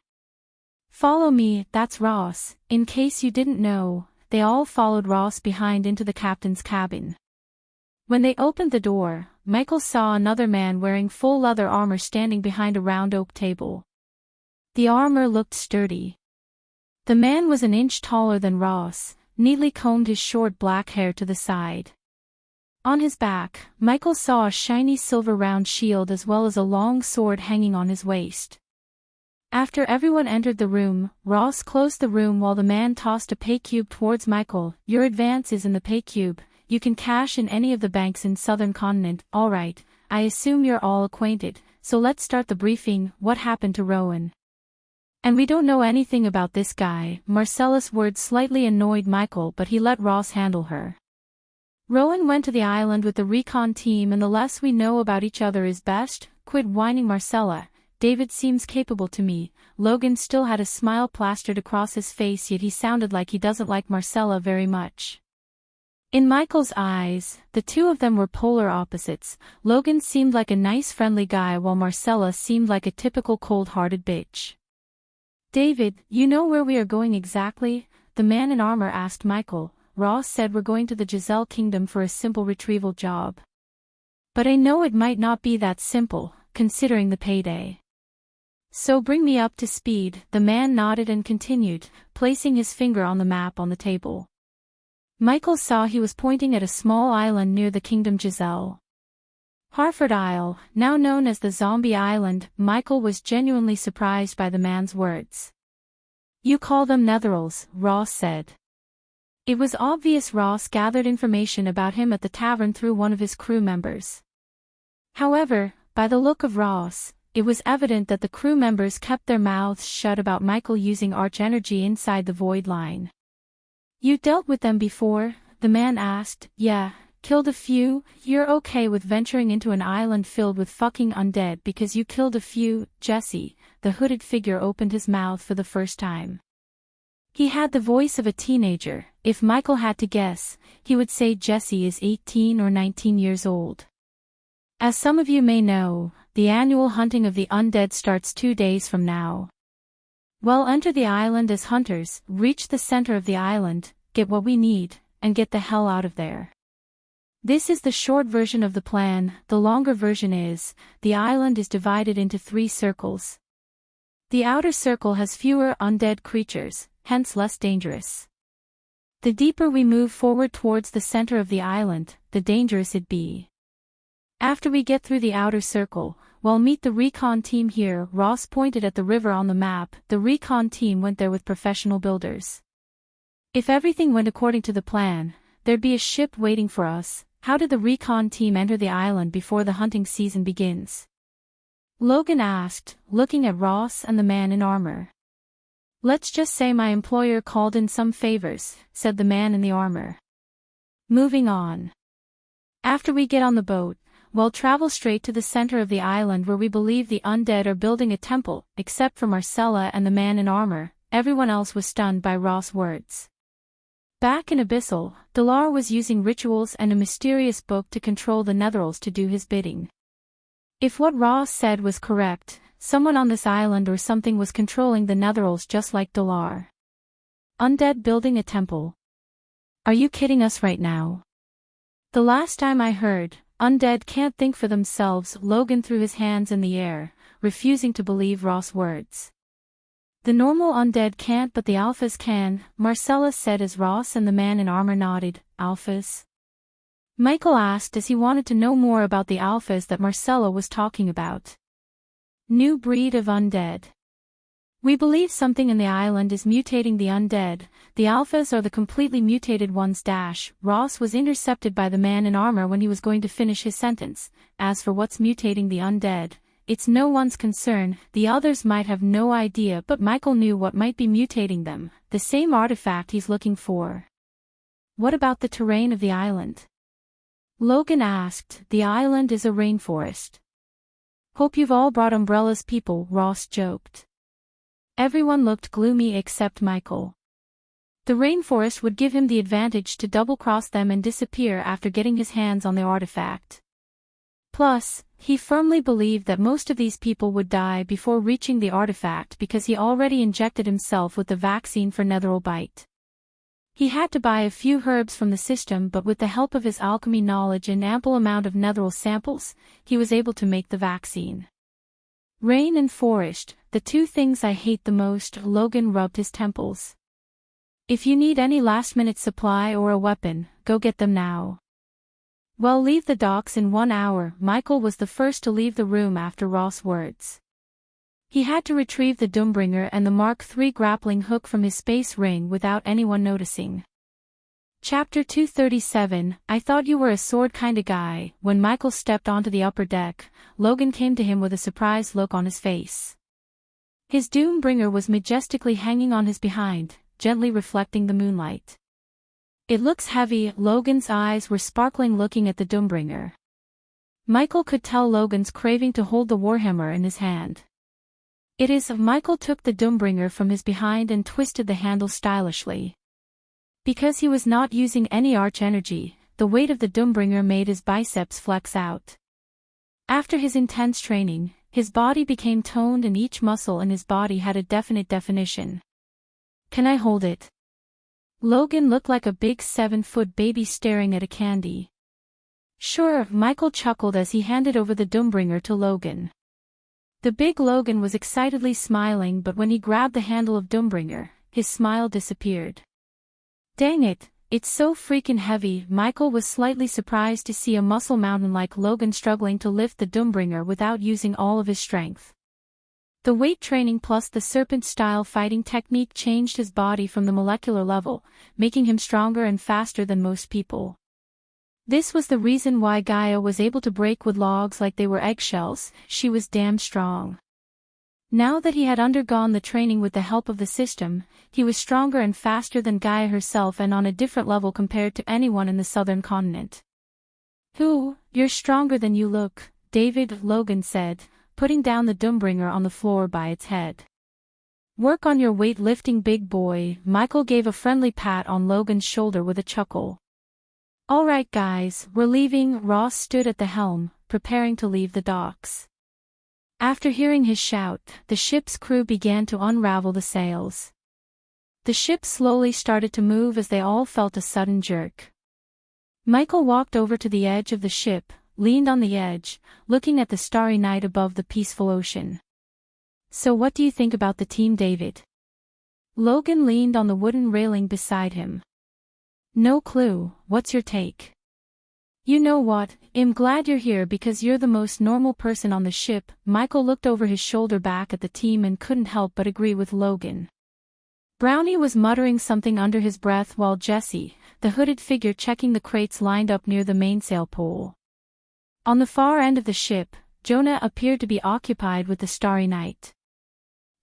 "Follow me." "That's Ross." In case you didn't know, they all followed Ross behind into the captain's cabin. When they opened the door, Michael saw another man wearing full leather armor standing behind a round oak table. The armor looked sturdy. The man was an inch taller than Ross, neatly combed his short black hair to the side. On his back, Michael saw a shiny silver round shield as well as a long sword hanging on his waist. After everyone entered the room, Ross closed the room while the man tossed a pay cube towards Michael. "Your advance is in the pay cube. You can cash in any of the banks in Southern Continent." "Alright, I assume you're all acquainted, so let's start the briefing." "What happened to Rowan?" "And we don't know anything about this guy." Marcella's words slightly annoyed Michael but he let Ross handle her. "Rowan went to the island with the recon team and the less we know about each other is best." "Quit whining, Marcella. David seems capable to me." Logan still had a smile plastered across his face yet he sounded like he doesn't like Marcella very much. In Michael's eyes, the two of them were polar opposites. Logan seemed like a nice friendly guy while Marcella seemed like a typical cold-hearted bitch. "David, you know where we are going exactly?" the man in armor asked Michael. "Ross said we're going to the Giselle Kingdom for a simple retrieval job. But I know it might not be that simple, considering the payday. So bring me up to speed." The man nodded and continued, placing his finger on the map on the table. Michael saw he was pointing at a small island near the Kingdom Giselle. Harford Isle, now known as the Zombie Island. Michael was genuinely surprised by the man's words. "You call them Netherals," Ross said. It was obvious Ross gathered information about him at the tavern through one of his crew members. However, by the look of Ross, it was evident that the crew members kept their mouths shut about Michael using arch-energy inside the void line. "You dealt with them before?" the man asked. "Yeah, killed a few." "You're okay with venturing into an island filled with fucking undead because you killed a few?" Jesse, the hooded figure, opened his mouth for the first time. He had the voice of a teenager. If Michael had to guess, he would say Jesse is 18 or 19 years old. "As some of you may know, the annual hunting of the undead starts 2 days from now. We'll enter the island as hunters, reach the center of the island, get what we need, and get the hell out of there. This is the short version of the plan. The longer version is, the island is divided into 3 circles. The outer circle has fewer undead creatures, hence less dangerous. The deeper we move forward towards the center of the island, the dangerous it be. After we get through the outer circle, we'll meet the recon team here." Ross pointed at the river on the map. "The recon team went there with professional builders. If everything went according to the plan, there'd be a ship waiting for us." "How did the recon team enter the island before the hunting season begins?" Logan asked, looking at Ross and the man in armor. "Let's just say my employer called in some favors," said the man in the armor. "Moving on. After we get on the boat, we'll travel straight to the center of the island where we believe the undead are building a temple." Except for Marcella and the man in armor, everyone else was stunned by Ross' words. Back in Abyssal, Delar was using rituals and a mysterious book to control the Netherals to do his bidding. If what Ross said was correct, someone on this island or something was controlling the Netherals just like Delar. Undead building a temple. Are you kidding us right now? The last time I heard, undead can't think for themselves. Logan threw his hands in the air, refusing to believe Ross' words. The normal undead can't, but the alphas can, Marcella said as Ross and the man in armor nodded. Alphas? Michael asked as he wanted to know more about the alphas that Marcella was talking about. New breed of undead. We believe something in the island is mutating the undead. The alphas are the completely mutated ones. Ross was intercepted by the man in armor when he was going to finish his sentence. As for what's mutating the undead, it's no one's concern. The others might have no idea, but Michael knew what might be mutating them, the same artifact he's looking for. What about the terrain of the island? Logan asked. The island is a rainforest. Hope you've all brought umbrellas, people, Ross joked. Everyone looked gloomy except Michael. The rainforest would give him the advantage to double-cross them and disappear after getting his hands on the artifact. Plus, he firmly believed that most of these people would die before reaching the artifact because he already injected himself with the vaccine for Netheral Bite. He had to buy a few herbs from the system, but with the help of his alchemy knowledge and ample amount of Netheral samples, he was able to make the vaccine. Rain and forest, the 2 things I hate the most. Logan rubbed his temples. If you need any last-minute supply or a weapon, go get them now. Well, leave the docks in 1 hour. Michael was the first to leave the room after Ross' words. He had to retrieve the Doombringer and the Mark III grappling hook from his space ring without anyone noticing. Chapter 237, I thought you were a sword kinda guy. When Michael stepped onto the upper deck, Logan came to him with a surprised look on his face. His Doombringer was majestically hanging on his behind, gently reflecting the moonlight. It looks heavy. Logan's eyes were sparkling looking at the Doombringer. Michael could tell Logan's craving to hold the Warhammer in his hand. It is. Michael took the Doombringer from his behind and twisted the handle stylishly. Because he was not using any arch energy, the weight of the Doombringer made his biceps flex out. After his intense training, his body became toned and each muscle in his body had a definite definition. "Can I hold it?" Logan looked like a big 7-foot baby staring at a candy. "Sure," Michael chuckled as he handed over the Doombringer to Logan. The big Logan was excitedly smiling, but when he grabbed the handle of Doombringer, his smile disappeared. "Dang it, it's so freaking heavy." Michael was slightly surprised to see a muscle mountain like Logan struggling to lift the Doombringer without using all of his strength. The weight training plus the serpent-style fighting technique changed his body from the molecular level, making him stronger and faster than most people. This was the reason why Gaia was able to break wood logs like they were eggshells. She was damn strong. Now that he had undergone the training with the help of the system, he was stronger and faster than Gaia herself and on a different level compared to anyone in the southern continent. "You're stronger than you look, David," Logan said, putting down the Doombringer on the floor by its head. "Work on your weight lifting, big boy." Michael gave a friendly pat on Logan's shoulder with a chuckle. "All right guys, we're leaving." Ross stood at the helm, preparing to leave the docks. After hearing his shout, the ship's crew began to unravel the sails. The ship slowly started to move as they all felt a sudden jerk. Michael walked over to the edge of the ship, leaned on the edge, looking at the starry night above the peaceful ocean. "So what do you think about the team, David?" Logan leaned on the wooden railing beside him. "No clue, what's your take?" "You know what, I'm glad you're here because you're the most normal person on the ship." Michael looked over his shoulder back at the team and couldn't help but agree with Logan. Brownie was muttering something under his breath while Jesse, the hooded figure checking the crates lined up near the mainsail pole. On the far end of the ship, Jonah appeared to be occupied with the starry night.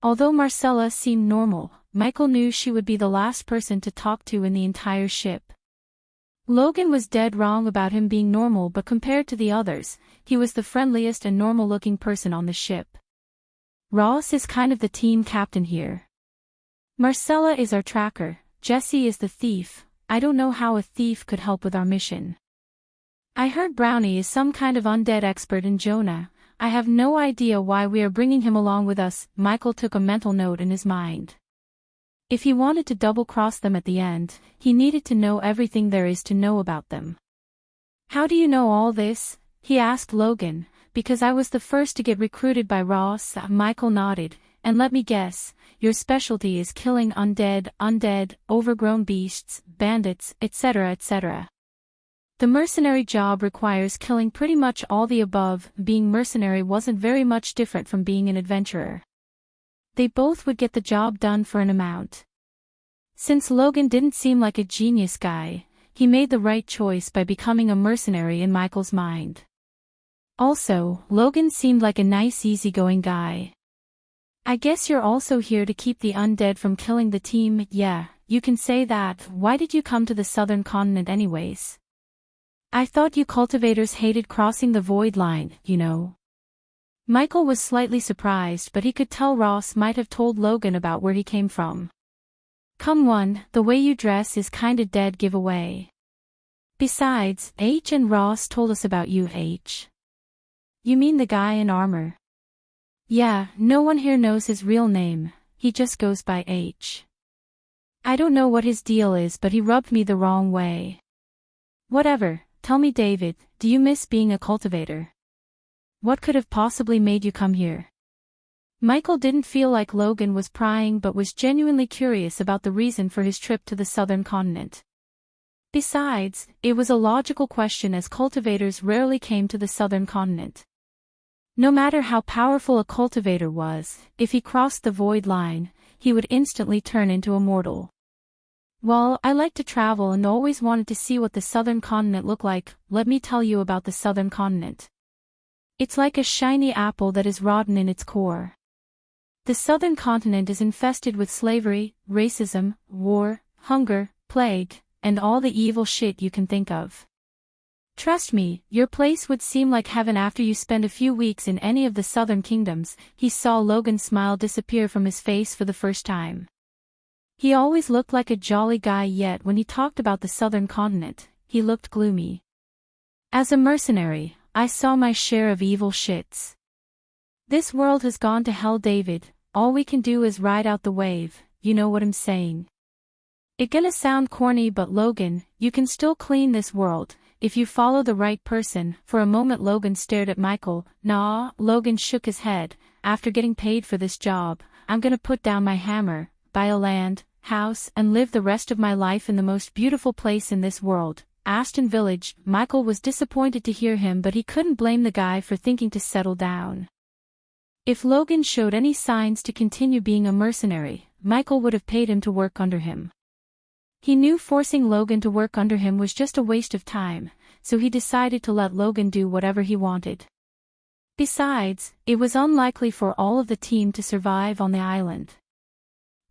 Although Marcella seemed normal, Michael knew she would be the last person to talk to in the entire ship. Logan was dead wrong about him being normal, but compared to the others, he was the friendliest and normal-looking person on the ship. "Ross is kind of the team captain here. Marcella is our tracker, Jesse is the thief. I don't know how a thief could help with our mission. I heard Brownie is some kind of undead expert in Jonah. I have no idea why we are bringing him along with us." Michael took a mental note in his mind. If he wanted to double-cross them at the end, he needed to know everything there is to know about them. "How do you know all this?" he asked Logan. "Because I was the first to get recruited by Ross." Michael nodded. "And let me guess, your specialty is killing undead, overgrown beasts, bandits, etc., etc. The mercenary job requires killing pretty much all the above." Being mercenary wasn't very much different from being an adventurer. They both would get the job done for an amount. Since Logan didn't seem like a genius guy, he made the right choice by becoming a mercenary in Michael's mind. Also, Logan seemed like a nice easygoing guy. "I guess you're also here to keep the undead from killing the team." "Yeah, you can say that. Why did you come to the southern continent anyways?" "I thought you cultivators hated crossing the void line, you know." Michael was slightly surprised, but he could tell Ross might have told Logan about where he came from. "Come on, the way you dress is kinda dead giveaway. Besides, H and Ross told us about you." "H? You mean the guy in armor?" "Yeah, no one here knows his real name, he just goes by H. I don't know what his deal is, but he rubbed me the wrong way." "Whatever, tell me, David, do you miss being a cultivator? What could have possibly made you come here?" Michael didn't feel like Logan was prying but was genuinely curious about the reason for his trip to the southern continent. Besides, it was a logical question as cultivators rarely came to the southern continent. No matter how powerful a cultivator was, if he crossed the void line, he would instantly turn into immortal. "Well, I like to travel and always wanted to see what the southern continent looked like. Let me tell you about the southern continent. It's like a shiny apple that is rotten in its core. The southern continent is infested with slavery, racism, war, hunger, plague, and all the evil shit you can think of. Trust me, your place would seem like heaven after you spend a few weeks in any of the southern kingdoms." He saw Logan's smile disappear from his face for the first time. He always looked like a jolly guy, yet when he talked about the southern continent, he looked gloomy. As a mercenary, I saw my share of evil shits. This world has gone to hell, David. All we can do is ride out the wave, you know what I'm saying. It gonna sound corny, but Logan, you can still clean this world, if you follow the right person. For a moment Logan stared at Michael. Nah, Logan shook his head. After getting paid for this job, I'm gonna put down my hammer, buy a land, house, and live the rest of my life in the most beautiful place in this world, Aston Village. Michael was disappointed to hear him, but he couldn't blame the guy for thinking to settle down. If Logan showed any signs to continue being a mercenary, Michael would have paid him to work under him. He knew forcing Logan to work under him was just a waste of time, so he decided to let Logan do whatever he wanted. Besides, it was unlikely for all of the team to survive on the island.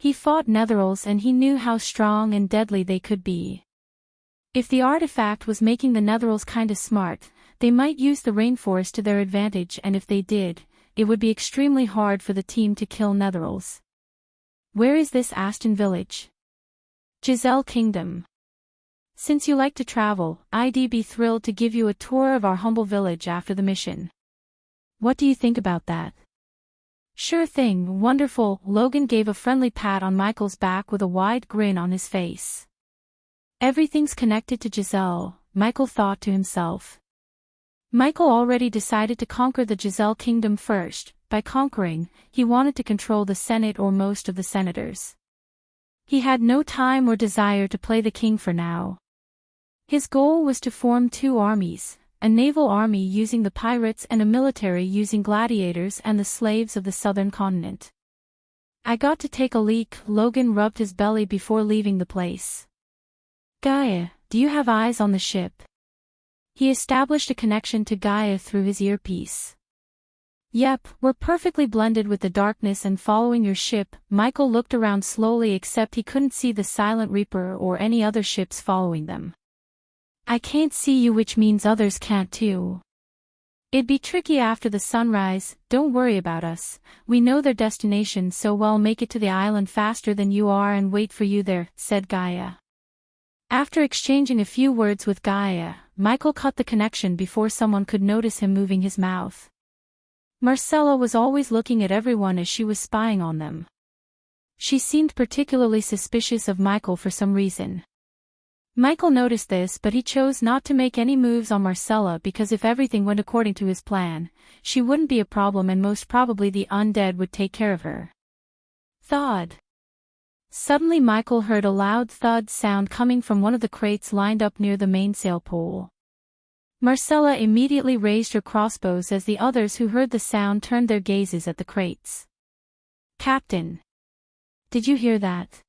He fought Netherals and he knew how strong and deadly they could be. If the artifact was making the Netherals kinda smart, they might use the rainforest to their advantage, and if they did, it would be extremely hard for the team to kill Netherals. Where is this Aston Village? Giselle Kingdom. Since you like to travel, I'd be thrilled to give you a tour of our humble village after the mission. What do you think about that? Sure thing, wonderful. Logan gave a friendly pat on Michael's back with a wide grin on his face. Everything's connected to Giselle, Michael thought to himself. Michael already decided to conquer the Giselle Kingdom first. By conquering, he wanted to control the Senate or most of the senators. He had no time or desire to play the king for now. His goal was to form two armies, a naval army using the pirates and a military using gladiators and the slaves of the southern continent. I got to take a leak. Logan rubbed his belly before leaving the place. Gaia, do you have eyes on the ship? He established a connection to Gaia through his earpiece. Yep, we're perfectly blended with the darkness and following your ship. Michael looked around slowly, except he couldn't see the Silent Reaper or any other ships following them. I can't see you, which means others can't too. It'd be tricky after the sunrise. Don't worry about us. We know their destination so we'll make it to the island faster than you are and wait for you there, said Gaia. After exchanging a few words with Gaia, Michael cut the connection before someone could notice him moving his mouth. Marcella was always looking at everyone as she was spying on them. She seemed particularly suspicious of Michael for some reason. Michael noticed this, but he chose not to make any moves on Marcella because if everything went according to his plan, she wouldn't be a problem and most probably the undead would take care of her. Thud. Suddenly Michael heard a loud thud sound coming from one of the crates lined up near the mainsail pole. Marcella immediately raised her crossbows as the others who heard the sound turned their gazes at the crates. Captain! Did you hear that?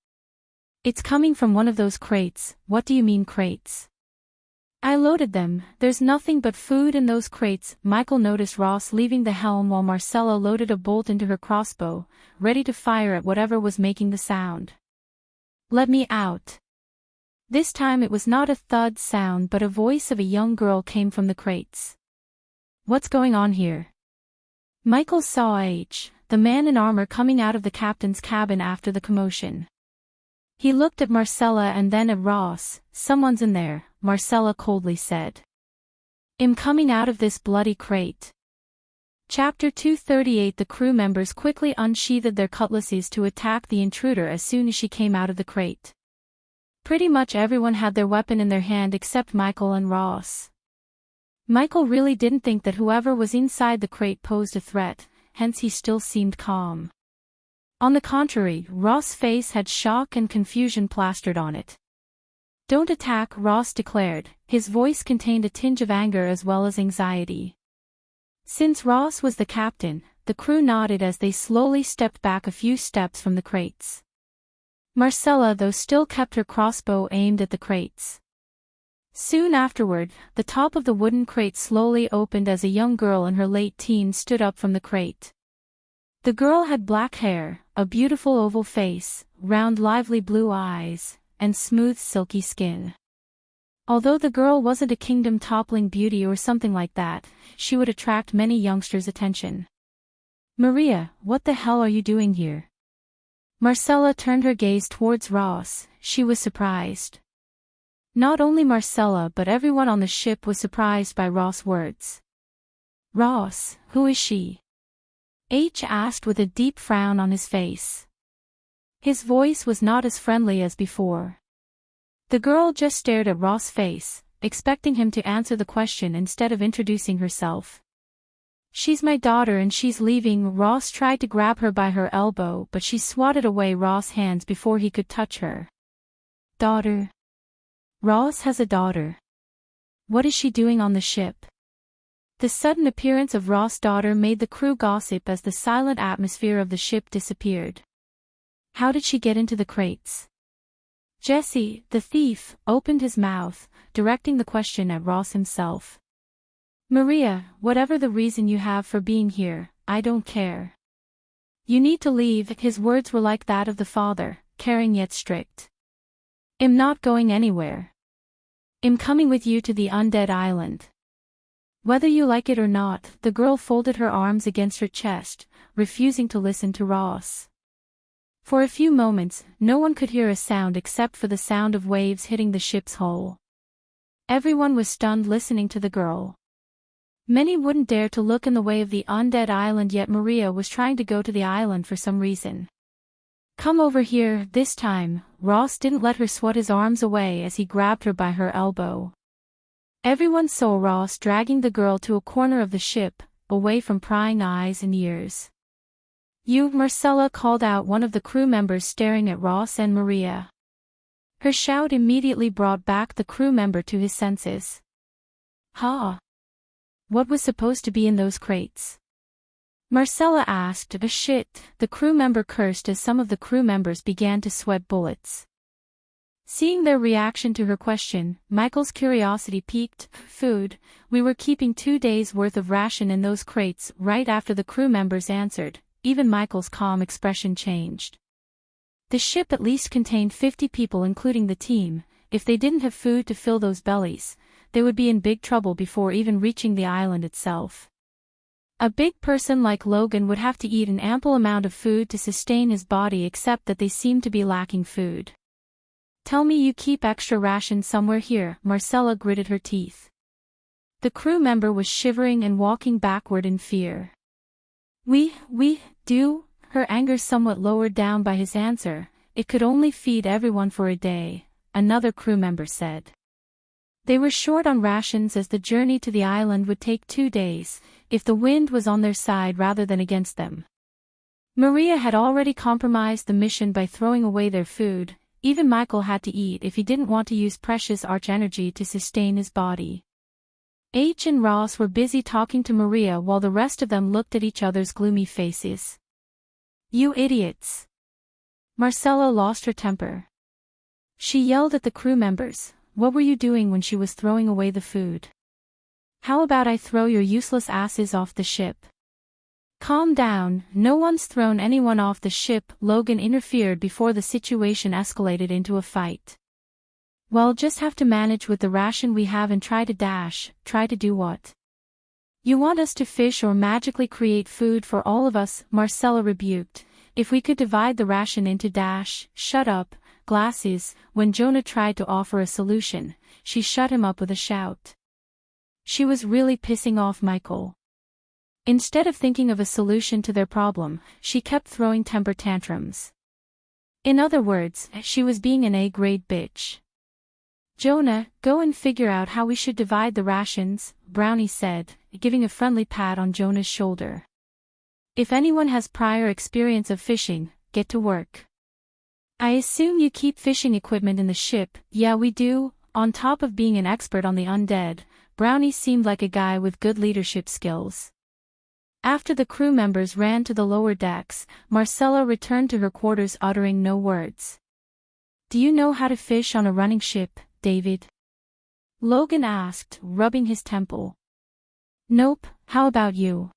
It's coming from one of those crates. What do you mean crates? I loaded them. There's nothing but food in those crates. Michael noticed Ross leaving the helm while Marcella loaded a bolt into her crossbow, ready to fire at whatever was making the sound. Let me out. This time it was not a thud sound but a voice of a young girl came from the crates. What's going on here? Michael saw H, the man in armor, coming out of the captain's cabin after the commotion. He looked at Marcella and then at Ross. Someone's in there, Marcella coldly said. I'm coming out of this bloody crate. Chapter 238. The crew members quickly unsheathed their cutlasses to attack the intruder as soon as she came out of the crate. Pretty much everyone had their weapon in their hand except Michael and Ross. Michael really didn't think that whoever was inside the crate posed a threat, hence he still seemed calm. On the contrary, Ross' face had shock and confusion plastered on it. Don't attack, Ross declared. His voice contained a tinge of anger as well as anxiety. Since Ross was the captain, the crew nodded as they slowly stepped back a few steps from the crates. Marcella, though, still kept her crossbow aimed at the crates. Soon afterward, the top of the wooden crate slowly opened as a young girl in her late teens stood up from the crate. The girl had black hair, a beautiful oval face, round lively blue eyes, and smooth silky skin. Although the girl wasn't a kingdom-toppling beauty or something like that, she would attract many youngsters' attention. Maria, what the hell are you doing here? Marcella turned her gaze towards Ross. She was surprised. Not only Marcella but everyone on the ship was surprised by Ross' words. Ross, who is she? H asked with a deep frown on his face. His voice was not as friendly as before. The girl just stared at Ross' face, expecting him to answer the question instead of introducing herself. She's my daughter and she's leaving. Ross tried to grab her by her elbow but she swatted away Ross' hands before he could touch her. Daughter? Ross has a daughter. What is she doing on the ship? The sudden appearance of Ross' daughter made the crew gossip as the silent atmosphere of the ship disappeared. How did she get into the crates? Jesse, the thief, opened his mouth, directing the question at Ross himself. Maria, whatever the reason you have for being here, I don't care. You need to leave. His words were like that of the father, caring yet strict. I'm not going anywhere. I'm coming with you to the undead island. Whether you like it or not, the girl folded her arms against her chest, refusing to listen to Ross. For a few moments, no one could hear a sound except for the sound of waves hitting the ship's hull. Everyone was stunned listening to the girl. Many wouldn't dare to look in the way of the undead island, yet Maria was trying to go to the island for some reason. Come over here. This time, Ross didn't let her swat his arms away as he grabbed her by her elbow. Everyone saw Ross dragging the girl to a corner of the ship, away from prying eyes and ears. You, Marcella called out one of the crew members staring at Ross and Maria. Her shout immediately brought back the crew member to his senses. Ha! What was supposed to be in those crates? Marcella asked. Shit, the crew member cursed as some of the crew members began to sweat bullets. Seeing their reaction to her question, Michael's curiosity piqued. Food, we were keeping 2 days' worth of ration in those crates. Right after the crew members answered, even Michael's calm expression changed. The ship at least contained 50 people including the team. If they didn't have food to fill those bellies, they would be in big trouble before even reaching the island itself. A big person like Logan would have to eat an ample amount of food to sustain his body, except that they seemed to be lacking food. Tell me you keep extra rations somewhere here. Marcella gritted her teeth. The crew member was shivering and walking backward in fear. We do, her anger somewhat lowered down by his answer. It could only feed everyone for a day, another crew member said. They were short on rations as the journey to the island would take 2 days, if the wind was on their side rather than against them. Maria had already compromised the mission by throwing away their food. Even Michael had to eat if he didn't want to use precious arch energy to sustain his body. H and Ross were busy talking to Maria while the rest of them looked at each other's gloomy faces. You idiots! Marcella lost her temper. She yelled at the crew members. What were you doing when she was throwing away the food? How about I throw your useless asses off the ship? Calm down, no one's thrown anyone off the ship. Logan interfered before the situation escalated into a fight. Well, just have to manage with the ration we have and try to dash. Try to do what? You want us to fish or magically create food for all of us? Marcella rebuked. If we could divide the ration into shut up, glasses. When Jonah tried to offer a solution, she shut him up with a shout. She was really pissing off Michael. Instead of thinking of a solution to their problem, she kept throwing temper tantrums. In other words, she was being an A-grade bitch. Jonah, go and figure out how we should divide the rations, Brownie said, giving a friendly pat on Jonah's shoulder. If anyone has prior experience of fishing, get to work. I assume you keep fishing equipment in the ship. Yeah, we do. On top of being an expert on the undead, Brownie seemed like a guy with good leadership skills. After the crew members ran to the lower decks, Marcella returned to her quarters uttering no words. Do you know how to fish on a running ship, David? Logan asked, rubbing his temple. Nope, how about you?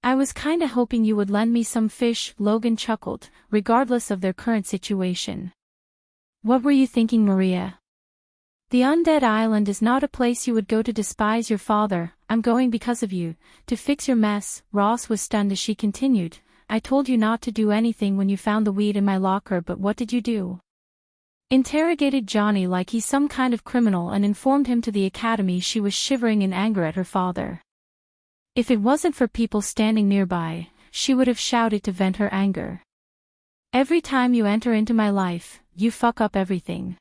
I was kinda hoping you would lend me some fish, Logan chuckled, regardless of their current situation. What were you thinking, Maria? The undead island is not a place you would go to despise your father. I'm going because of you, to fix your mess. Ross was stunned as she continued, I told you not to do anything when you found the weed in my locker, but what did you do? Interrogated Johnny like he's some kind of criminal and informed him to the academy she was shivering in anger at her father. If it wasn't for people standing nearby, she would have shouted to vent her anger. Every time you enter into my life, you fuck up everything.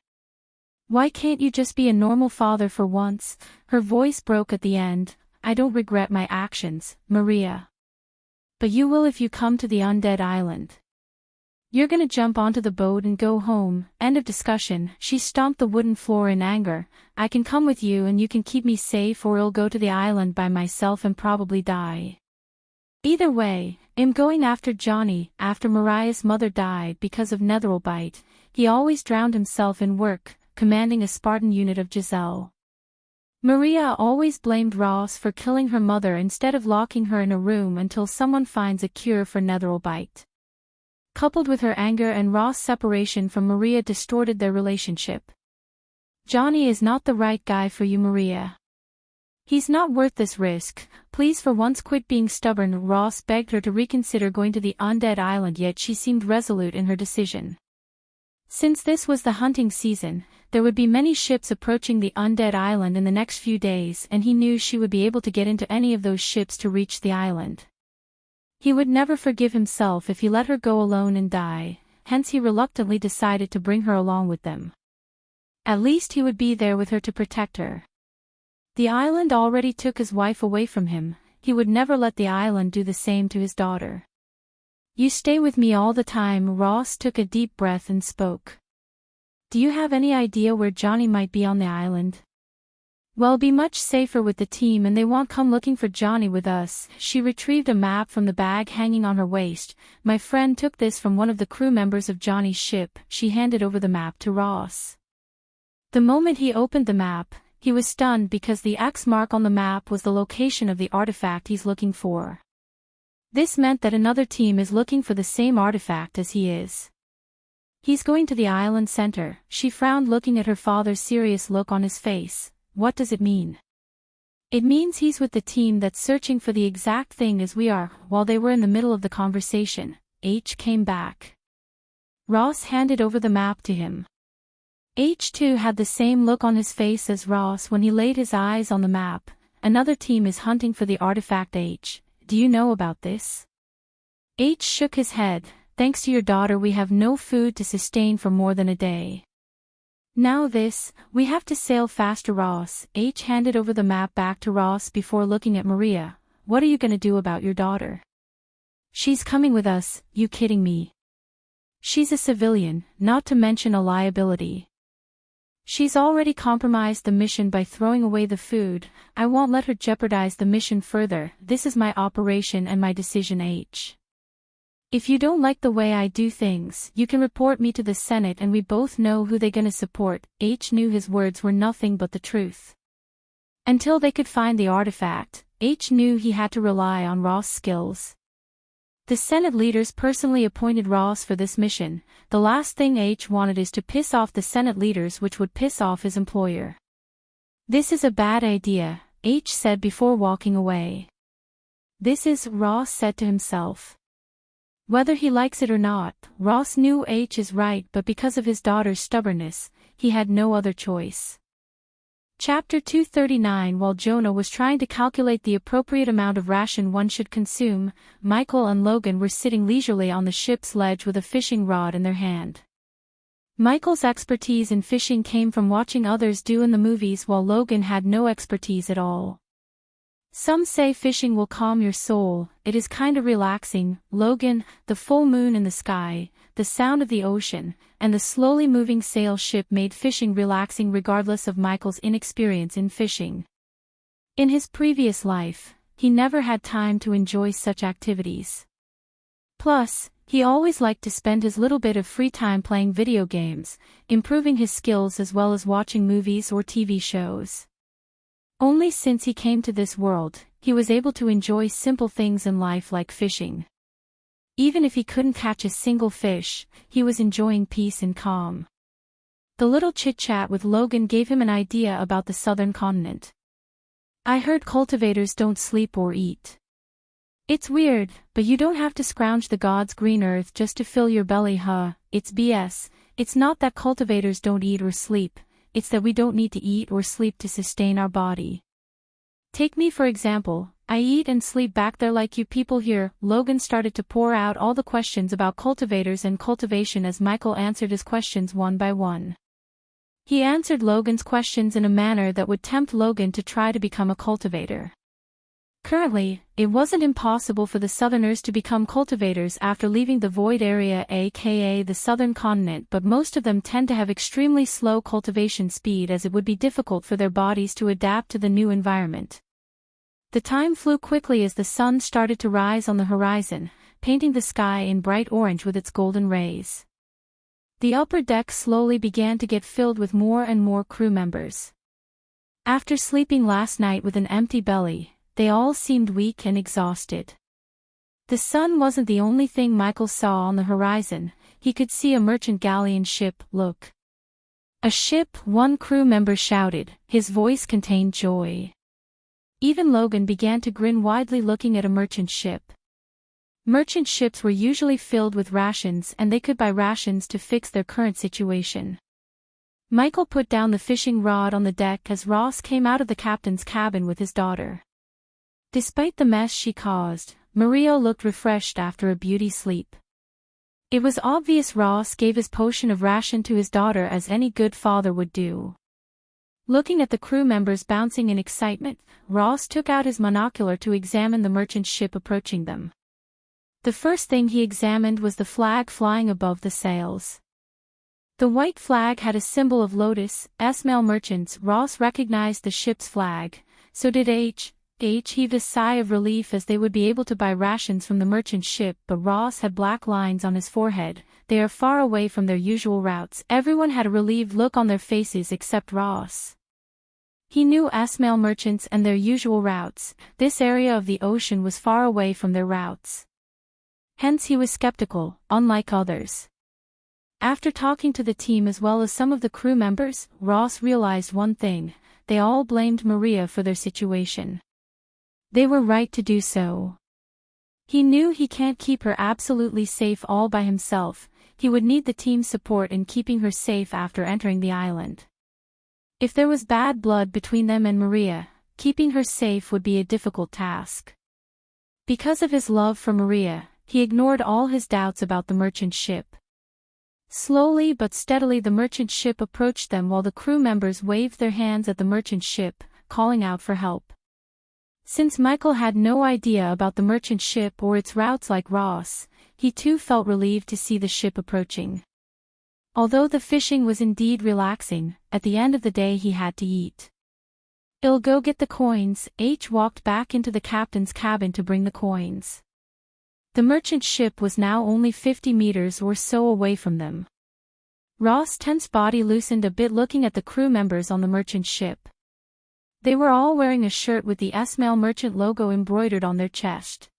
Why can't you just be a normal father for once? Her voice broke at the end. I don't regret my actions, Maria. But you will if you come to the undead island. You're gonna jump onto the boat and go home, end of discussion. She stomped the wooden floor in anger. I can come with you and you can keep me safe, or I'll go to the island by myself and probably die. Either way, I'm going after Johnny. After Mariah's mother died because of netherobite, he always drowned himself in work, commanding a Spartan unit of Giselle. Maria always blamed Ross for killing her mother instead of locking her in a room until someone finds a cure for netherobite. Coupled with her anger and Ross' separation from Maria distorted their relationship. Johnny is not the right guy for you, Maria. He's not worth this risk. Please for once quit being stubborn. Ross begged her to reconsider going to the undead island, yet she seemed resolute in her decision. Since this was the hunting season, there would be many ships approaching the undead island in the next few days, and he knew she would be able to get into any of those ships to reach the island. He would never forgive himself if he let her go alone and die, hence he reluctantly decided to bring her along with them. At least he would be there with her to protect her. The island already took his wife away from him, he would never let the island do the same to his daughter. You stay with me all the time. Ross took a deep breath and spoke. Do you have any idea where Johnny might be on the island? Well, be much safer with the team and they won't come looking for Johnny with us. She retrieved a map from the bag hanging on her waist. My friend took this from one of the crew members of Johnny's ship. She handed over the map to Ross. The moment he opened the map, he was stunned because the X mark on the map was the location of the artifact he's looking for. This meant that another team is looking for the same artifact as he is. He's going to the island center. She frowned, looking at her father's serious look on his face. What does it mean? It means he's with the team that's searching for the exact thing as we are. While they were in the middle of the conversation, H came back. Ross handed over the map to him. H too had the same look on his face as Ross when he laid his eyes on the map. Another team is hunting for the artifact. H, do you know about this? H shook his head. Thanks to your daughter, we have no food to sustain for more than a day. Now this, we have to sail faster. Ross. H handed over the map back to Ross before looking at Maria. What are you gonna do about your daughter? She's coming with us. You kidding me? She's a civilian, not to mention a liability. She's already compromised the mission by throwing away the food. I won't let her jeopardize the mission further. This is my operation and my decision. H. If you don't like the way I do things, you can report me to the Senate and we both know who they're gonna support. H knew his words were nothing but the truth. Until they could find the artifact, H knew he had to rely on Ross' skills. The Senate leaders personally appointed Ross for this mission. The last thing H wanted is to piss off the Senate leaders, which would piss off his employer. This is a bad idea, H said before walking away. This is, Ross said to himself. Whether he likes it or not, Ross knew H is right, but because of his daughter's stubbornness, he had no other choice. Chapter 239. While Jonah was trying to calculate the appropriate amount of ration one should consume, Michael and Logan were sitting leisurely on the ship's ledge with a fishing rod in their hand. Michael's expertise in fishing came from watching others do in the movies, while Logan had no expertise at all. Some say fishing will calm your soul. It is kinda relaxing. Logan, the full moon in the sky, the sound of the ocean, and the slowly moving sail ship made fishing relaxing regardless of Michael's inexperience in fishing. In his previous life, he never had time to enjoy such activities. Plus, he always liked to spend his little bit of free time playing video games, improving his skills as well as watching movies or TV shows. Only since he came to this world, he was able to enjoy simple things in life like fishing. Even if he couldn't catch a single fish, he was enjoying peace and calm. The little chit-chat with Logan gave him an idea about the southern continent. I heard cultivators don't sleep or eat. It's weird, but you don't have to scrounge the gods' green earth just to fill your belly, huh? It's BS. It's not that cultivators don't eat or sleep, it's that we don't need to eat or sleep to sustain our body. Take me for example, I eat and sleep back there like you people here. Logan started to pour out all the questions about cultivators and cultivation as Michael answered his questions one by one. He answered Logan's questions in a manner that would tempt Logan to try to become a cultivator. Currently, it wasn't impossible for the Southerners to become cultivators after leaving the Void Area, aka the Southern Continent, but most of them tend to have extremely slow cultivation speed as it would be difficult for their bodies to adapt to the new environment. The time flew quickly as the sun started to rise on the horizon, painting the sky in bright orange with its golden rays. The upper deck slowly began to get filled with more and more crew members. After sleeping last night with an empty belly, they all seemed weak and exhausted. The sun wasn't the only thing Michael saw on the horizon. He could see a merchant galleon ship. Look. A ship, one crew member shouted, his voice contained joy. Even Logan began to grin widely looking at a merchant ship. Merchant ships were usually filled with rations and they could buy rations to fix their current situation. Michael put down the fishing rod on the deck as Ross came out of the captain's cabin with his daughter. Despite the mess she caused, Maria looked refreshed after a beauty sleep. It was obvious Ross gave his potion of ration to his daughter as any good father would do. Looking at the crew members bouncing in excitement, Ross took out his monocular to examine the merchant ship approaching them. The first thing he examined was the flag flying above the sails. The white flag had a symbol of lotus. Male merchants. Ross recognized the ship's flag, so did H heaved a sigh of relief as they would be able to buy rations from the merchant ship, but Ross had black lines on his forehead. They are far away from their usual routes. Everyone had a relieved look on their faces except Ross. He knew male merchants and their usual routes. This area of the ocean was far away from their routes. Hence he was skeptical, unlike others. After talking to the team as well as some of the crew members, Ross realized one thing: they all blamed Maria for their situation. They were right to do so. He knew he can't keep her absolutely safe all by himself. He would need the team's support in keeping her safe after entering the island. If there was bad blood between them and Maria, keeping her safe would be a difficult task. Because of his love for Maria, he ignored all his doubts about the merchant ship. Slowly but steadily the merchant ship approached them while the crew members waved their hands at the merchant ship, calling out for help. Since Michael had no idea about the merchant ship or its routes like Ross, he too felt relieved to see the ship approaching. Although the fishing was indeed relaxing, at the end of the day he had to eat. "I'll go get the coins." H walked back into the captain's cabin to bring the coins. The merchant ship was now only 50 meters or so away from them. Ross' tense body loosened a bit looking at the crew members on the merchant ship. They were all wearing a shirt with the Male merchant logo embroidered on their chest.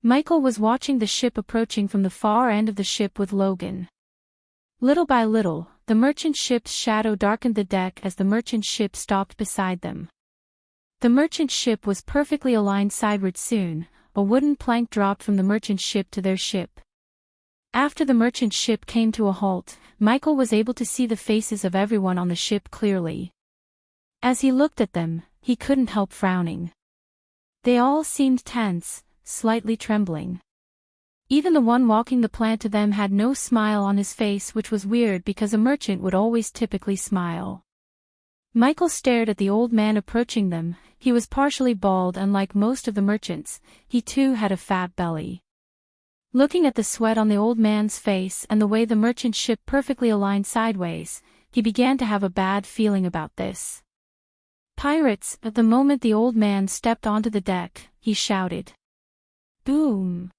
Michael was watching the ship approaching from the far end of the ship with Logan. Little by little, the merchant ship's shadow darkened the deck as the merchant ship stopped beside them. The merchant ship was perfectly aligned sideward. Soon, a wooden plank dropped from the merchant ship to their ship. After the merchant ship came to a halt, Michael was able to see the faces of everyone on the ship clearly. As he looked at them, he couldn't help frowning. They all seemed tense, slightly trembling. Even the one walking the plant to them had no smile on his face, which was weird because a merchant would always typically smile. Michael stared at the old man approaching them. He was partially bald and like most of the merchants, he too had a fat belly. Looking at the sweat on the old man's face and the way the merchant ship perfectly aligned sideways, he began to have a bad feeling about this. "Pirates!" At the moment the old man stepped onto the deck, he shouted. Boom!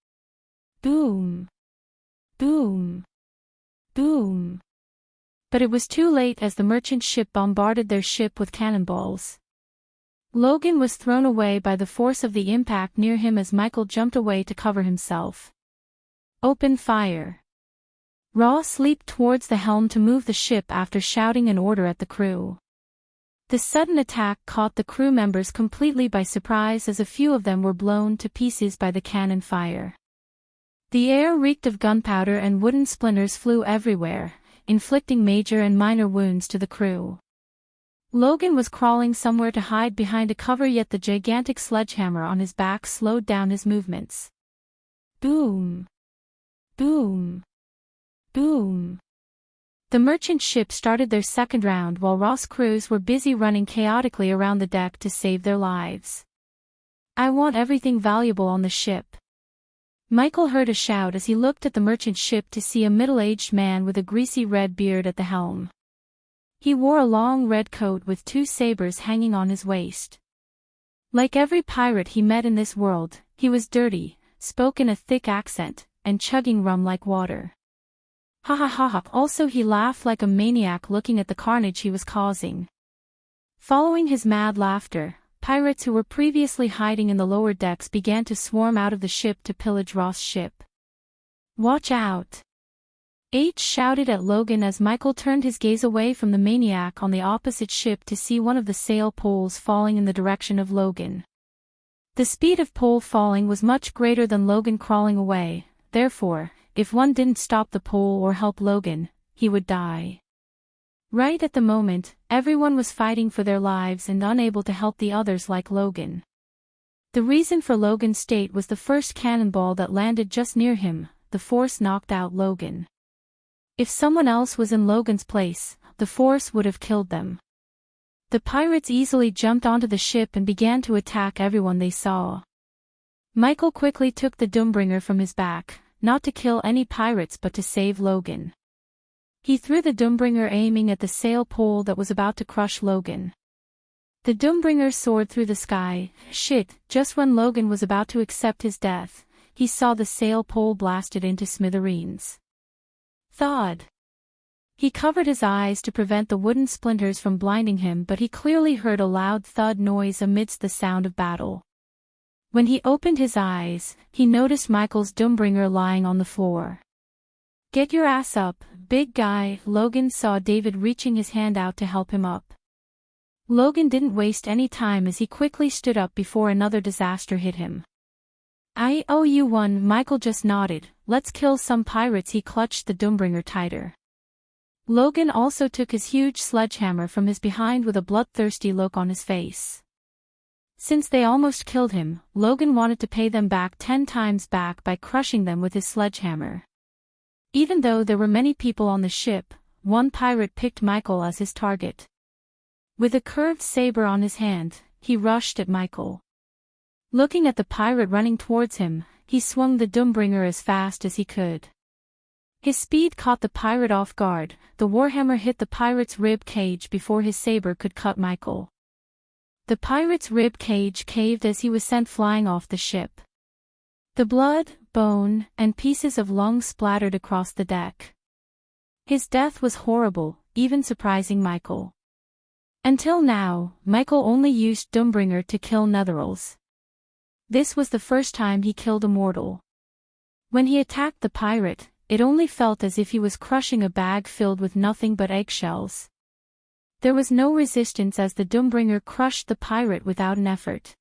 Boom! Boom! Boom! But it was too late as the merchant ship bombarded their ship with cannonballs. Logan was thrown away by the force of the impact near him as Michael jumped away to cover himself. "Open fire!" Ross leaped towards the helm to move the ship after shouting an order at the crew. The sudden attack caught the crew members completely by surprise as a few of them were blown to pieces by the cannon fire. The air reeked of gunpowder and wooden splinters flew everywhere, inflicting major and minor wounds to the crew. Logan was crawling somewhere to hide behind a cover, yet the gigantic sledgehammer on his back slowed down his movements. Boom! Boom! Boom! The merchant ship started their second round while Ross' crews were busy running chaotically around the deck to save their lives. "I want everything valuable on the ship." Michael heard a shout as he looked at the merchant ship to see a middle-aged man with a greasy red beard at the helm. He wore a long red coat with 2 sabers hanging on his waist. Like every pirate he met in this world, he was dirty, spoke in a thick accent, and chugging rum like water. Ha ha ha ha. Also he laughed like a maniac looking at the carnage he was causing. Following his mad laughter, pirates who were previously hiding in the lower decks began to swarm out of the ship to pillage Ross' ship. "Watch out!" H shouted at Logan as Michael turned his gaze away from the maniac on the opposite ship to see one of the sail poles falling in the direction of Logan. The speed of pole falling was much greater than Logan crawling away, therefore, if one didn't stop the pole or help Logan, he would die. Right at the moment, everyone was fighting for their lives and unable to help the others like Logan. The reason for Logan's state was the first cannonball that landed just near him. The force knocked out Logan. If someone else was in Logan's place, the force would have killed them. The pirates easily jumped onto the ship and began to attack everyone they saw. Michael quickly took the Doombringer from his back, not to kill any pirates but to save Logan. He threw the Doombringer aiming at the sail pole that was about to crush Logan. The Doombringer soared through the sky. Just when Logan was about to accept his death, he saw the sail pole blasted into smithereens. Thud. He covered his eyes to prevent the wooden splinters from blinding him, but he clearly heard a loud thud noise amidst the sound of battle. When he opened his eyes, he noticed Michael's Doombringer lying on the floor. "Get your ass up, big guy." Logan saw David reaching his hand out to help him up. Logan didn't waste any time as he quickly stood up before another disaster hit him. "I owe you one." Michael just nodded. "Let's kill some pirates." He clutched the Doombringer tighter. Logan also took his huge sledgehammer from his behind with a bloodthirsty look on his face. Since they almost killed him, Logan wanted to pay them back 10 times back by crushing them with his sledgehammer. Even though there were many people on the ship, one pirate picked Michael as his target. With a curved saber on his hand, he rushed at Michael. Looking at the pirate running towards him, he swung the Doombringer as fast as he could. His speed caught the pirate off guard. The warhammer hit the pirate's rib cage before his saber could cut Michael. The pirate's rib cage caved as he was sent flying off the ship. The blood, bone, and pieces of lung splattered across the deck. His death was horrible, even surprising Michael. Until now, Michael only used Doombringer to kill Netherals. This was the first time he killed a mortal. When he attacked the pirate, it only felt as if he was crushing a bag filled with nothing but eggshells. There was no resistance as the Doombringer crushed the pirate without an effort.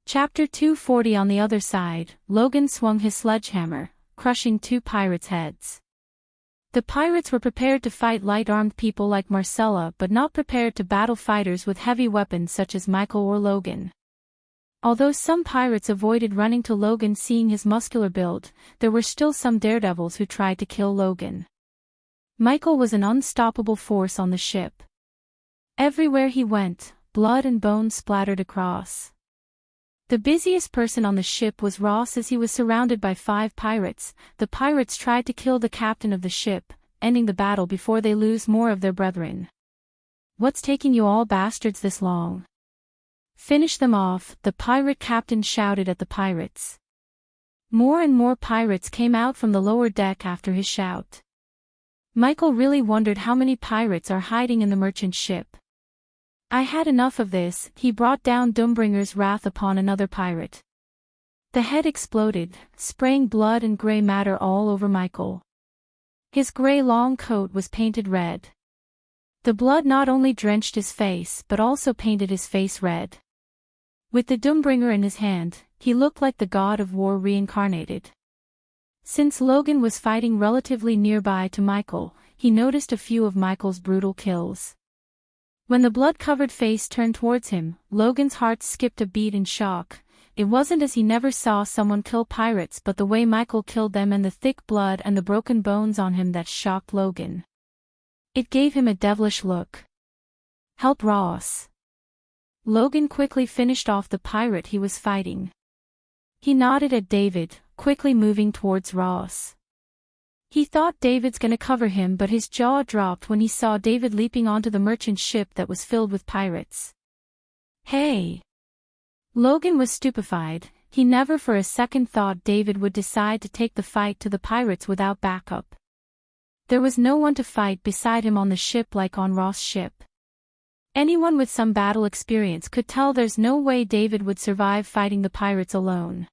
Chapter 240. On the other side, Logan swung his sledgehammer, crushing 2 pirates' heads. The pirates were prepared to fight light-armed people like Marcella but not prepared to battle fighters with heavy weapons such as Michael or Logan. Although some pirates avoided running to Logan seeing his muscular build, there were still some daredevils who tried to kill Logan. Michael was an unstoppable force on the ship. Everywhere he went, blood and bone splattered across. The busiest person on the ship was Ross as he was surrounded by 5 pirates. The pirates tried to kill the captain of the ship, ending the battle before they lose more of their brethren. "What's taking you all bastards this long? Finish them off," the pirate captain shouted at the pirates. More and more pirates came out from the lower deck after his shout. Michael really wondered how many pirates are hiding in the merchant ship. "I had enough of this." He brought down Doombringer's wrath upon another pirate. The head exploded, spraying blood and gray matter all over Michael. His gray long coat was painted red. The blood not only drenched his face but also painted his face red. With the Doombringer in his hand, he looked like the god of war reincarnated. Since Logan was fighting relatively nearby to Michael, he noticed a few of Michael's brutal kills. When the blood-covered face turned towards him, Logan's heart skipped a beat in shock. It wasn't as he never saw someone kill pirates but the way Michael killed them and the thick blood and the broken bones on him that shocked Logan. It gave him a devilish look. "Help Ross." Logan quickly finished off the pirate he was fighting. He nodded at David, quickly moving towards Ross. He thought David's gonna cover him but his jaw dropped when he saw David leaping onto the merchant ship that was filled with pirates. "Hey!" Logan was stupefied. He never for a second thought David would decide to take the fight to the pirates without backup. There was no one to fight beside him on the ship like on Ross' ship. Anyone with some battle experience could tell there's no way David would survive fighting the pirates alone.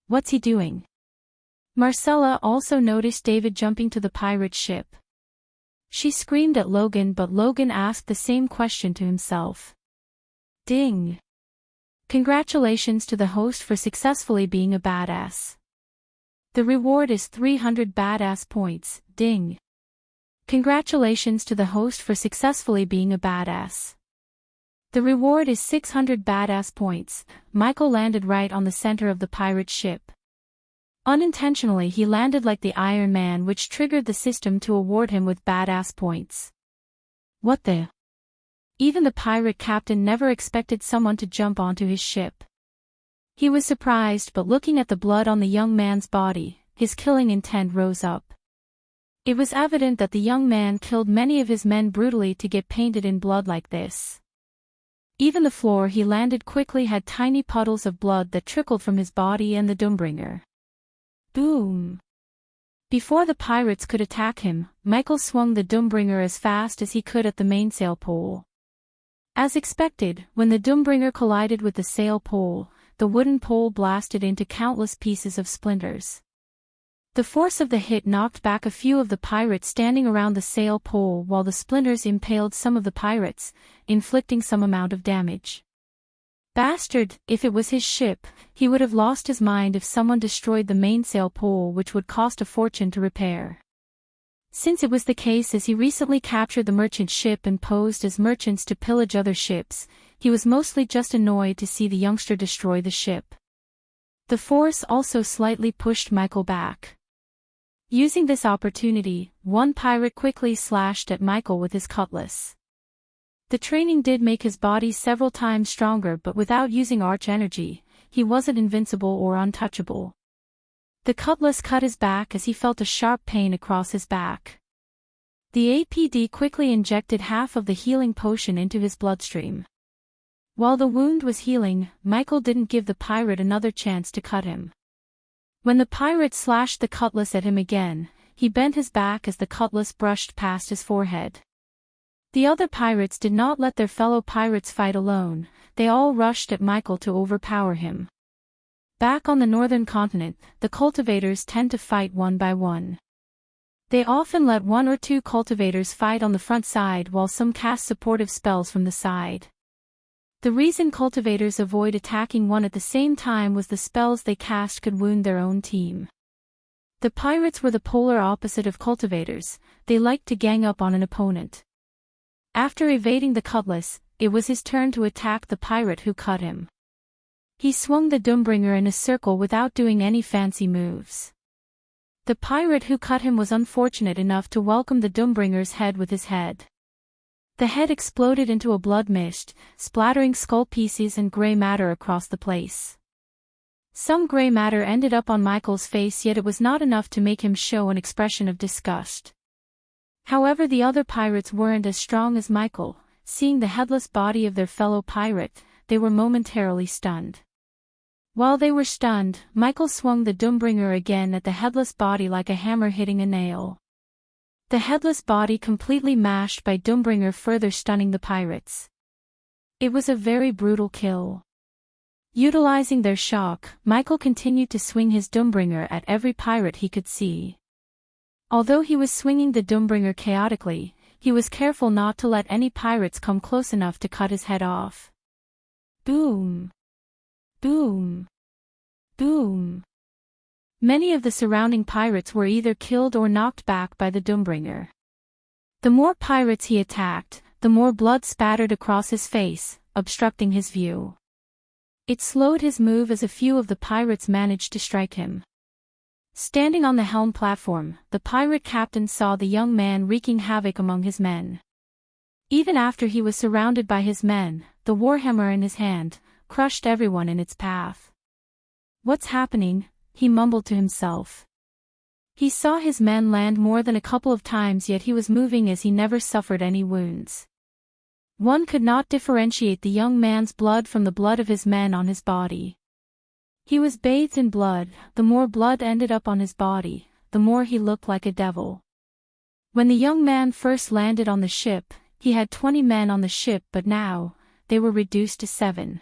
What's he doing? Marcella also noticed David jumping to the pirate ship. She screamed at Logan but Logan asked the same question to himself. Ding! Congratulations to the host for successfully being a badass. The reward is 300 badass points, ding. Congratulations to the host for successfully being a badass. The reward is 600 badass points. Michael landed right on the center of the pirate ship. Unintentionally he landed like the Iron Man, which triggered the system to award him with badass points. What the? Even the pirate captain never expected someone to jump onto his ship. He was surprised but looking at the blood on the young man's body, his killing intent rose up. It was evident that the young man killed many of his men brutally to get painted in blood like this. Even the floor he landed quickly had tiny puddles of blood that trickled from his body and the Doombringer. Boom! Before the pirates could attack him, Michael swung the Doombringer as fast as he could at the mainsail pole. As expected, when the Doombringer collided with the sail pole, the wooden pole blasted into countless pieces of splinters. The force of the hit knocked back a few of the pirates standing around the sail pole while the splinters impaled some of the pirates, inflicting some amount of damage. Bastard, if it was his ship, he would have lost his mind if someone destroyed the mainsail pole, which would cost a fortune to repair. Since it was the case as he recently captured the merchant ship and posed as merchants to pillage other ships, he was mostly just annoyed to see the youngster destroy the ship. The force also slightly pushed Michael back. Using this opportunity, one pirate quickly slashed at Michael with his cutlass. The training did make his body several times stronger, but without using arch energy, he wasn't invincible or untouchable. The cutlass cut his back as he felt a sharp pain across his back. The APD quickly injected half of the healing potion into his bloodstream. While the wound was healing, Michael didn't give the pirate another chance to cut him. When the pirate slashed the cutlass at him again, he bent his back as the cutlass brushed past his forehead. The other pirates did not let their fellow pirates fight alone, they all rushed at Michael to overpower him. Back on the northern continent, the cultivators tend to fight one by one. They often let one or two cultivators fight on the front side while some cast supportive spells from the side. The reason cultivators avoid attacking one at the same time was the spells they cast could wound their own team. The pirates were the polar opposite of cultivators, they liked to gang up on an opponent. After evading the cutlass, it was his turn to attack the pirate who cut him. He swung the Doombringer in a circle without doing any fancy moves. The pirate who cut him was unfortunate enough to welcome the Doombringer's head with his head. The head exploded into a blood mist, splattering skull pieces and gray matter across the place. Some gray matter ended up on Michael's face, yet it was not enough to make him show an expression of disgust. However, the other pirates weren't as strong as Michael. Seeing the headless body of their fellow pirate, they were momentarily stunned. While they were stunned, Michael swung the Doombringer again at the headless body like a hammer hitting a nail. The headless body completely mashed by Doombringer, further stunning the pirates. It was a very brutal kill. Utilizing their shock, Michael continued to swing his Doombringer at every pirate he could see. Although he was swinging the Doombringer chaotically, he was careful not to let any pirates come close enough to cut his head off. Boom! Boom! Boom! Many of the surrounding pirates were either killed or knocked back by the Doombringer. The more pirates he attacked, the more blood spattered across his face, obstructing his view. It slowed his move as a few of the pirates managed to strike him. Standing on the helm platform, the pirate captain saw the young man wreaking havoc among his men. Even after he was surrounded by his men, the warhammer in his hand crushed everyone in its path. "What's happening?" he mumbled to himself. He saw his men land more than a couple of times, yet he was moving as he never suffered any wounds. One could not differentiate the young man's blood from the blood of his men on his body. He was bathed in blood. The more blood ended up on his body, the more he looked like a devil. When the young man first landed on the ship, he had 20 men on the ship, but now, they were reduced to 7.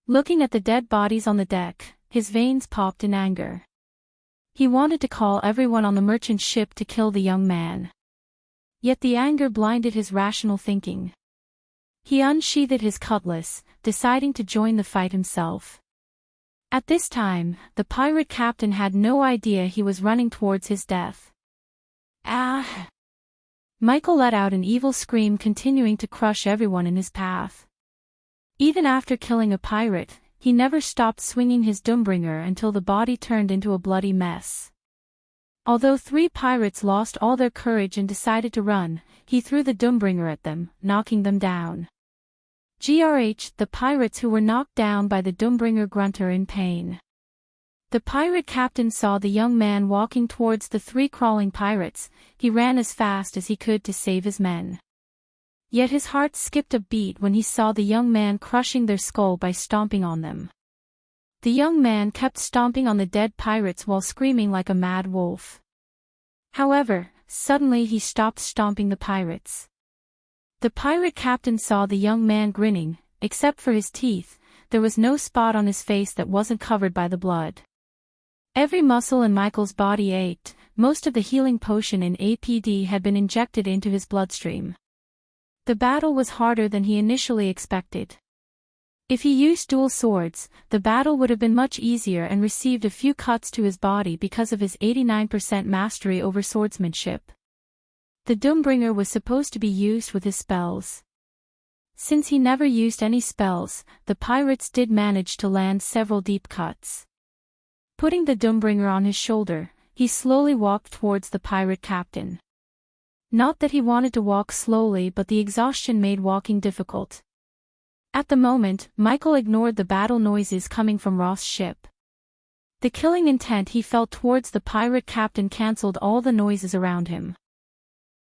Looking at the dead bodies on the deck, his veins popped in anger. He wanted to call everyone on the merchant ship to kill the young man. Yet the anger blinded his rational thinking. He unsheathed his cutlass, deciding to join the fight himself. At this time, the pirate captain had no idea he was running towards his death. Ah! Michael let out an evil scream, continuing to crush everyone in his path. Even after killing a pirate, he never stopped swinging his Doombringer until the body turned into a bloody mess. Although 3 pirates lost all their courage and decided to run, he threw the Doombringer at them, knocking them down. The pirates who were knocked down by the Doombringer grunted in pain. The pirate captain saw the young man walking towards the 3 crawling pirates. He ran as fast as he could to save his men. Yet his heart skipped a beat when he saw the young man crushing their skull by stomping on them. The young man kept stomping on the dead pirates while screaming like a mad wolf. However, suddenly he stopped stomping the pirates. The pirate captain saw the young man grinning. Except for his teeth, there was no spot on his face that wasn't covered by the blood. Every muscle in Michael's body ached. Most of the healing potion in APD had been injected into his bloodstream. The battle was harder than he initially expected. If he used dual swords, the battle would have been much easier and received a few cuts to his body because of his 89% mastery over swordsmanship. The Doombringer was supposed to be used with his spells. Since he never used any spells, the pirates did manage to land several deep cuts. Putting the Doombringer on his shoulder, he slowly walked towards the pirate captain. Not that he wanted to walk slowly, but the exhaustion made walking difficult. At the moment, Michael ignored the battle noises coming from Roth's ship. The killing intent he felt towards the pirate captain cancelled all the noises around him.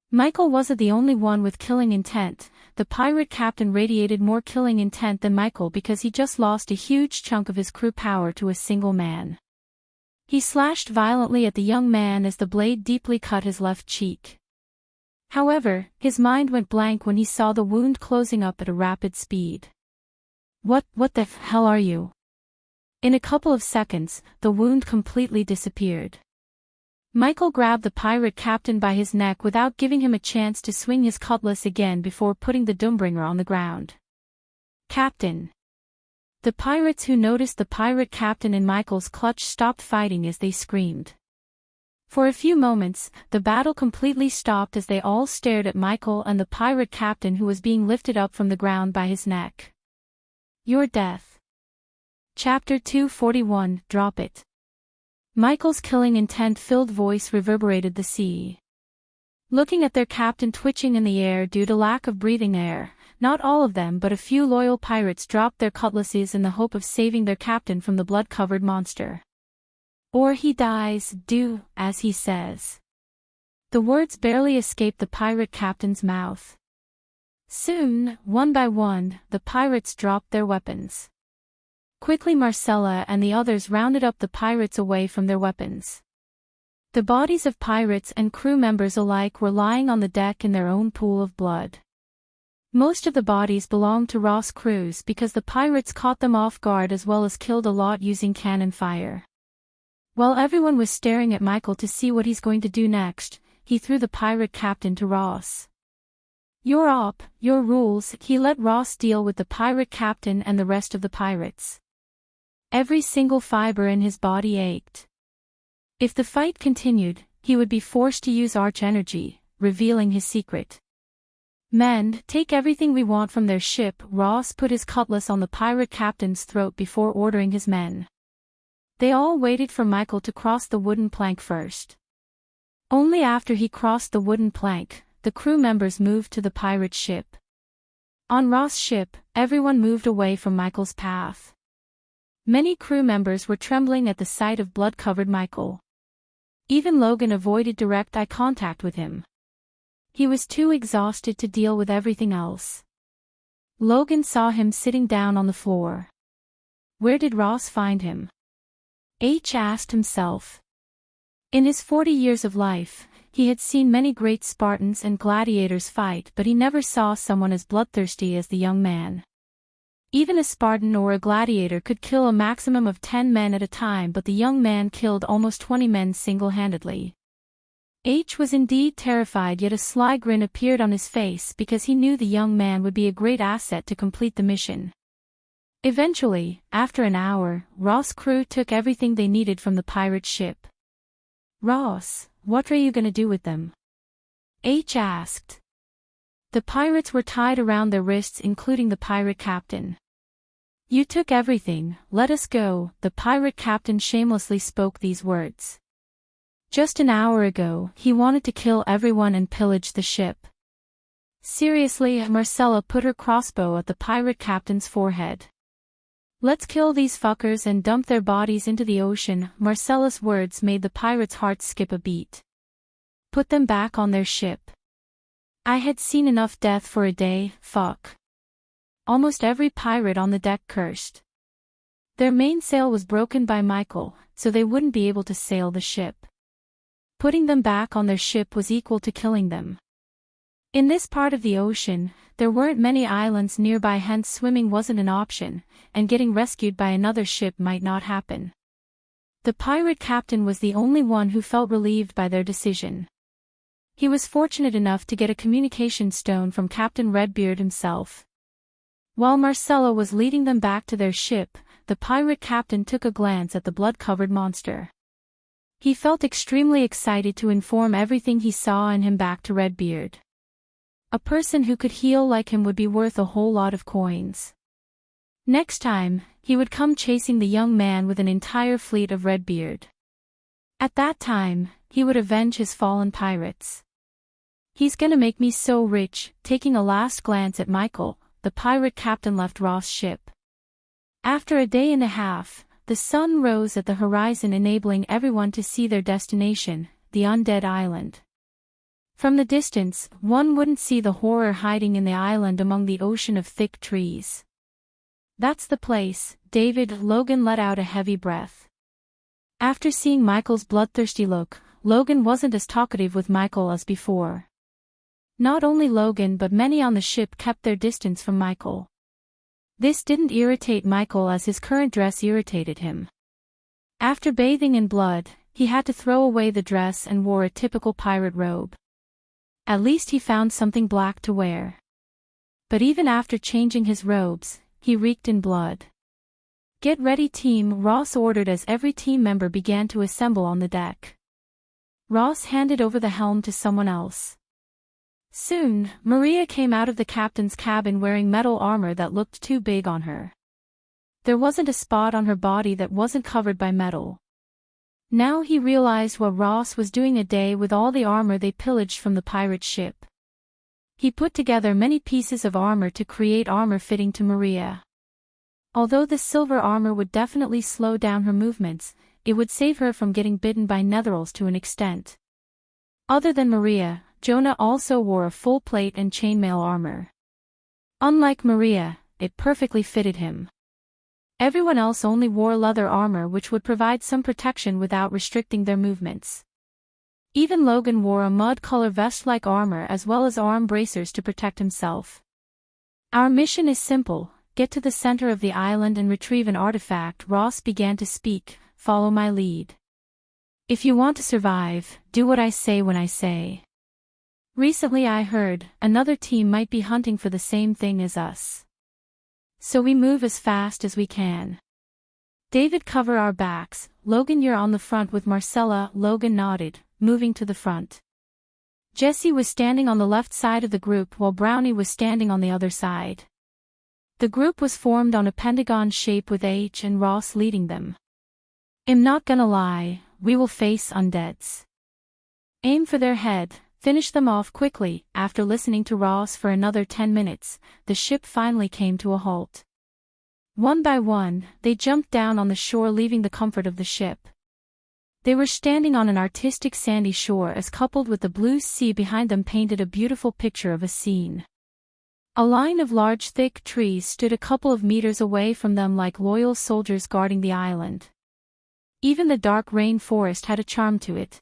Michael wasn't the only one with killing intent. The pirate captain radiated more killing intent than Michael because he just lost a huge chunk of his crew power to a single man. He slashed violently at the young man as the blade deeply cut his left cheek. However, his mind went blank when he saw the wound closing up at a rapid speed. What the hell are you? In a couple of seconds, the wound completely disappeared. Michael grabbed the pirate captain by his neck without giving him a chance to swing his cutlass again before putting the Doombringer on the ground. Captain! The pirates who noticed the pirate captain in Michael's clutch stopped fighting as they screamed. For a few moments, the battle completely stopped as they all stared at Michael and the pirate captain who was being lifted up from the ground by his neck. Your death. Chapter 241, Drop It. Michael's killing intent-filled voice reverberated the sea. Looking at their captain twitching in the air due to lack of breathing air, not all of them but a few loyal pirates dropped their cutlasses in the hope of saving their captain from the blood-covered monster. Or he dies, do as he says. The words barely escaped the pirate captain's mouth. Soon, one by one, the pirates dropped their weapons. Quickly Marcella and the others rounded up the pirates away from their weapons. The bodies of pirates and crew members alike were lying on the deck in their own pool of blood. Most of the bodies belonged to Roth's crews because the pirates caught them off guard as well as killed a lot using cannon fire. While everyone was staring at Michael to see what he's going to do next, he threw the pirate captain to Roth. "Your op, your rules." He let Ross deal with the pirate captain and the rest of the pirates. Every single fiber in his body ached. If the fight continued, he would be forced to use arch energy, revealing his secret. "Men, take everything we want from their ship." Ross put his cutlass on the pirate captain's throat before ordering his men. They all waited for Michael to cross the wooden plank first. Only after he crossed the wooden plank, the crew members moved to the pirate ship. On Ross' ship, everyone moved away from Michael's path. Many crew members were trembling at the sight of blood-covered Michael. Even Logan avoided direct eye contact with him. He was too exhausted to deal with everything else. Logan saw him sitting down on the floor. Where did Ross find him? H asked himself. In his 40 years of life, he had seen many great Spartans and gladiators fight, but he never saw someone as bloodthirsty as the young man. Even a Spartan or a gladiator could kill a maximum of 10 men at a time, but the young man killed almost 20 men single-handedly. H was indeed terrified, yet a sly grin appeared on his face because he knew the young man would be a great asset to complete the mission. Eventually, after an hour, Ross' crew took everything they needed from the pirate ship. "Ross, what are you gonna do with them?" H asked. The pirates were tied around their wrists, including the pirate captain. "You took everything, let us go." The pirate captain shamelessly spoke these words. Just an hour ago, he wanted to kill everyone and pillage the ship. Seriously, Marcella put her crossbow at the pirate captain's forehead. "Let's kill these fuckers and dump their bodies into the ocean." Marcella's words made the pirates' hearts skip a beat. "Put them back on their ship." "I had seen enough death for a day, fuck." Almost every pirate on the deck cursed. Their mainsail was broken by Michael, so they wouldn't be able to sail the ship. Putting them back on their ship was equal to killing them. In this part of the ocean, there weren't many islands nearby, hence swimming wasn't an option, and getting rescued by another ship might not happen. The pirate captain was the only one who felt relieved by their decision. He was fortunate enough to get a communication stone from Captain Redbeard himself. While Marcella was leading them back to their ship, the pirate captain took a glance at the blood-covered monster. He felt extremely excited to inform everything he saw in him back to Redbeard. A person who could heal like him would be worth a whole lot of coins. Next time, he would come chasing the young man with an entire fleet of Redbeard. At that time, he would avenge his fallen pirates. "He's gonna make me so rich." Taking a last glance at Michael, the pirate captain left Ross' ship. After a day and a half, the sun rose at the horizon, enabling everyone to see their destination, the Undead Island. From the distance, one wouldn't see the horror hiding in the island among the ocean of thick trees. "That's the place, David." Logan let out a heavy breath. After seeing Michael's bloodthirsty look, Logan wasn't as talkative with Michael as before. Not only Logan but many on the ship kept their distance from Michael. This didn't irritate Michael as his current dress irritated him. After bathing in blood, he had to throw away the dress and wore a typical pirate robe. At least he found something black to wear. But even after changing his robes, he reeked in blood. "Get ready, team," Ross ordered as every team member began to assemble on the deck. Ross handed over the helm to someone else. Soon, Maria came out of the captain's cabin wearing metal armor that looked too big on her. There wasn't a spot on her body that wasn't covered by metal. Now he realized what Ross was doing a day with all the armor they pillaged from the pirate ship. He put together many pieces of armor to create armor fitting to Maria. Although the silver armor would definitely slow down her movements, it would save her from getting bitten by netherals to an extent. Other than Maria, Jonah also wore a full plate and chainmail armor. Unlike Maria, it perfectly fitted him. Everyone else only wore leather armor, which would provide some protection without restricting their movements. Even Logan wore a mud-color vest-like armor as well as arm bracers to protect himself. "Our mission is simple: get to the center of the island and retrieve an artifact." Ross began to speak. "Follow my lead. If you want to survive, do what I say when I say." Recently I heard another team might be hunting for the same thing as us. So we move as fast as we can. David, cover our backs. Logan, you're on the front with Marcella. Logan nodded, moving to the front. Jesse was standing on the left side of the group while Brownie was standing on the other side. The group was formed on a pentagon shape with H and Ross leading them. I'm not gonna lie, we will face undeads. Aim for their head, finish them off quickly. After listening to Ross for another 10 minutes, the ship finally came to a halt. One by one, they jumped down on the shore, leaving the comfort of the ship. They were standing on an artistic sandy shore as coupled with the blue sea behind them painted a beautiful picture of a scene. A line of large thick trees stood a couple of meters away from them like loyal soldiers guarding the island. Even the dark rain forest had a charm to it.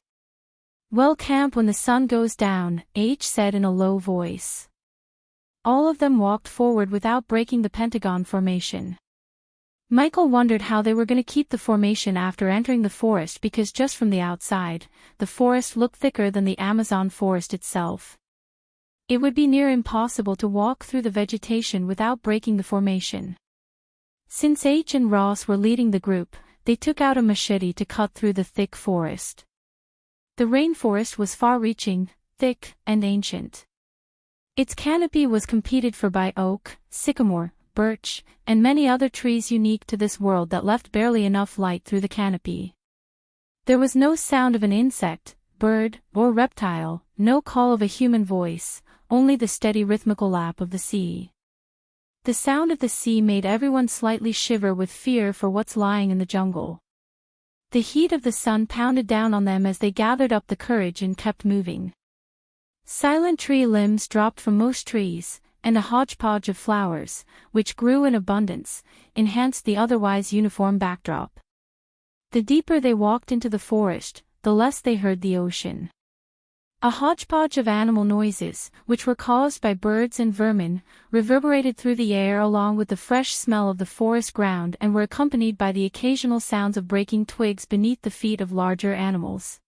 We'll camp when the sun goes down, H said in a low voice. All of them walked forward without breaking the pentagon formation. Michael wondered how they were going to keep the formation after entering the forest because just from the outside, the forest looked thicker than the Amazon forest itself. It would be near impossible to walk through the vegetation without breaking the formation. Since H and Ross were leading the group, they took out a machete to cut through the thick forest. The rainforest was far-reaching, thick, and ancient. Its canopy was competed for by oak, sycamore, birch, and many other trees unique to this world that left barely enough light through the canopy. There was no sound of an insect, bird, or reptile, no call of a human voice, only the steady rhythmical lap of the sea. The sound of the sea made everyone slightly shiver with fear for what's lying in the jungle. The heat of the sun pounded down on them as they gathered up the courage and kept moving. Silent tree limbs dropped from most trees, and a hodgepodge of flowers, which grew in abundance, enhanced the otherwise uniform backdrop. The deeper they walked into the forest, the less they heard the ocean. A hodgepodge of animal noises, which were caused by birds and vermin, reverberated through the air along with the fresh smell of the forest ground and were accompanied by the occasional sounds of breaking twigs beneath the feet of larger animals.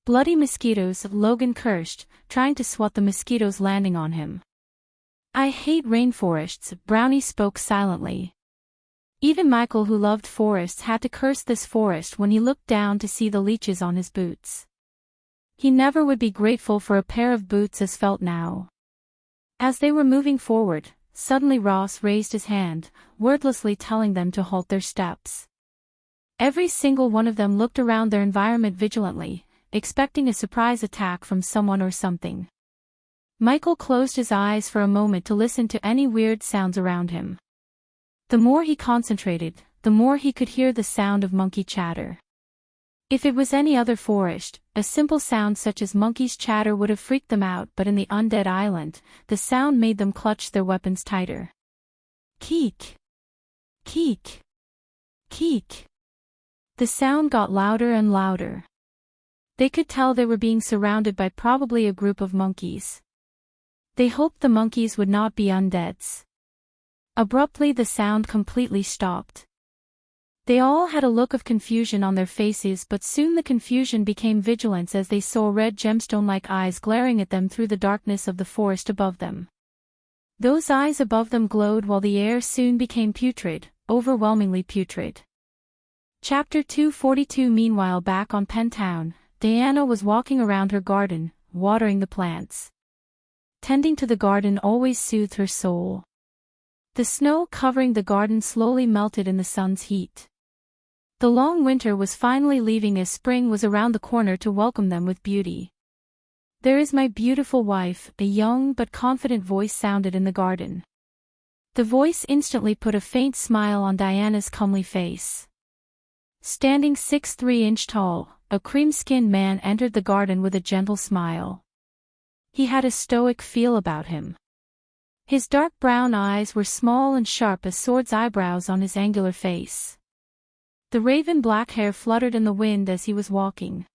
Bloody mosquitoes, Logan cursed, trying to swat the mosquitoes landing on him. I hate rainforests, Brownie spoke silently. Even Michael, who loved forests, had to curse this forest when he looked down to see the leeches on his boots. He never would be grateful for a pair of boots as felt now. As they were moving forward, suddenly Ross raised his hand, wordlessly telling them to halt their steps. Every single one of them looked around their environment vigilantly, expecting a surprise attack from someone or something. Michael closed his eyes for a moment to listen to any weird sounds around him. The more he concentrated, the more he could hear the sound of monkey chatter. If it was any other forest, a simple sound such as monkeys' chatter would have freaked them out, but in the undead island, the sound made them clutch their weapons tighter. Keek! Keek! Keek! The sound got louder and louder. They could tell they were being surrounded by probably a group of monkeys. They hoped the monkeys would not be undeads. Abruptly the sound completely stopped. They all had a look of confusion on their faces, but soon the confusion became vigilance as they saw red gemstone-like eyes glaring at them through the darkness of the forest above them. Those eyes above them glowed while the air soon became putrid, overwhelmingly putrid. Chapter 242. Meanwhile, back on Pentown, Diana was walking around her garden, watering the plants. Tending to the garden always soothed her soul. The snow covering the garden slowly melted in the sun's heat. The long winter was finally leaving as spring was around the corner to welcome them with beauty. "There is my beautiful wife," a young but confident voice sounded in the garden. The voice instantly put a faint smile on Diana's comely face. Standing 6'3" tall, a cream-skinned man entered the garden with a gentle smile. He had a stoic feel about him. His dark brown eyes were small and sharp as swords' eyebrows on his angular face. The raven black hair fluttered in the wind as he was walking.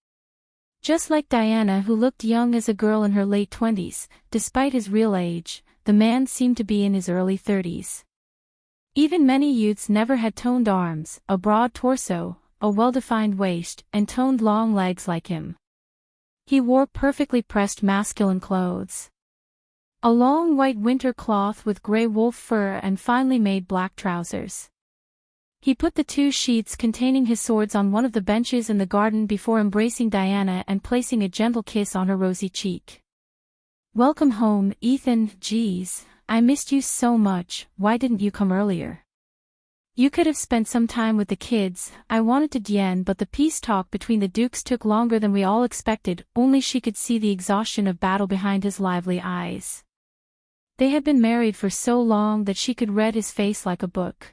Just like Diana, who looked young as a girl in her late 20s, despite his real age, the man seemed to be in his early 30s. Even many youths never had toned arms, a broad torso, a well-defined waist, and toned long legs like him. He wore perfectly pressed masculine clothes. A long white winter cloth with grey wolf fur and finely made black trousers. He put the 2 sheaths containing his swords on one of the benches in the garden before embracing Diana and placing a gentle kiss on her rosy cheek. "Welcome home, Ethan. Geez, I missed you so much. Why didn't you come earlier? You could have spent some time with the kids." I wanted to Diane, but the peace talk between the dukes took longer than we all expected. Only she could see the exhaustion of battle behind his lively eyes. They had been married for so long that she could read his face like a book.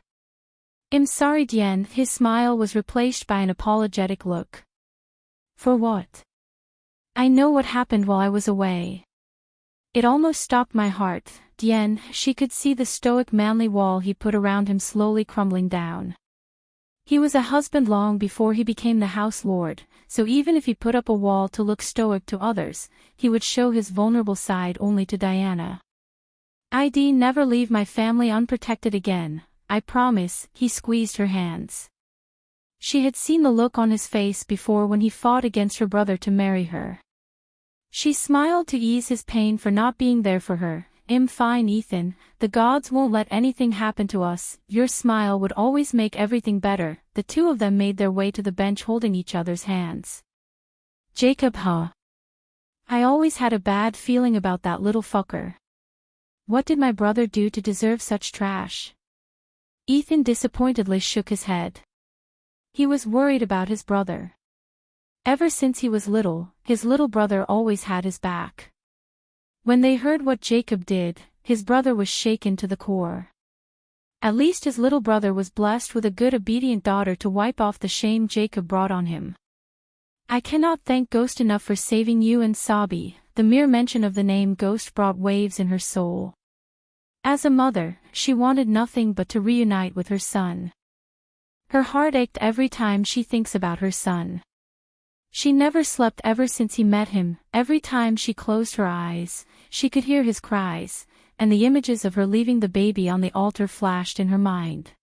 "I'm sorry, Diane." His smile was replaced by an apologetic look. "For what?" "I know what happened while I was away. It almost stopped my heart." Diane, she could see the stoic manly wall he put around him slowly crumbling down. He was a husband long before he became the house lord, so even if he put up a wall to look stoic to others, he would show his vulnerable side only to Diana. "I'd never leave my family unprotected again, I promise." He squeezed her hands. She had seen the look on his face before when he fought against her brother to marry her. She smiled to ease his pain for not being there for her. "I'm fine, Ethan. The gods won't let anything happen to us. Your smile would always make everything better." The 2 of them made their way to the bench holding each other's hands. "Jacob, huh? I always had a bad feeling about that little fucker. What did my brother do to deserve such trash?" Ethan disappointedly shook his head. He was worried about his brother. Ever since he was little, his little brother always had his back. When they heard what Jacob did, his brother was shaken to the core. At least his little brother was blessed with a good obedient daughter to wipe off the shame Jacob brought on him. "I cannot thank Ghost enough for saving you and Sabi." The mere mention of the name Ghost brought waves in her soul. As a mother, she wanted nothing but to reunite with her son. Her heart ached every time she thinks about her son. She never slept ever since he met him. Every time she closed her eyes, she could hear his cries, and the images of her leaving the baby on the altar flashed in her mind.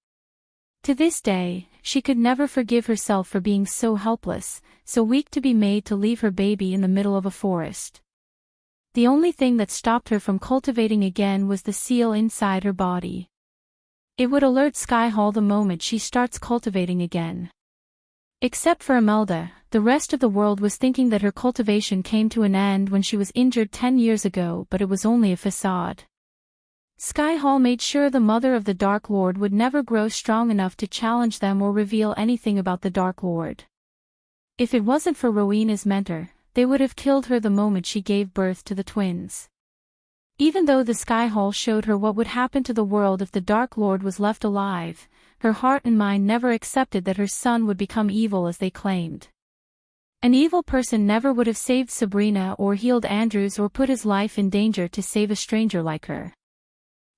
To this day, she could never forgive herself for being so helpless, so weak to be made to leave her baby in the middle of a forest. The only thing that stopped her from cultivating again was the seal inside her body. It would alert Skyhall the moment she starts cultivating again. Except for Imelda, the rest of the world was thinking that her cultivation came to an end when she was injured 10 years ago, but it was only a facade. Skyhall made sure the mother of the Dark Lord would never grow strong enough to challenge them or reveal anything about the Dark Lord. If it wasn't for Rowena's mentor, they would have killed her the moment she gave birth to the twins. Even though the Skyhall showed her what would happen to the world if the Dark Lord was left alive, her heart and mind never accepted that her son would become evil as they claimed. An evil person never would have saved Sabrina or healed Andrews or put his life in danger to save a stranger like her.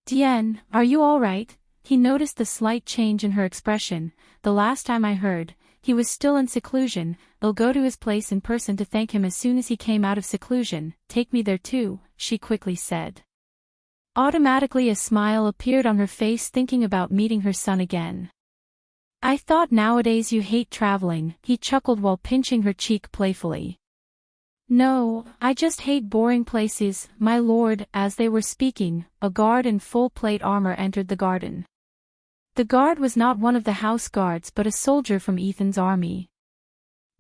"Diane, are you all right?" He noticed the slight change in her expression. "The last time I heard, he was still in seclusion. I'll go to his place in person to thank him as soon as he came out of seclusion." "Take me there too," she quickly said. Automatically a smile appeared on her face thinking about meeting her son again. "I thought nowadays you hate traveling," he chuckled while pinching her cheek playfully. "No, I just hate boring places, my lord." As they were speaking, a guard in full plate armor entered the garden. The guard was not one of the house guards but a soldier from Ethan's army.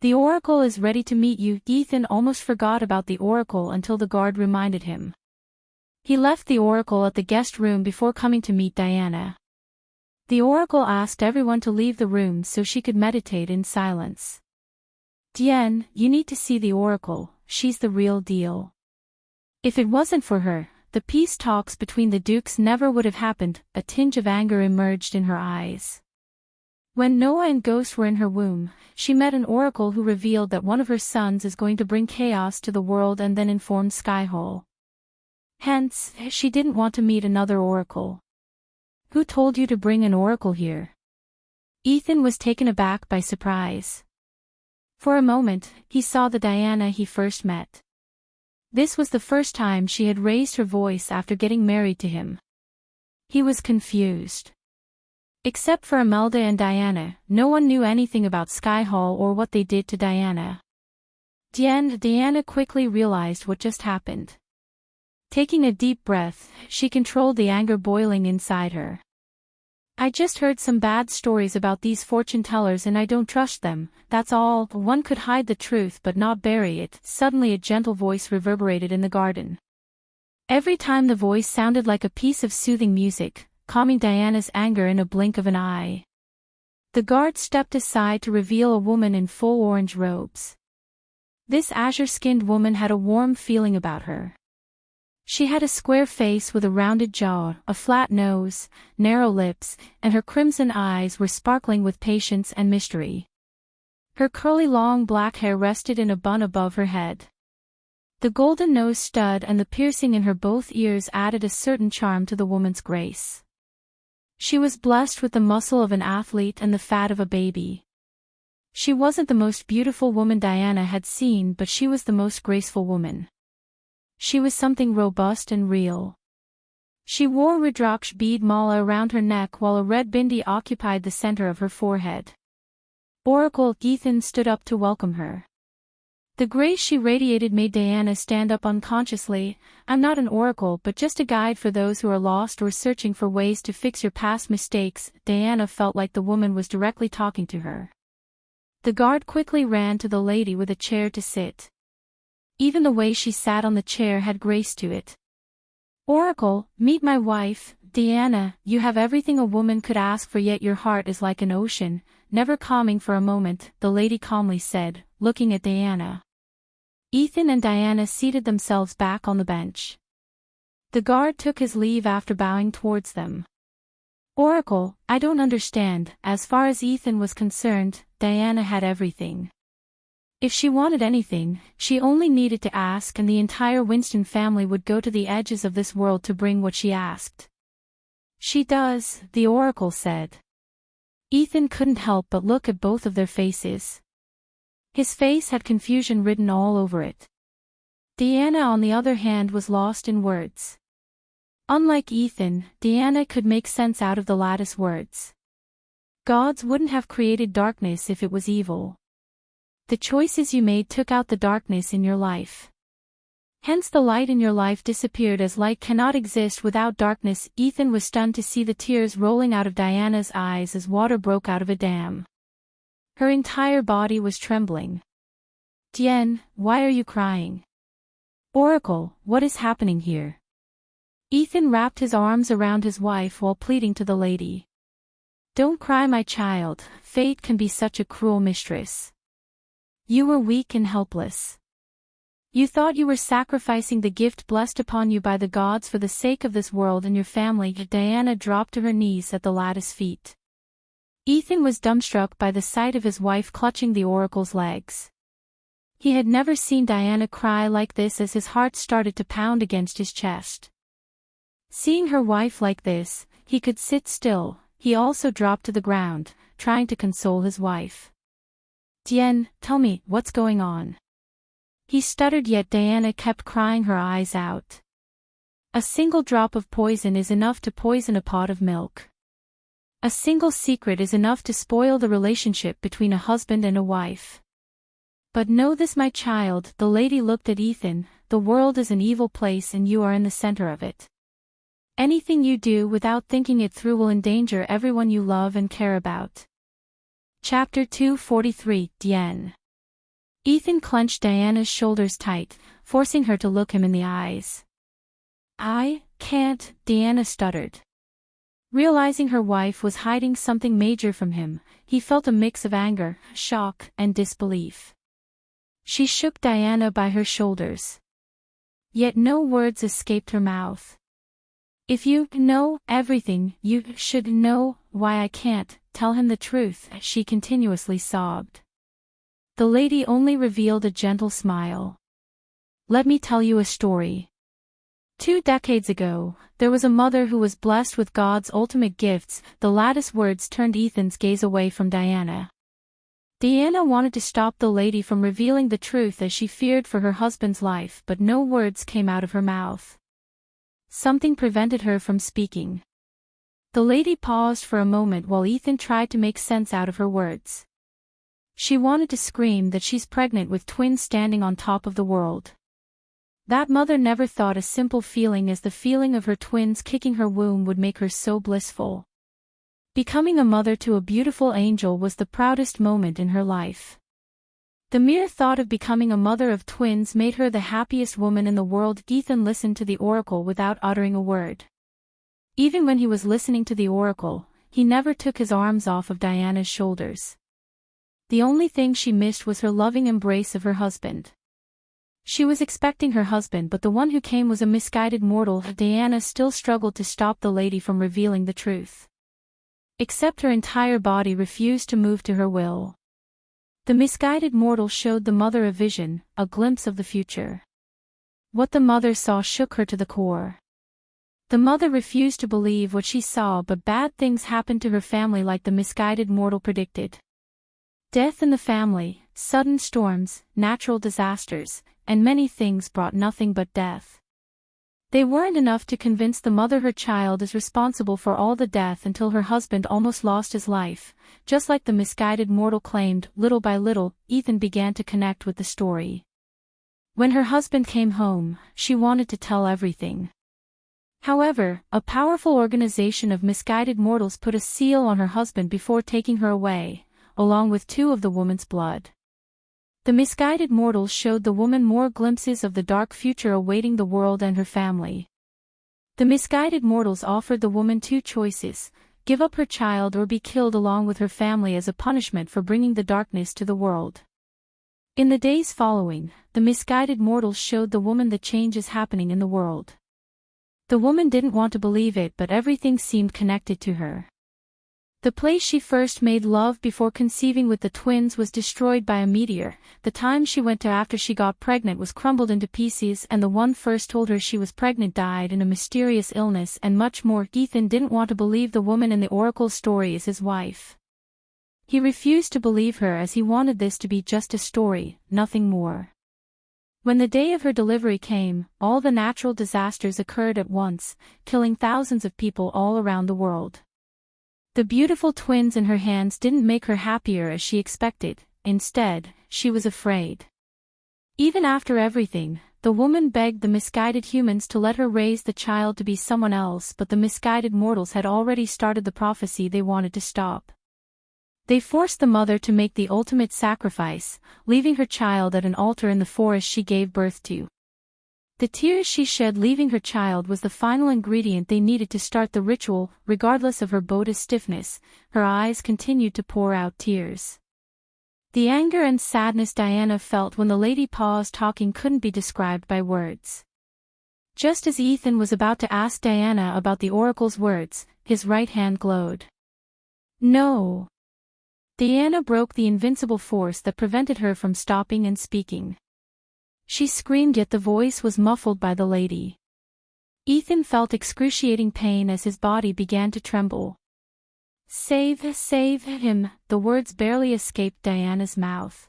"The Oracle is ready to meet you." Ethan almost forgot about the Oracle until the guard reminded him. He left the Oracle at the guest room before coming to meet Diana. The Oracle asked everyone to leave the room so she could meditate in silence. "Diane, you need to see the Oracle, she's the real deal." If it wasn't for her, the peace talks between the dukes never would have happened. A tinge of anger emerged in her eyes. When Noah and Ghost were in her womb, she met an Oracle who revealed that one of her sons is going to bring chaos to the world and then informed Skyhall. Hence, she didn't want to meet another Oracle. "Who told you to bring an Oracle here?" Ethan was taken aback by surprise. For a moment, he saw the Diana he first met. This was the first time she had raised her voice after getting married to him. He was confused. Except for Imelda and Diana, no one knew anything about Skyhall or what they did to Diana. Diana quickly realized what just happened. Taking a deep breath, she controlled the anger boiling inside her. I just heard some bad stories about these fortune tellers and I don't trust them, that's all. One could hide the truth but not bury it. Suddenly a gentle voice reverberated in the garden. Every time the voice sounded like a piece of soothing music, calming Diana's anger in a blink of an eye. The guard stepped aside to reveal a woman in full orange robes. This azure-skinned woman had a warm feeling about her. She had a square face with a rounded jaw, a flat nose, narrow lips, and her crimson eyes were sparkling with patience and mystery. Her curly long black hair rested in a bun above her head. The golden nose stud and the piercing in her both ears added a certain charm to the woman's grace. She was blessed with the muscle of an athlete and the fat of a baby. She wasn't the most beautiful woman Diana had seen, but she was the most graceful woman. She was something robust and real. She wore Rudraksh bead mala around her neck while a red bindi occupied the center of her forehead. Oracle Ethan stood up to welcome her. The grace she radiated made Diana stand up unconsciously. I'm not an oracle but just a guide for those who are lost or searching for ways to fix your past mistakes. Diana felt like the woman was directly talking to her. The guard quickly ran to the lady with a chair to sit. Even the way she sat on the chair had grace to it. Oracle, meet my wife, Diana. You have everything a woman could ask for, yet your heart is like an ocean, never calming for a moment, the lady calmly said, looking at Diana. Ethan and Diana seated themselves back on the bench. The guard took his leave after bowing towards them. Oracle, I don't understand. As far as Ethan was concerned, Diana had everything. If she wanted anything, she only needed to ask and the entire Winston family would go to the edges of this world to bring what she asked. She does, the oracle said. Ethan couldn't help but look at both of their faces. His face had confusion written all over it. Diana on the other hand was lost in words. Unlike Ethan, Diana could make sense out of the lattice words. Gods wouldn't have created darkness if it was evil. The choices you made took out the darkness in your life. Hence the light in your life disappeared, as light cannot exist without darkness. Ethan was stunned to see the tears rolling out of Diana's eyes as water broke out of a dam. Her entire body was trembling. Diane, why are you crying? Oracle, what is happening here? Ethan wrapped his arms around his wife while pleading to the lady. Don't cry, my child, fate can be such a cruel mistress. You were weak and helpless. You thought you were sacrificing the gift blessed upon you by the gods for the sake of this world and your family. Diana dropped to her knees at the lattice feet. Ethan was dumbstruck by the sight of his wife clutching the oracle's legs. He had never seen Diana cry like this as his heart started to pound against his chest. Seeing her wife like this, he could sit still. He also dropped to the ground, trying to console his wife. Diane, tell me, what's going on? He stuttered, yet Diana kept crying her eyes out. A single drop of poison is enough to poison a pot of milk. A single secret is enough to spoil the relationship between a husband and a wife. But know this, my child, the lady looked at Ethan, the world is an evil place and you are in the center of it. Anything you do without thinking it through will endanger everyone you love and care about. Chapter 243, Diane. Ethan clenched Diana's shoulders tight, forcing her to look him in the eyes. I can't, Diana stuttered. Realizing her wife was hiding something major from him, he felt a mix of anger, shock, and disbelief. She shook Diana by her shoulders. Yet no words escaped her mouth. If you know everything, you should know why I can't tell him the truth, she continuously sobbed. The lady only revealed a gentle smile. Let me tell you a story. 2 decades ago, there was a mother who was blessed with God's ultimate gifts. The lattice words turned Ethan's gaze away from Diana. Diana wanted to stop the lady from revealing the truth as she feared for her husband's life, but no words came out of her mouth. Something prevented her from speaking. The lady paused for a moment while Ethan tried to make sense out of her words. She wanted to scream that she's pregnant with twins standing on top of the world. That mother never thought a simple feeling as the feeling of her twins kicking her womb would make her so blissful. Becoming a mother to a beautiful angel was the proudest moment in her life. The mere thought of becoming a mother of twins made her the happiest woman in the world. Ethan listened to the oracle without uttering a word. Even when he was listening to the oracle, he never took his arms off of Diana's shoulders. The only thing she missed was her loving embrace of her husband. She was expecting her husband, but the one who came was a misguided mortal. Diana still struggled to stop the lady from revealing the truth. Except her entire body refused to move to her will. The misguided mortal showed the mother a vision, a glimpse of the future. What the mother saw shook her to the core. The mother refused to believe what she saw, but bad things happened to her family like the misguided mortal predicted. Death in the family, sudden storms, natural disasters, and many things brought nothing but death. They weren't enough to convince the mother her child is responsible for all the death until her husband almost lost his life. Just like the misguided mortal claimed, little by little, Ethan began to connect with the story. When her husband came home, she wanted to tell everything. However, a powerful organization of misguided mortals put a seal on her husband before taking her away, along with 2 of the woman's blood. The misguided mortals showed the woman more glimpses of the dark future awaiting the world and her family. The misguided mortals offered the woman 2 choices: give up her child or be killed along with her family as a punishment for bringing the darkness to the world. In the days following, the misguided mortals showed the woman the changes happening in the world. The woman didn't want to believe it, but everything seemed connected to her. The place she first made love before conceiving with the twins was destroyed by a meteor. The time she went to after she got pregnant was crumbled into pieces, and the one first told her she was pregnant died in a mysterious illness, and much more. Ethan didn't want to believe the woman in the oracle story is his wife. He refused to believe her as he wanted this to be just a story, nothing more. When the day of her delivery came, all the natural disasters occurred at once, killing thousands of people all around the world. The beautiful twins in her hands didn't make her happier as she expected. Instead, she was afraid. Even after everything, the woman begged the misguided humans to let her raise the child to be someone else, but the misguided mortals had already started the prophecy they wanted to stop. They forced the mother to make the ultimate sacrifice, leaving her child at an altar in the forest she gave birth to. The tears she shed leaving her child was the final ingredient they needed to start the ritual. Regardless of her body's stiffness, her eyes continued to pour out tears. The anger and sadness Diana felt when the lady paused talking couldn't be described by words. Just as Ethan was about to ask Diana about the oracle's words, his right hand glowed. No! Diana broke the invincible force that prevented her from stopping and speaking. She screamed, yet the voice was muffled by the lady. Ethan felt excruciating pain as his body began to tremble. Save him, the words barely escaped Diana's mouth.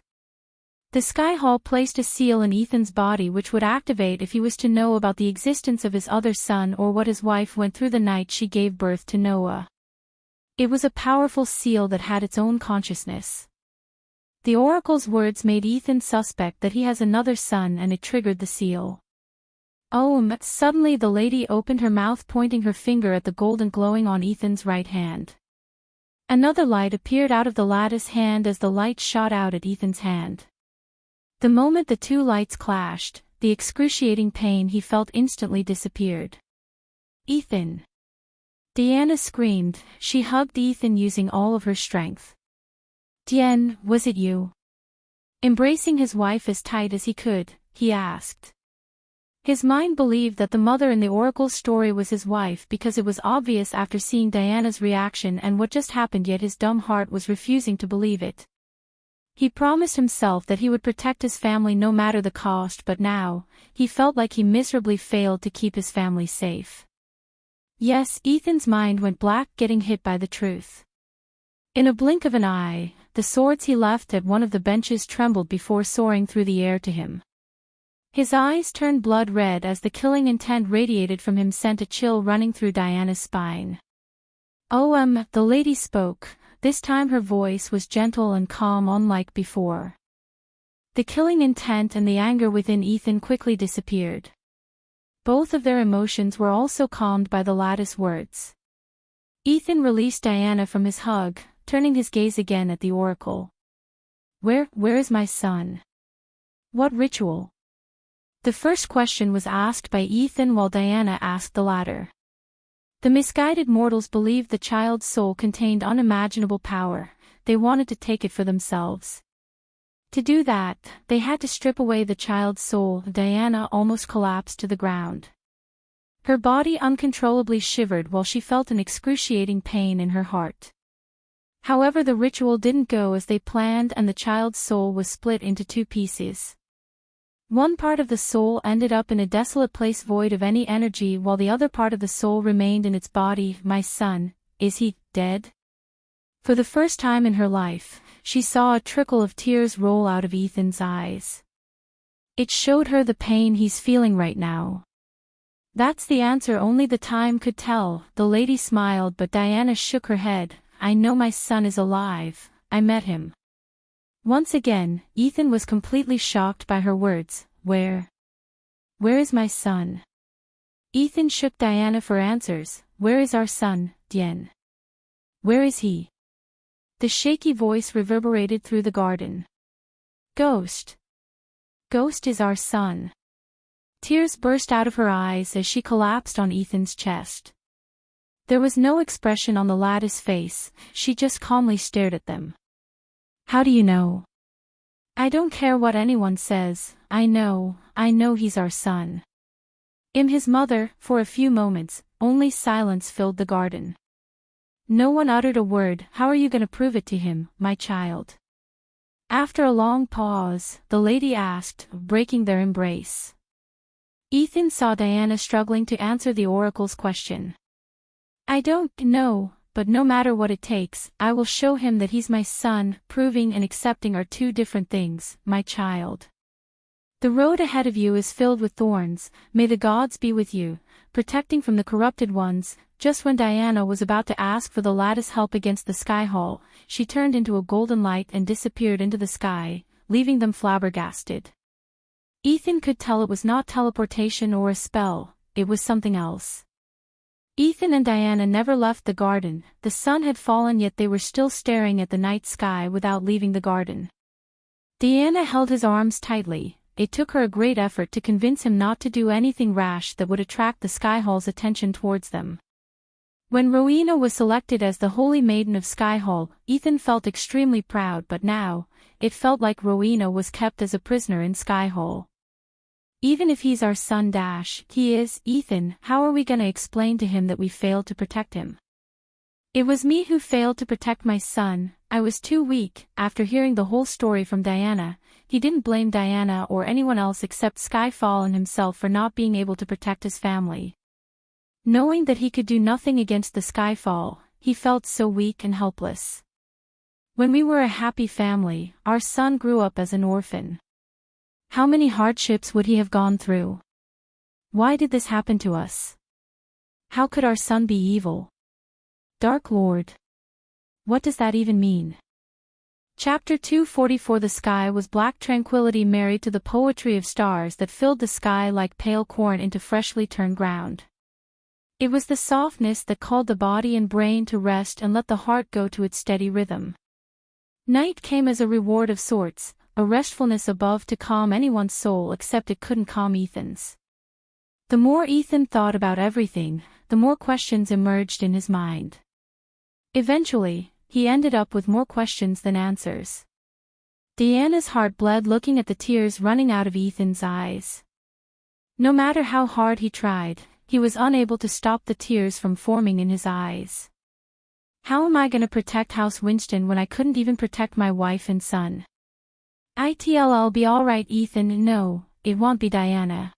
The Sky Hall placed a seal in Ethan's body which would activate if he was to know about the existence of his other son or what his wife went through the night she gave birth to Noah. It was a powerful seal that had its own consciousness. The oracle's words made Ethan suspect that he has another son, and it triggered the seal. Suddenly the lady opened her mouth, pointing her finger at the golden glowing on Ethan's right hand. Another light appeared out of the lattice hand as the light shot out at Ethan's hand. The moment the 2 lights clashed, the excruciating pain he felt instantly disappeared. Ethan! Diana screamed. She hugged Ethan using all of her strength. Dien, was it you? Embracing his wife as tight as he could, he asked. His mind believed that the mother in the oracle story was his wife because it was obvious after seeing Diana's reaction and what just happened, yet his dumb heart was refusing to believe it. He promised himself that he would protect his family no matter the cost, but now, he felt like he miserably failed to keep his family safe. Yes, Ethan's mind went black, getting hit by the truth. In a blink of an eye, the swords he left at one of the benches trembled before soaring through the air to him. His eyes turned blood red as the killing intent radiated from him, sent a chill running through Diana's spine. The lady spoke, This time her voice was gentle and calm, unlike before. The killing intent and the anger within Ethan quickly disappeared. Both of their emotions were also calmed by the lattice words. Ethan released Diana from his hug, turning his gaze again at the oracle. Where is my son? What ritual? The first question was asked by Ethan while Diana asked the latter. The misguided mortals believed the child's soul contained unimaginable power. They wanted to take it for themselves. To do that, they had to strip away the child's soul. Diana almost collapsed to the ground. Her body uncontrollably shivered while she felt an excruciating pain in her heart. However, the ritual didn't go as they planned and the child's soul was split into two pieces. One part of the soul ended up in a desolate place void of any energy while the other part of the soul remained in its body. My son, is he dead? For the first time in her life, she saw a trickle of tears roll out of Ethan's eyes. It showed her the pain he's feeling right now. That's the answer only the time could tell. The lady smiled, but Diana shook her head. I know my son is alive. I met him. Once again, Ethan was completely shocked by her words. Where is my son? Ethan shook Diana for answers. Where is our son, Dien? Where is he? The shaky voice reverberated through the garden. Ghost. Ghost is our son. Tears burst out of her eyes as she collapsed on Ethan's chest. There was no expression on the lattice face, she just calmly stared at them. How do you know? I don't care what anyone says, I know he's our son. His mother. For a few moments, only silence filled the garden. No one uttered a word. How are you going to prove it to him, my child? After a long pause, the lady asked, breaking their embrace. Ethan saw Diana struggling to answer the oracle's question. I don't know, but no matter what it takes, I will show him that he's my son. Proving and accepting are two different things, my child. The road ahead of you is filled with thorns. May the gods be with you, protecting from the corrupted ones. Just when Diana was about to ask for the lattice help against the sky hall, she turned into a golden light and disappeared into the sky, leaving them flabbergasted. Ethan could tell it was not teleportation or a spell, it was something else. Ethan and Diana never left the garden. The sun had fallen, yet they were still staring at the night sky without leaving the garden. Diana held his arms tightly. It took her a great effort to convince him not to do anything rash that would attract the Sky Hall's attention towards them. When Rowena was selected as the Holy Maiden of Sky Hall, Ethan felt extremely proud, but now, it felt like Rowena was kept as a prisoner in Sky Hall. Even if he's our son he is, Ethan, how are we gonna explain to him that we failed to protect him? It was me who failed to protect my son, I was too weak. After hearing the whole story from Diana, he didn't blame Diana or anyone else except Skyfall and himself for not being able to protect his family. Knowing that he could do nothing against the Skyfall, he felt so weak and helpless. When we were a happy family, our son grew up as an orphan. How many hardships would he have gone through? Why did this happen to us? How could our son be evil? Dark Lord. What does that even mean? Chapter 244. The sky was black tranquility married to the poetry of stars that filled the sky like pale corn into freshly turned ground. It was the softness that called the body and brain to rest and let the heart go to its steady rhythm. Night came as a reward of sorts, a restfulness above to calm anyone's soul, except it couldn't calm Ethan's. The more Ethan thought about everything, the more questions emerged in his mind. Eventually, he ended up with more questions than answers. Diana's heart bled looking at the tears running out of Ethan's eyes. No matter how hard he tried, he was unable to stop the tears from forming in his eyes. How am I gonna protect House Winston when I couldn't even protect my wife and son? It'll be alright, Ethan. No, it won't be, Diana.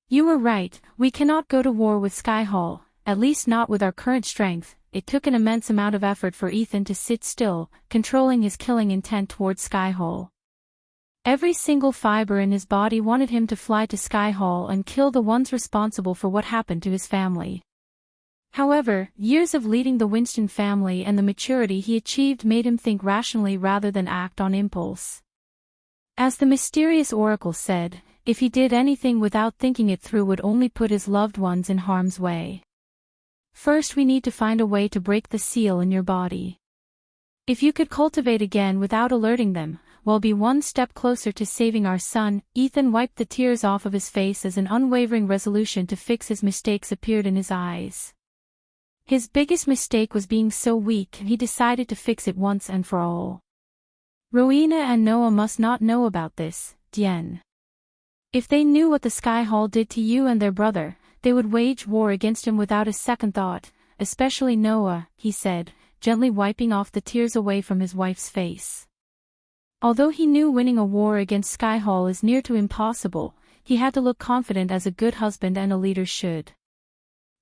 You were right, we cannot go to war with Sky Hall, at least not with our current strength. It took an immense amount of effort for Ethan to sit still, controlling his killing intent towards Sky Hall. Every single fiber in his body wanted him to fly to Sky Hall and kill the ones responsible for what happened to his family. However, years of leading the Winston family and the maturity he achieved made him think rationally rather than act on impulse. As the mysterious oracle said, if he did anything without thinking it through would only put his loved ones in harm's way. First we need to find a way to break the seal in your body. If you could cultivate again without alerting them, we'll be one step closer to saving our son. Ethan wiped the tears off of his face as an unwavering resolution to fix his mistakes appeared in his eyes. His biggest mistake was being so weak, and he decided to fix it once and for all. Rowena and Noah must not know about this, Dien. If they knew what the Sky Hall did to you and their brother, they would wage war against him without a second thought, especially Noah, he said, gently wiping off the tears away from his wife's face. Although he knew winning a war against Sky Hall is near to impossible, he had to look confident as a good husband and a leader should.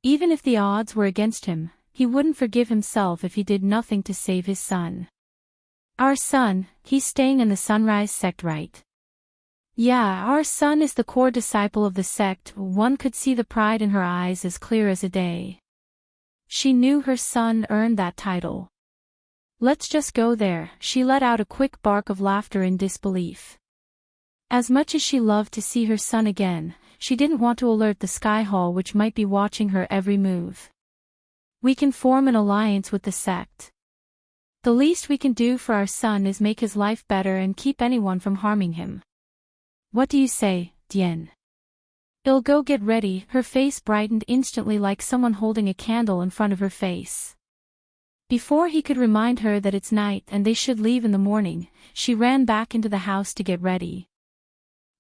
Even if the odds were against him, he wouldn't forgive himself if he did nothing to save his son. Our son, he's staying in the Sunrise sect, right? Yeah, our son is the core disciple of the sect. One could see the pride in her eyes as clear as a day. She knew her son earned that title. Let's just go there. She let out a quick bark of laughter in disbelief. As much as she loved to see her son again, she didn't want to alert the Sky Hall, which might be watching her every move. We can form an alliance with the sect. The least we can do for our son is make his life better and keep anyone from harming him. What do you say, Dien? I'll go get ready. Her face brightened instantly like someone holding a candle in front of her face. Before he could remind her that it's night and they should leave in the morning, she ran back into the house to get ready.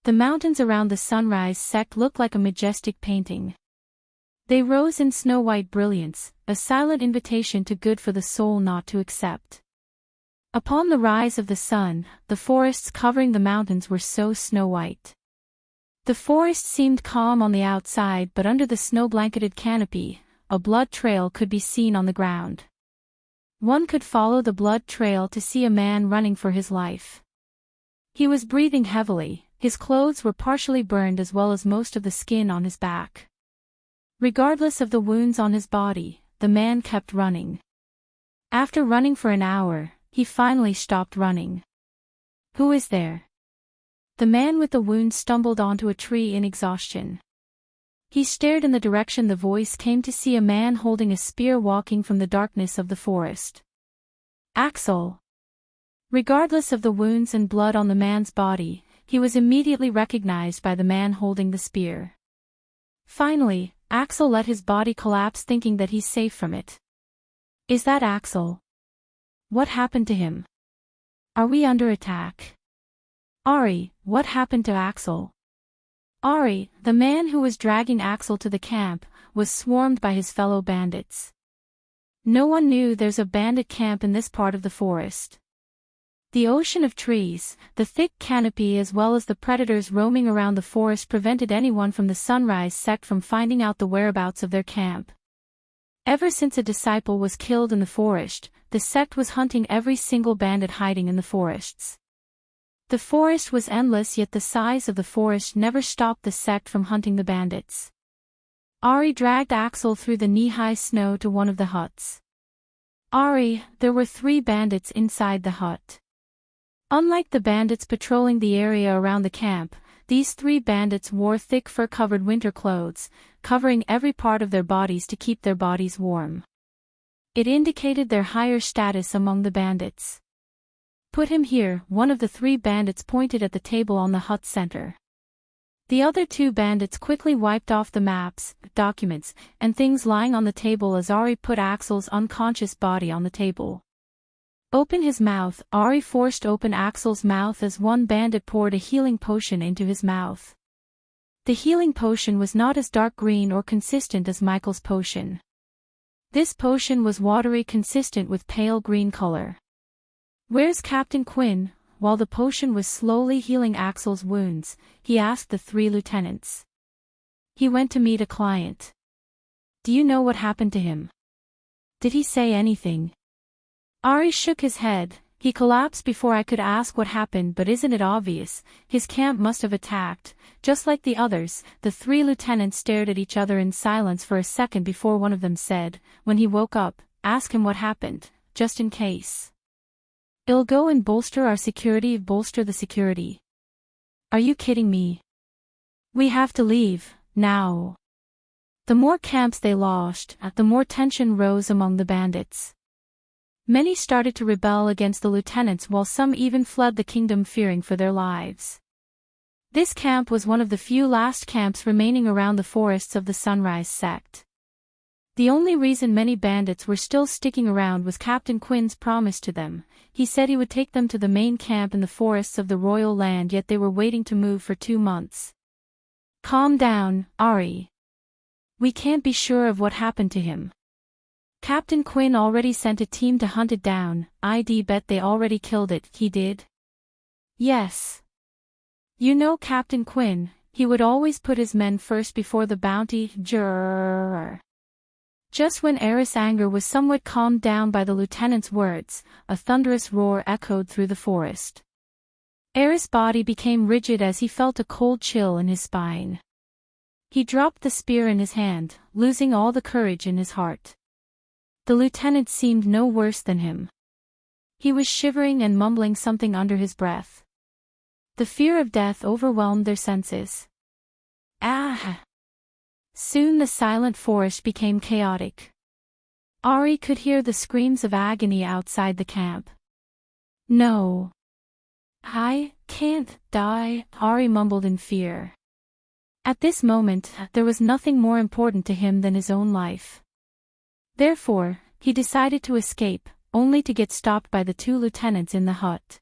The mountains around the Sunrise sect looked like a majestic painting. They rose in snow-white brilliance, a silent invitation to good for the soul not to accept. Upon the rise of the sun, the forests covering the mountains were so snow-white. The forest seemed calm on the outside, but under the snow-blanketed canopy, a blood trail could be seen on the ground. One could follow the blood trail to see a man running for his life. He was breathing heavily, his clothes were partially burned as well as most of the skin on his back. Regardless of the wounds on his body, the man kept running. After running for an hour, he finally stopped running. Who is there? The man with the wound stumbled onto a tree in exhaustion. He stared in the direction the voice came to see a man holding a spear walking from the darkness of the forest. Axel. Regardless of the wounds and blood on the man's body, he was immediately recognized by the man holding the spear. Finally, Axel let his body collapse, thinking that he's safe from it. Is that Axel? What happened to him? Are we under attack? Ari, what happened to Axel? Ari, the man who was dragging Axel to the camp, was swarmed by his fellow bandits. No one knew there's a bandit camp in this part of the forest. The ocean of trees, the thick canopy as well as the predators roaming around the forest prevented anyone from the Sunrise sect from finding out the whereabouts of their camp. Ever since a disciple was killed in the forest, the sect was hunting every single bandit hiding in the forests. The forest was endless, yet the size of the forest never stopped the sect from hunting the bandits. Ari dragged Axel through the knee-high snow to one of the huts. Ari, there were 3 bandits inside the hut. Unlike the bandits patrolling the area around the camp, these 3 bandits wore thick fur-covered winter clothes, covering every part of their bodies to keep their bodies warm. It indicated their higher status among the bandits. Put him here, one of the 3 bandits pointed at the table on the hut center. The other 2 bandits quickly wiped off the maps, documents, and things lying on the table as Ari put Axel's unconscious body on the table. Open his mouth. Ari forced open Axel's mouth as one bandit poured a healing potion into his mouth. The healing potion was not as dark green or consistent as Michael's potion. This potion was watery, consistent with pale green color. Where's Captain Quinn? While the potion was slowly healing Axel's wounds, he asked the 3 lieutenants. He went to meet a client. Do you know what happened to him? Did he say anything? Ari shook his head. He collapsed before I could ask what happened, but isn't it obvious? His camp must have attacked. Just like the others, the three lieutenants stared at each other in silence for a second before one of them said, when he woke up, ask him what happened, just in case. It'll go and bolster our security, bolster the security. Are you kidding me? We have to leave, now. The more camps they lost, the more tension rose among the bandits. Many started to rebel against the lieutenants while some even fled the kingdom fearing for their lives. This camp was one of the few last camps remaining around the forests of the Sunrise sect. The only reason many bandits were still sticking around was Captain Quinn's promise to them. He said he would take them to the main camp in the forests of the royal land, yet they were waiting to move for 2 months. Calm down, Ari. We can't be sure of what happened to him. Captain Quinn already sent a team to hunt it down. I'd bet they already killed it. He did? Yes. You know Captain Quinn, he would always put his men first before the bounty. Just when Eris' anger was somewhat calmed down by the lieutenant's words, a thunderous roar echoed through the forest. Eris' body became rigid as he felt a cold chill in his spine. He dropped the spear in his hand, losing all the courage in his heart. The lieutenant seemed no worse than him. He was shivering and mumbling something under his breath. The fear of death overwhelmed their senses. Soon the silent forest became chaotic. Ari could hear the screams of agony outside the camp. No. I can't die, Ari mumbled in fear. At this moment, there was nothing more important to him than his own life. Therefore, he decided to escape, only to get stopped by the 2 lieutenants in the hut.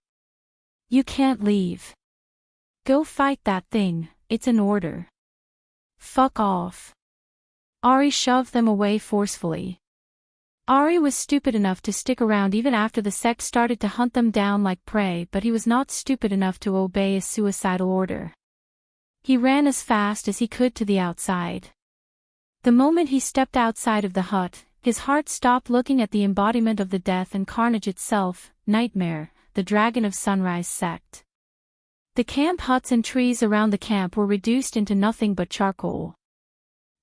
You can't leave. Go fight that thing, it's an order. Fuck off. Ari shoved them away forcefully. Ari was stupid enough to stick around even after the sect started to hunt them down like prey, but he was not stupid enough to obey a suicidal order. He ran as fast as he could to the outside. The moment he stepped outside of the hut, his heart stopped looking at the embodiment of the death and carnage itself, Nightmare, the dragon of Sunrise sect. The camp huts and trees around the camp were reduced into nothing but charcoal.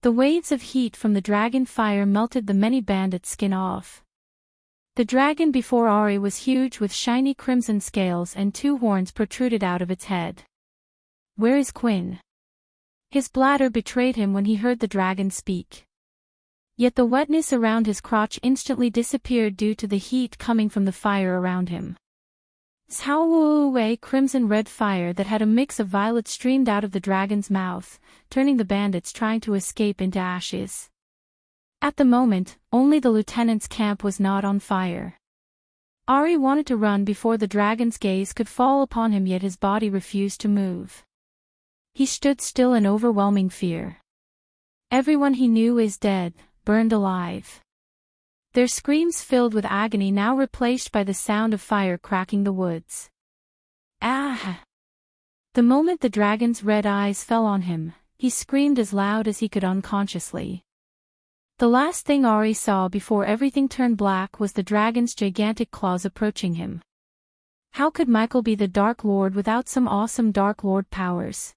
The waves of heat from the dragon fire melted the many bandits' skin off. The dragon before Ari was huge with shiny crimson scales and 2 horns protruded out of its head. Where is Quinn? His bladder betrayed him when he heard the dragon speak. Yet the wetness around his crotch instantly disappeared due to the heat coming from the fire around him. A crimson-red fire that had a mix of violet streamed out of the dragon's mouth, turning the bandits trying to escape into ashes. At the moment, only the lieutenant's camp was not on fire. Ari wanted to run before the dragon's gaze could fall upon him, yet his body refused to move. He stood still in overwhelming fear. Everyone he knew is dead, burned alive. Their screams filled with agony now replaced by the sound of fire cracking the woods. The moment the dragon's red eyes fell on him, he screamed as loud as he could unconsciously. The last thing Ari saw before everything turned black was the dragon's gigantic claws approaching him. How could Michael be the Dark Lord without some awesome Dark Lord powers?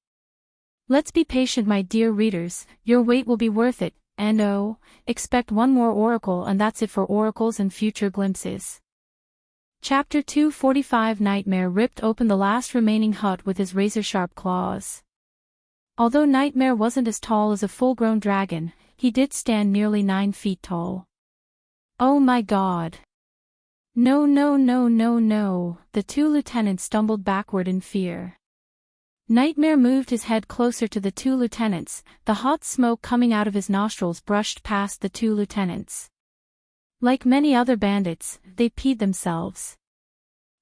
Let's be patient, my dear readers, your wait will be worth it. And expect one more oracle, and that's it for oracles and future glimpses. Chapter 245 Nightmare ripped open the last remaining hut with his razor-sharp claws. Although Nightmare wasn't as tall as a full-grown dragon, he did stand nearly 9 feet tall. Oh my god. No, the 2 lieutenants stumbled backward in fear. Nightmare moved his head closer to the 2 lieutenants, the hot smoke coming out of his nostrils brushed past the 2 lieutenants. Like many other bandits, they peed themselves.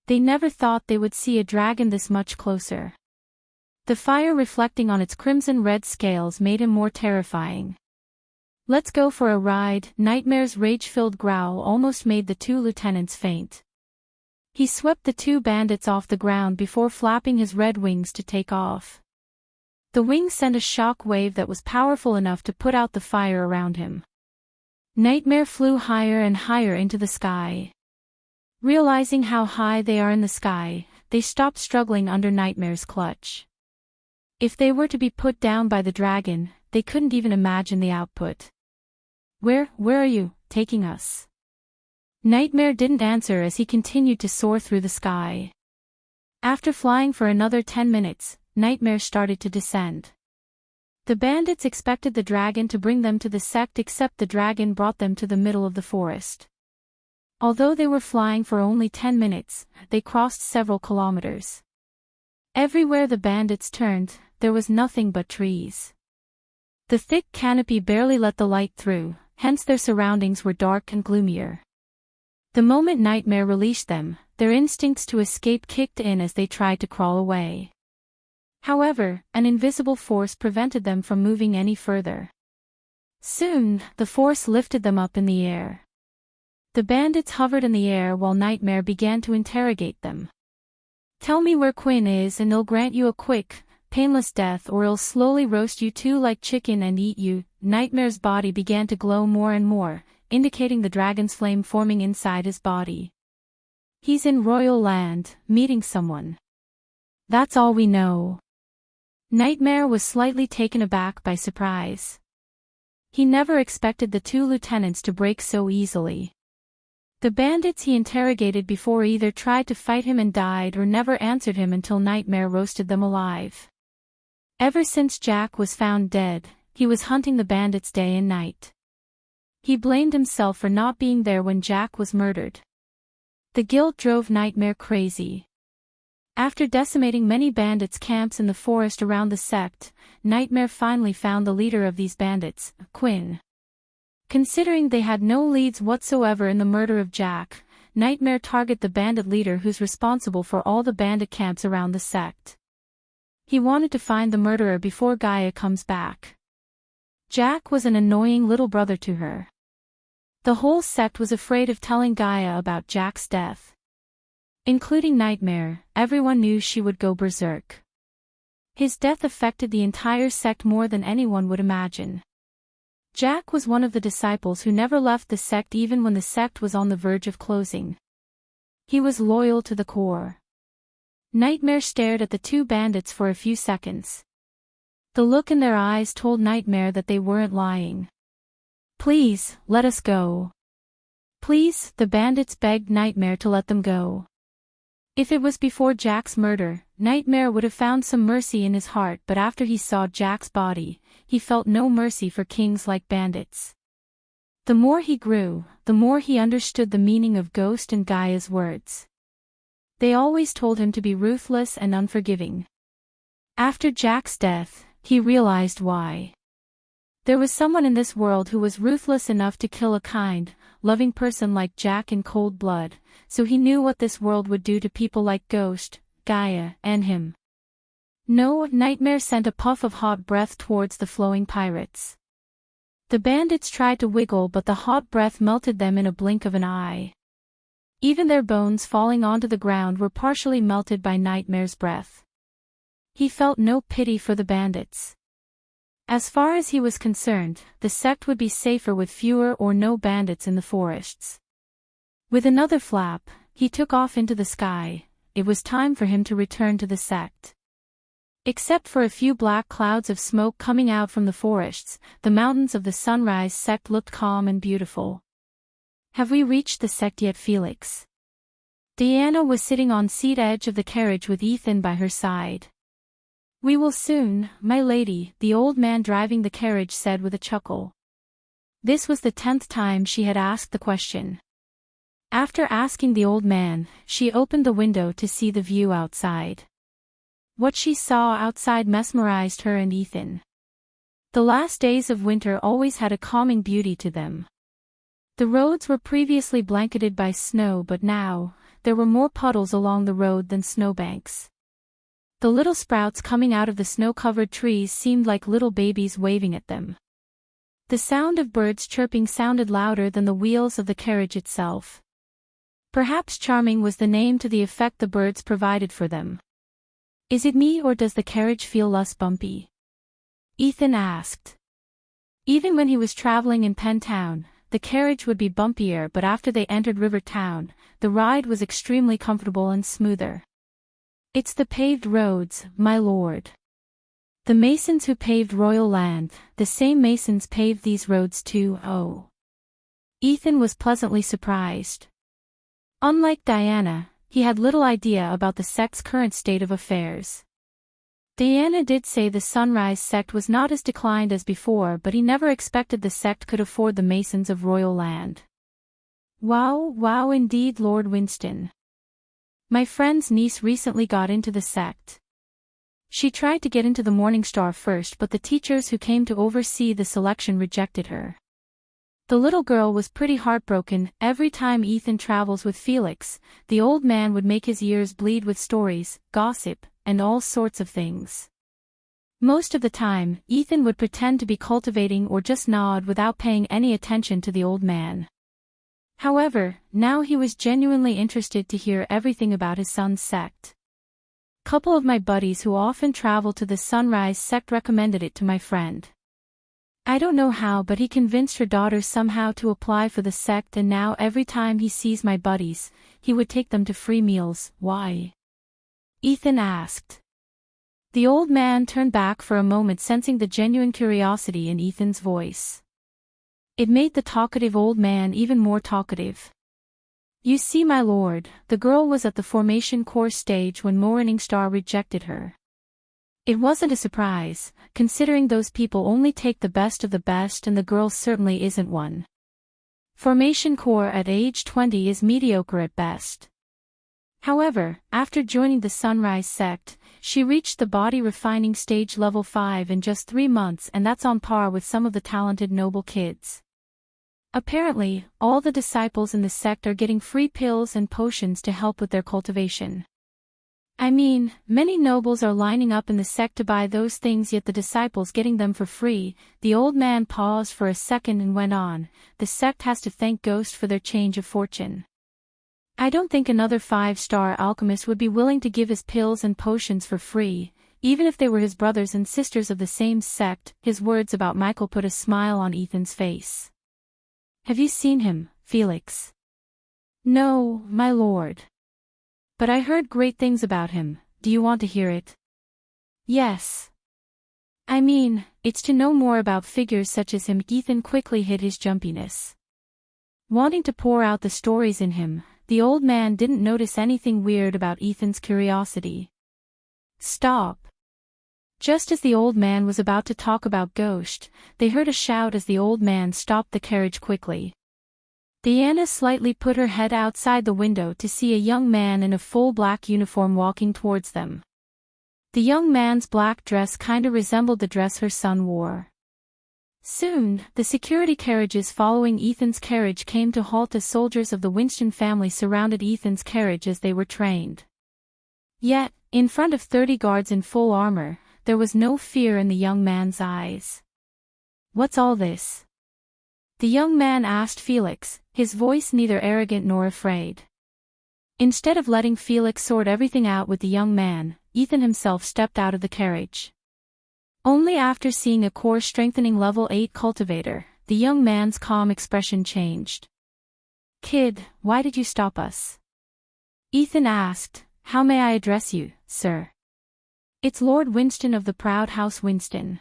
They never thought they would see a dragon this much closer. The fire reflecting on its crimson-red scales made him more terrifying. Let's go for a ride. Nightmare's rage-filled growl almost made the 2 lieutenants faint. He swept the 2 bandits off the ground before flapping his red wings to take off. The wings sent a shock wave that was powerful enough to put out the fire around him. Nightmare flew higher and higher into the sky. Realizing how high they are in the sky, they stop struggling under Nightmare's clutch. If they were to be put down by the dragon, they couldn't even imagine the output. Where are you taking us? Nightmare didn't answer as he continued to soar through the sky. After flying for another 10 minutes, Nightmare started to descend. The bandits expected the dragon to bring them to the sect, except the dragon brought them to the middle of the forest. Although they were flying for only 10 minutes, they crossed several kilometers. Everywhere the bandits turned, there was nothing but trees. The thick canopy barely let the light through, hence their surroundings were dark and gloomier. The moment Nightmare released them, their instincts to escape kicked in as they tried to crawl away. However, an invisible force prevented them from moving any further. Soon, the force lifted them up in the air. The bandits hovered in the air while Nightmare began to interrogate them. Tell me where Quinn is and he'll grant you a quick, painless death, or he'll slowly roast you too like chicken and eat you. Nightmare's body began to glow more and more, indicating the dragon's flame forming inside his body. He's in Royal Land, meeting someone. That's all we know. Nightmare was slightly taken aback by surprise. He never expected the two lieutenants to break so easily. The bandits he interrogated before either tried to fight him and died or never answered him until Nightmare roasted them alive. Ever since Jack was found dead, he was hunting the bandits day and night. He blamed himself for not being there when Jack was murdered. The guilt drove Nightmare crazy. After decimating many bandits' camps in the forest around the sect, Nightmare finally found the leader of these bandits, Quinn. Considering they had no leads whatsoever in the murder of Jack, Nightmare targeted the bandit leader who's responsible for all the bandit camps around the sect. He wanted to find the murderer before Gaia comes back. Jack was an annoying little brother to her. The whole sect was afraid of telling Gaia about Jack's death. Including Nightmare, everyone knew she would go berserk. His death affected the entire sect more than anyone would imagine. Jack was one of the disciples who never left the sect even when the sect was on the verge of closing. He was loyal to the core. Nightmare stared at the two bandits for a few seconds. The look in their eyes told Nightmare that they weren't lying. Please, let us go. Please, the bandits begged Nightmare to let them go. If it was before Jack's murder, Nightmare would have found some mercy in his heart, but after he saw Jack's body, he felt no mercy for kings like bandits. The more he grew, the more he understood the meaning of Ghost and Gaia's words. They always told him to be ruthless and unforgiving. After Jack's death, he realized why. There was someone in this world who was ruthless enough to kill a kind, loving person like Jack in cold blood, so he knew what this world would do to people like Ghost, Gaia, and him. No, Nightmare sent a puff of hot breath towards the flowing pirates. The bandits tried to wiggle, but the hot breath melted them in a blink of an eye. Even their bones falling onto the ground were partially melted by Nightmare's breath. He felt no pity for the bandits. As far as he was concerned, the sect would be safer with fewer or no bandits in the forests. With another flap, he took off into the sky. It was time for him to return to the sect. Except for a few black clouds of smoke coming out from the forests, the mountains of the Sunrise sect looked calm and beautiful. Have we reached the sect yet, Felix? Diana was sitting on seat edge of the carriage with Ethan by her side. We will soon, my lady, the old man driving the carriage said with a chuckle. This was the 10th time she had asked the question. After asking the old man, she opened the window to see the view outside. What she saw outside mesmerized her and Ethan. The last days of winter always had a calming beauty to them. The roads were previously blanketed by snow, but now, there were more puddles along the road than snowbanks. The little sprouts coming out of the snow-covered trees seemed like little babies waving at them. The sound of birds chirping sounded louder than the wheels of the carriage itself. Perhaps charming was the name to the effect the birds provided for them. Is it me, or does the carriage feel less bumpy? Ethan asked. Even when he was traveling in Penn Town, the carriage would be bumpier, but after they entered River Town, the ride was extremely comfortable and smoother. It's the paved roads, my lord. The masons who paved royal land, the same masons paved these roads too. Oh. Ethan was pleasantly surprised. Unlike Diana, he had little idea about the sect's current state of affairs. Diana did say the Sunrise sect was not as declined as before, but he never expected the sect could afford the masons of royal land. Wow indeed, Lord Winston. My friend's niece recently got into the sect. She tried to get into the Morningstar first, but the teachers who came to oversee the selection rejected her. The little girl was pretty heartbroken. Every time Ethan travels with Felix, the old man would make his ears bleed with stories, gossip, and all sorts of things. Most of the time, Ethan would pretend to be cultivating or just nod without paying any attention to the old man. However, now he was genuinely interested to hear everything about his son's sect. Couple of my buddies who often travel to the Sunrise sect recommended it to my friend. I don't know how, but he convinced her daughter somehow to apply for the sect, and now every time he sees my buddies, he would take them to free meals. Why? Ethan asked. The old man turned back for a moment, sensing the genuine curiosity in Ethan's voice. It made the talkative old man even more talkative. You see, my lord, the girl was at the formation course stage when Morningstar rejected her. It wasn't a surprise, considering those people only take the best of the best, and the girl certainly isn't one. Formation core at age 20 is mediocre at best. However, after joining the Sunrise sect, she reached the body refining stage level 5 in just 3 months, and that's on par with some of the talented noble kids. Apparently, all the disciples in the sect are getting free pills and potions to help with their cultivation. I mean, many nobles are lining up in the sect to buy those things, yet the disciples getting them for free. The old man paused for a second and went on, the sect has to thank Ghost for their change of fortune. I don't think another 5-star alchemist would be willing to give his pills and potions for free, even if they were his brothers and sisters of the same sect. His words about Michael put a smile on Ethan's face. Have you seen him, Felix? No, my lord. But I heard great things about him. Do you want to hear it? Yes. I mean, it's to know more about figures such as him. Ethan quickly hid his jumpiness. Wanting to pour out the stories in him, the old man didn't notice anything weird about Ethan's curiosity. Stop. Just as the old man was about to talk about Ghost, they heard a shout as the old man stopped the carriage quickly. Diana slightly put her head outside the window to see a young man in a full black uniform walking towards them. The young man's black dress kinda resembled the dress her son wore. Soon, the security carriages following Ethan's carriage came to halt as soldiers of the Winston family surrounded Ethan's carriage as they were trained. Yet, in front of 30 guards in full armor, there was no fear in the young man's eyes. What's all this? The young man asked Felix, his voice neither arrogant nor afraid. Instead of letting Felix sort everything out with the young man, Ethan himself stepped out of the carriage. Only after seeing a core-strengthening level 8 cultivator, the young man's calm expression changed. Kid, why did you stop us? Ethan asked, how may I address you, sir? It's Lord Winston of the Proud House Winston.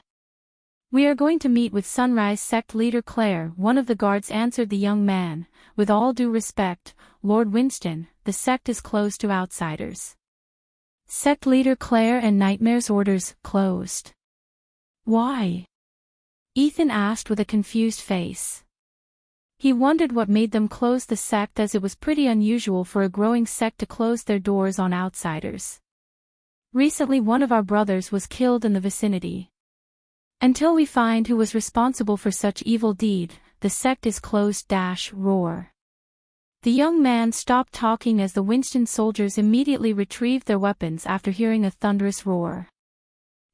We are going to meet with Sunrise sect leader Claire. One of the guards answered the young man, with all due respect, Lord Winston, the sect is closed to outsiders. Sect leader Claire and Nightmare's orders, closed. Why? Ethan asked with a confused face. He wondered what made them close the sect, as it was pretty unusual for a growing sect to close their doors on outsiders. Recently one of our brothers was killed in the vicinity. Until we find who was responsible for such evil deed, the sect is closed. Roar. The young man stopped talking as the Winston soldiers immediately retrieved their weapons after hearing a thunderous roar.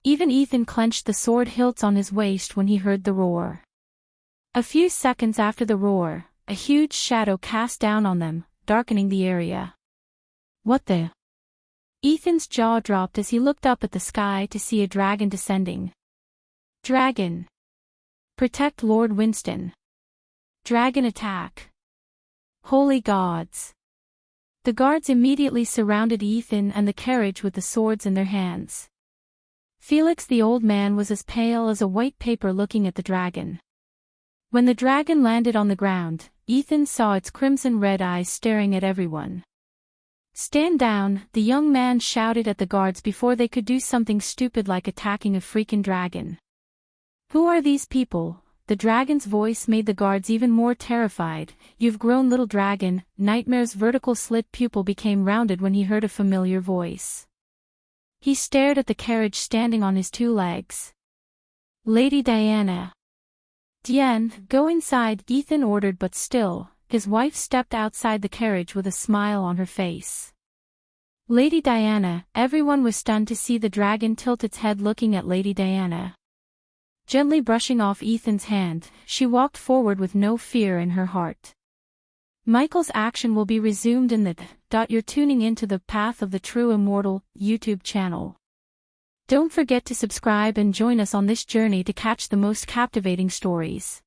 Even Ethan clenched the sword hilts on his waist when he heard the roar. A few seconds after the roar, a huge shadow cast down on them, darkening the area. What the? Ethan's jaw dropped as he looked up at the sky to see a dragon descending. Dragon. Protect Lord Winston. Dragon attack. Holy gods. The guards immediately surrounded Ethan and the carriage with the swords in their hands. Felix the old man was as pale as a white paper looking at the dragon. When the dragon landed on the ground, Ethan saw its crimson-red eyes staring at everyone. "Stand down," the young man shouted at the guards before they could do something stupid like attacking a freaking dragon. "Who are these people?" The dragon's voice made the guards even more terrified. "You've grown, little dragon." Nightmare's vertical slit pupil became rounded when he heard a familiar voice. He stared at the carriage standing on his two legs. "Lady Diana." "Diane, go inside," Ethan ordered, but still, his wife stepped outside the carriage with a smile on her face. "Lady Diana." Everyone was stunned to see the dragon tilt its head looking at Lady Diana. Gently brushing off Ethan's hand, she walked forward with no fear in her heart. Michael's action will be resumed in the You're tuning into the Path of the True Immortal YouTube channel. Don't forget to subscribe and join us on this journey to catch the most captivating stories.